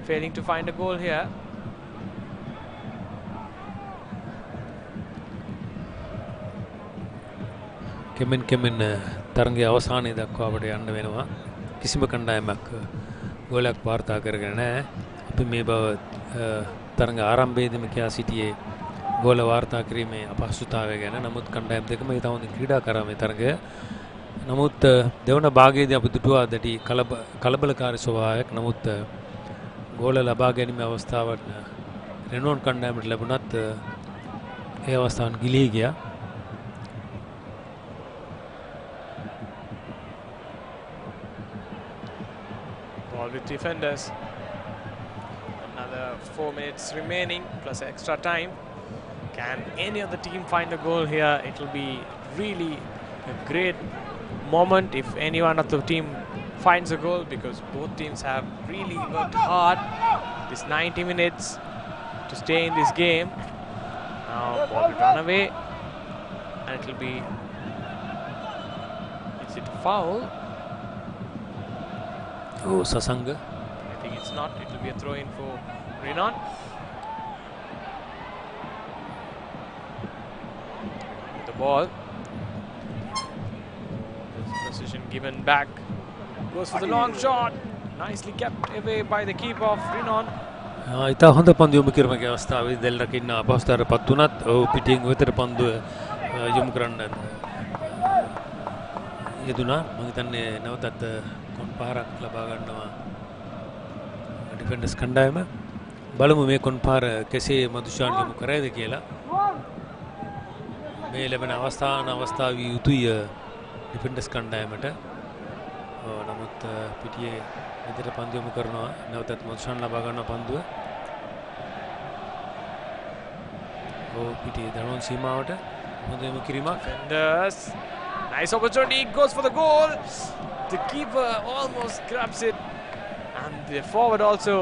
failing to find a goal here.
කෙමෙන් තරගයේ අවසානයේ දක්වා අපට යන්න වෙනවා. කිසිම කණ්ඩායමක් ගෝලයක් වාර්තා කරගෙන නැහැ. අපි මේ බව තරග ආරම්භයේදීම කියා සිටියේ ගෝල වාර්තා කිරීමේ අපහසුතාවය ගැන. නමුත් කණ්ඩායම් දෙකම ඊට වුණ ක්‍රීඩා කරා මේ තරගය. නමුත් දෙවන භාගයේදී අපි දුටුවා දැඩි කලබලකාරී ස්වභාවයක්. නමුත් ගෝල ලබා ගැනීමේ අවස්ථාවක් රෙනෝන් කණ්ඩායමට ලැබුණත් ඒ අවස්ථාවන් ගිලී ගියා.
Ball with defenders. Another 4 minutes remaining plus extra time. Can any other team find a goal here? It will be really a great moment if any one of the team finds a goal, because both teams have really worked hard this 90 minutes to stay in this game. Now ball will run away and it will be, is it a foul?
Oh, Sasanga.
I think it's not. It will be a throw in for Renown. The ball. Precision given back. Goes for the long shot. Nicely kept away by the keeper of Renown.
ඉතා හොඳ පන්දු යොමු කිරීමේ අවස්ථාවේ දෙල්රක ඉන්න අපහසුතාවයටපත් වුණත් පිටින් වෙතට පන්දුව යොමු කරන්න යෙදුණා. මම හිතන්නේ නැවතත් කොන් පහරක් ලබා ගන්නවා ඩිෆෙන්ඩර්ස් කණ්ඩායම. බලමු මේ කොන් පහර කෙසේ මදුෂාන් යොමු කරයිද කියලා. මේ ලැබෙන අවස්ථාවේ යුතුය ඩිෆෙන්ඩර්ස් කණ්ඩායමට. නමුත් පිටියේ මෙතන පන්දු යොමු කරනවා. නැවතත් මදුෂාන් ලබා ගන්නවා පන්දුව. පිටියේ දරුවන් සීමාවට හොඳ යොමු කිරීමක්.
Defenders. Nice opportunity. Goes for the goal. The keeper almost grabs it. And the forward also,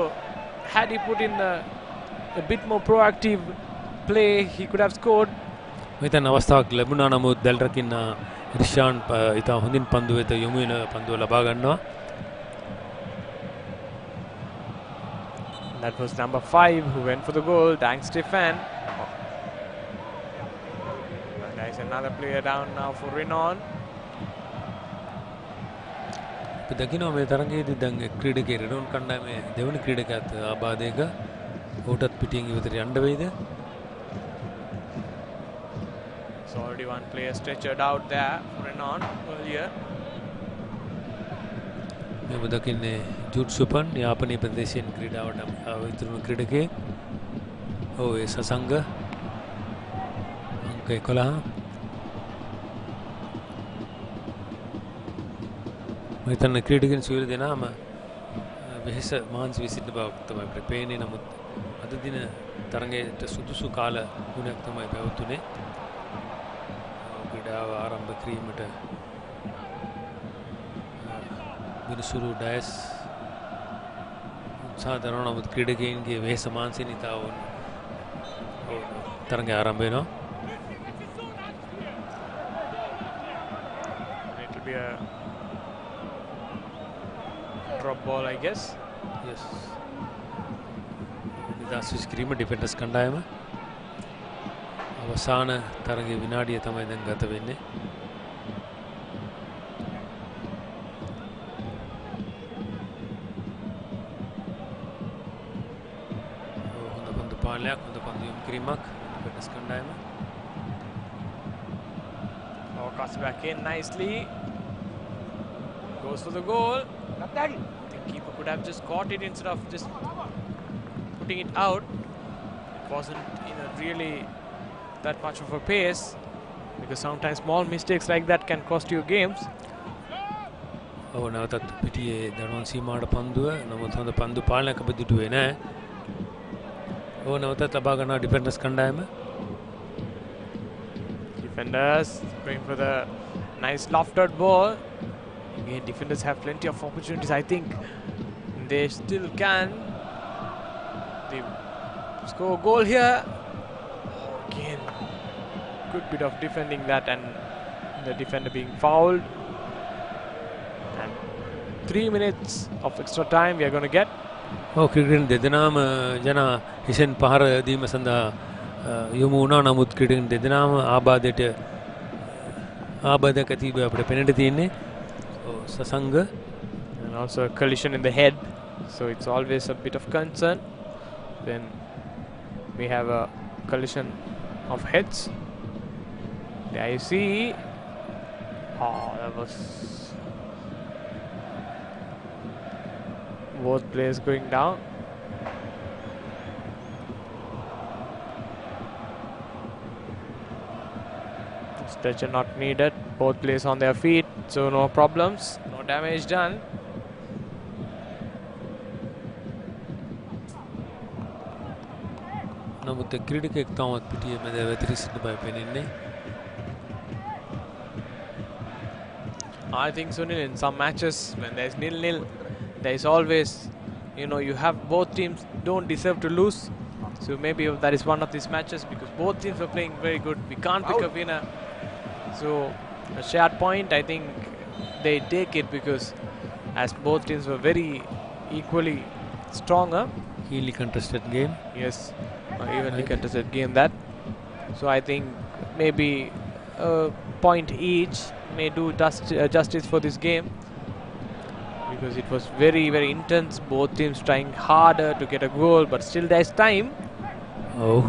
had he put in a bit more proactive play, he could have scored.
මෙතන අවස්ථාවක් ලැබුණා. නමුත් දෙල්රක ඉන්න රිෂාන් ඉතා හොඳින් පන්දු වෙත යොමු වෙන පන්දුව ලබා ගන්නවා.
That was number 5 who went for the goal. Thanks, Stefan. There's another player down now for Renown.
අපි දකිනවා මේ තරගයේදී දැන් ක්‍රීඩකයේ රෙනෝන් කණ්ඩායමේ දෙවන ක්‍රීඩකයාත් ආබාධයක ඕටත් පිටින් ඉවතට යන්න වෙයිද?
It's already one player stretchered out there for Renown earlier.
මේ දකින්නේ ජූඩ් සුපන් යාපනීය ප්‍රදේශයෙන් ක්‍රීඩාවට විතුරුණු ක්‍රීඩකයෙක්. ඔව් ඒ සසංග අංක 11. මෙතන ක්‍රීඩකයන් සියලු දෙනාම වෙහෙස මානසික විසිට බවක් තමයි අපිට පේන්නේ. නමුත් අද දින තරගයට සුදුසු කාල ගුණයක් තමයි පැවතුනේ. ක්‍රීඩාව ආරම්භ කිරීමට මිනිසුරු ඩයස් උත්සාහ දරන නමුත් ක්‍රීඩකයන්ගේ වෙහෙස මානසික නිතාව තරගය ආරම්භ වෙනවා.
It will be a drop ball, I guess.
Yes. නිදහස් කිරීම ඩිෆෙන්ඩර්ස් කණ්ඩායම අවසාන තරගයේ විනාඩිය තමයි දැන් ගත වෙන්නේ. හොඳ පන්දු පාලනයක්, හොඳ පන්දු යොමු කිරීමක් ඩිෆෙන්ඩර්ස් කණ්ඩායම.
Oh, cuts back in nicely. Goes for the goal. The keeper could have just caught it instead of just putting it out. It wasn't in a really that much of a pace, because sometimes small mistakes like that can cost you games.
ඔව් නැවතත් පිටියේ දරුවන් සීමාවට පන්දුව. නමුත් හොඳ පන්දු පාලනයක් අපිට නැහැ. ඔව් නැවතත් ලබා ගන්නවා ඩිෆෙන්ඩර්ස් කණ්ඩායම.
Defenders going for the nice lofted ball. Again, defenders have plenty of opportunities. I think they still can. They score a goal here. Again, good bit of defending that, and the defender being fouled. And 3 minutes of extra time we are going to get.
ක්‍රීඩකයන් දෙදෙනාම ජන හිසෙන් පහර දීම සඳහා යොමු වුණා. නමුත් ක්‍රීඩකයන් දෙදෙනාම ආබාධයක් ඇති බව අපිට පෙනෙන්න තියෙන්නේ. සසංග
and also a collision in the head, so it's always a bit of concern when we have a collision of heads. There you see. Oh, that was both players going down. stretcher not needed. Both players on their feet, so no problems, no damage done.
නමුත් ක්‍රීඩකෙක් තාමත් පිටියේ මැද වැතිරී සිටින බව පෙනෙන්නේ.
I think Sunil, in some matches when there's 0-0, there is always, you have both teams don't deserve to lose. So maybe that is one of these matches because both teams were playing very good. We can't pick a winner. So a shared point, I think they take it because as both teams were very equally stronger.
Evenly contested game.
Yes, evenly contested game that. So I think maybe a point each may do justice for this game because it was very, very intense. Both teams trying harder to get a goal, but still there's time.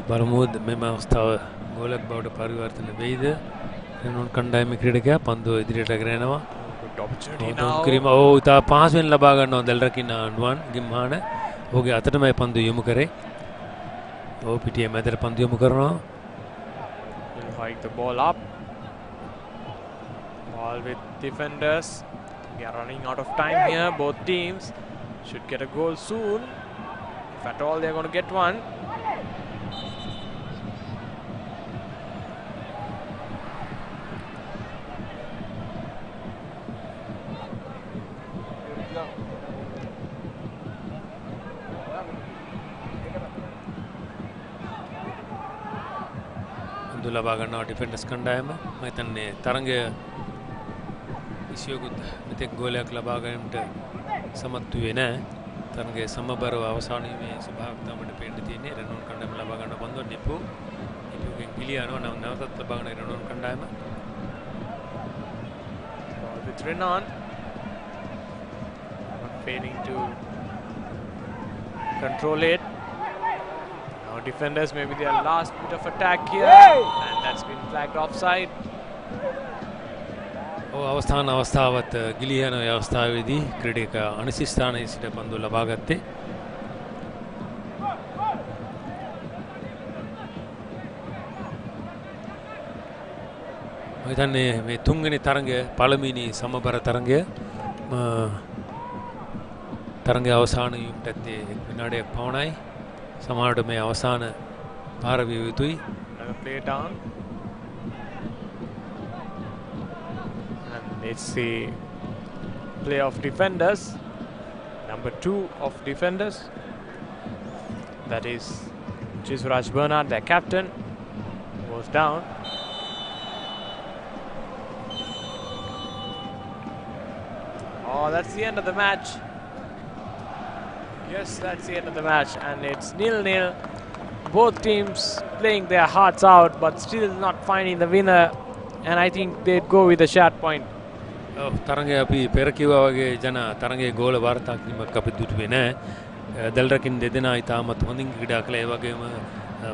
බලමු මෙම අවස්ථාව ගෝලයක් බවට පරිවර්තන වෙයිද? රෙනෝන් කණ්ඩායමේ ක්‍රීඩකයා පන්දුව ඉදිරියට අරගෙන යනවා.
Good opportunity now.
ඉතා පහසුවෙන් ලබා ගන්නවා දෙල්රකින්න නුවන් ගිම්හාන. ඔහුගේ අතටමයි පන්දුව යොමු කරේ. පිටියේ මැදට පන්දුව යොමු කරනවා.
He'll hike the ball up. Ball with defenders. We are running out of time here. Both teams should get a goal soon. If at all they're going to get one.
ලබා ගන්නවා ඩිෆෙන්ඩර්ස් කණ්ඩායම. මම හිතන්නේ තරඟය ඉසියකුත් මෙතෙක් ගෝලයක් ලබා ගැනීමට සමත් වුණේ නැහැ. තරඟයේ සමබරව අවසානයේ ස්වභාවික තමට පේන්න තියෙන්නේ. රෙනෝන් කණ්ඩායම ලබා ගන්න පන්දුව නිපුගෙන් පිළියනවා. නැවතත් ලබා ගන්න රෙනෝන් කණ්ඩායම.
With Renown not failing to control it. Now defenders maybe their last bit of attack here, and that's been flagged offside.
අවස්ථාවත් ගිලිය යන අවස්ථාවේදී ක්‍රීඩක අනිසි ස්ථානයේ සිට පන්දුව ලබා ගත්තේ. මම හිතන්නේ මේ තුන්වෙනි තරඟය පළමුවෙනි සමබර තරඟය තරඟයේ අවසාන යුක්තත් විනාඩියක් පවණයි. සමහරවිට මේ අවසාන පාර විය යුතුයි.
Play down. And it's the play of defenders. Number 2 of defenders. That is Chisuraj Bernard, their captain, goes down. Oh, that's the end of the match. Yes, that's the end of the match, and it's 0-0. Both teams playing their hearts out, but still not finding the winner. And I think they'd go with a shared point.
තරඟය අපි පෙර කිව්වා වගේ ජන තරඟයේ ගෝල වාර්තා කිරීමක් අපි දුටුවේ නැහැ. දෙල්රකින් දෙදෙනා ඉතාමත් හොඳින් ක්‍රීඩා කළා. ඒ වගේම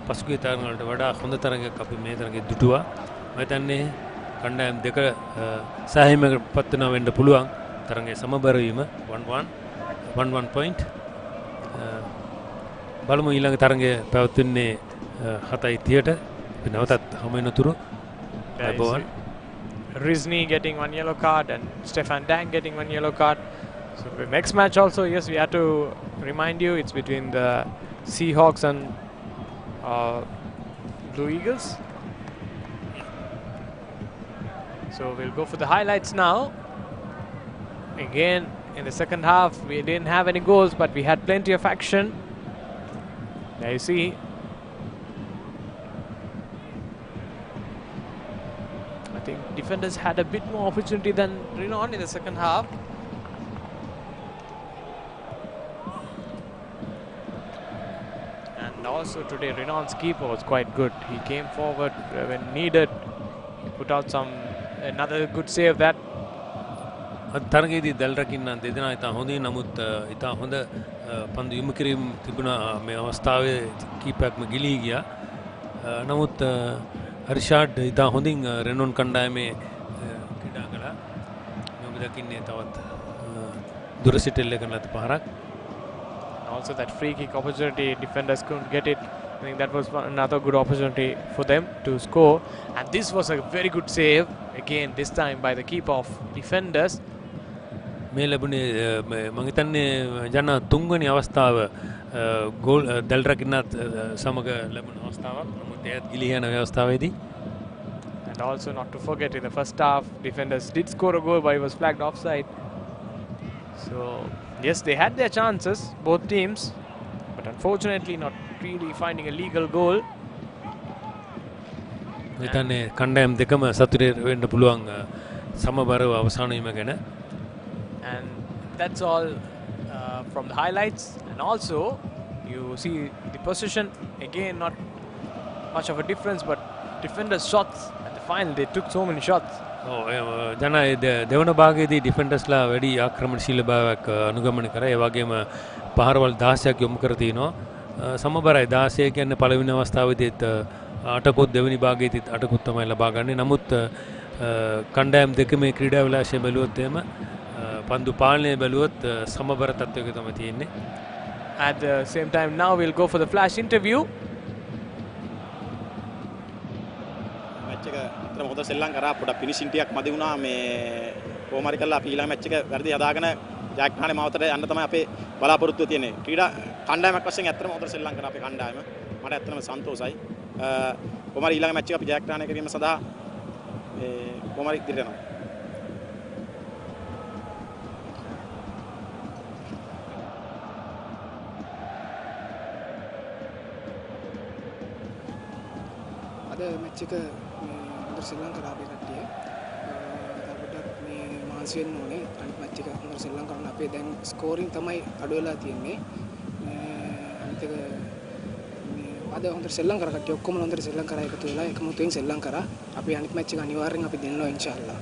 පසුගිය තරඟ වලට වඩා හොඳ තරඟයක් අපි මේ තරඟයේ දුටුවා. මම හිතන්නේ කණ්ඩායම් දෙක සෑහීමකට පත් වෙනවා වෙන්න පුළුවන්. තරඟයේ සමබර වීම 1-1 point. බලමු ඊළඟ තරඟය පැවැත්වෙන්නේ 7:30ට. අපි නැවතත් හමු වෙනතුරු
Rizni getting 1 yellow card and Stefan Dang getting 1 yellow card. So the next match also, yes, we have to remind you, it's between the Seahawks and Blue Eagles. So we'll go for the highlights now. Again, in the second half, we didn't have any goals, but we had plenty of action. There you see. I think defenders had a bit more opportunity than Renown in the second half. And also today, Renown's keeper was quite good. He came forward when needed. He put out another good save that.
තරගයේදී දෙල්රකින්න දෙදෙනා ඉතා හොඳින් නමුත් ඉතා හොඳ පන්දු යොමු කිරීම තිබුණා. මේ අවස්ථාවේ කීපයක්ම ගිලී ගියා. නමුත් හරිෂාඩ් ඉතා හොඳින් රෙනෝන් කණ්ඩායමේ ක්‍රීඩා කළා. මේ දකින්නේ තවත් දුරසිට එල්ල කරන ලද පාරක්.
Also that free kick opportunity, defenders couldn't get it. I think that was another good opportunity for them to score, and this was a very good save again, this time by the keeper of defenders.
මේ ලැබුණේ මම හිතන්නේ ජන තුන්වෙනි අවස්ථාව goal දැල් රකින්නත් සමග ලැබුණ අවස්ථාවක්. නමුත් එයත් ගිලී යන අවස්ථාවේදී
And also not to forget, in the first half, defenders did score a goal, but it was flagged offside. So yes, they had their chances, both teams, but unfortunately not really finding a legal goal.
හිතන්නේ කණ්ඩායම් දෙකම සතුටේ වෙන්න පුළුවන් සමබරව අවසාන වීම ගැන.
And that's all from the highlights. And also you see the position again, not much of a difference, but defenders shots at the final, they took so many shots.
ජන දෙවන භාගයේදී ඩිෆෙන්ඩර්ස්ලා වැඩි ආක්‍රමණශීලීභාවයක් අනුගමනය කරා. ඒ වගේම පහරවල් 16ක් යොමු කර තිනවා. සමබරයි 16 කියන්නේ පළවෙනි අවස්ථාවේදීත් 8කුත් දෙවෙනි භාගයේදීත් 8කුත් තමයි ලබා ගන්නේ. නමුත් කණ්ඩායම් දෙකේ ක්‍රීඩා විලාසය බැලුවොත් එහෙම පන්දු පාලනය බැලුවොත් සමබර තත්ත්වයක තමයි තියෙන්නේ.
At the same time, now we'll go for the flash interview.
Match එක අතන හොඳ සෙල්ලම් කරා, පොඩක් ෆිනිෂින් ටිකක් මදි වුණා. මේ කොහොම හරි කරලා අපි ඊළඟ මැච් එක වැඩි හදාගෙන ජයග්‍රහණය මාවතට යන්න තමයි අපේ බලාපොරොත්තුව තියෙන්නේ. ක්‍රීඩා කණ්ඩායමක් වශයෙන් ඇත්තටම හොඳ සෙල්ලම් කරා අපේ කණ්ඩායම. මට ඇත්තටම සන්තෝෂයි. කොහොම හරි ඊළඟ මැච් එක අපි ජයග්‍රහණය කිරීම සඳහා කොහොම හරි ඉදිරියට යනවා.
අද මැච් එක හොඳට සෙල්ලම් කරා අපේ කට්ටිය. තවපොඩක් මේ මාන්සි වෙන්න ඕනේ. අනිත් මැච් එක හොඳට සෙල්ලම් කරන අපේ දැන් ස්කෝරින් තමයි අඩු වෙලා තියෙන්නේ. අනිත් එක මේ අද හොඳට සෙල්ලම් කරා කට්ටිය ඔක්කොම හොඳට සෙල්ලම් කරා එකතු වෙලා එකමුතුවෙන් සෙල්ලම් කරා. අපි අනිත් මැච් එක අනිවාර්යෙන් අපි දෙන්නවා ඉන්ෂාල්ලා.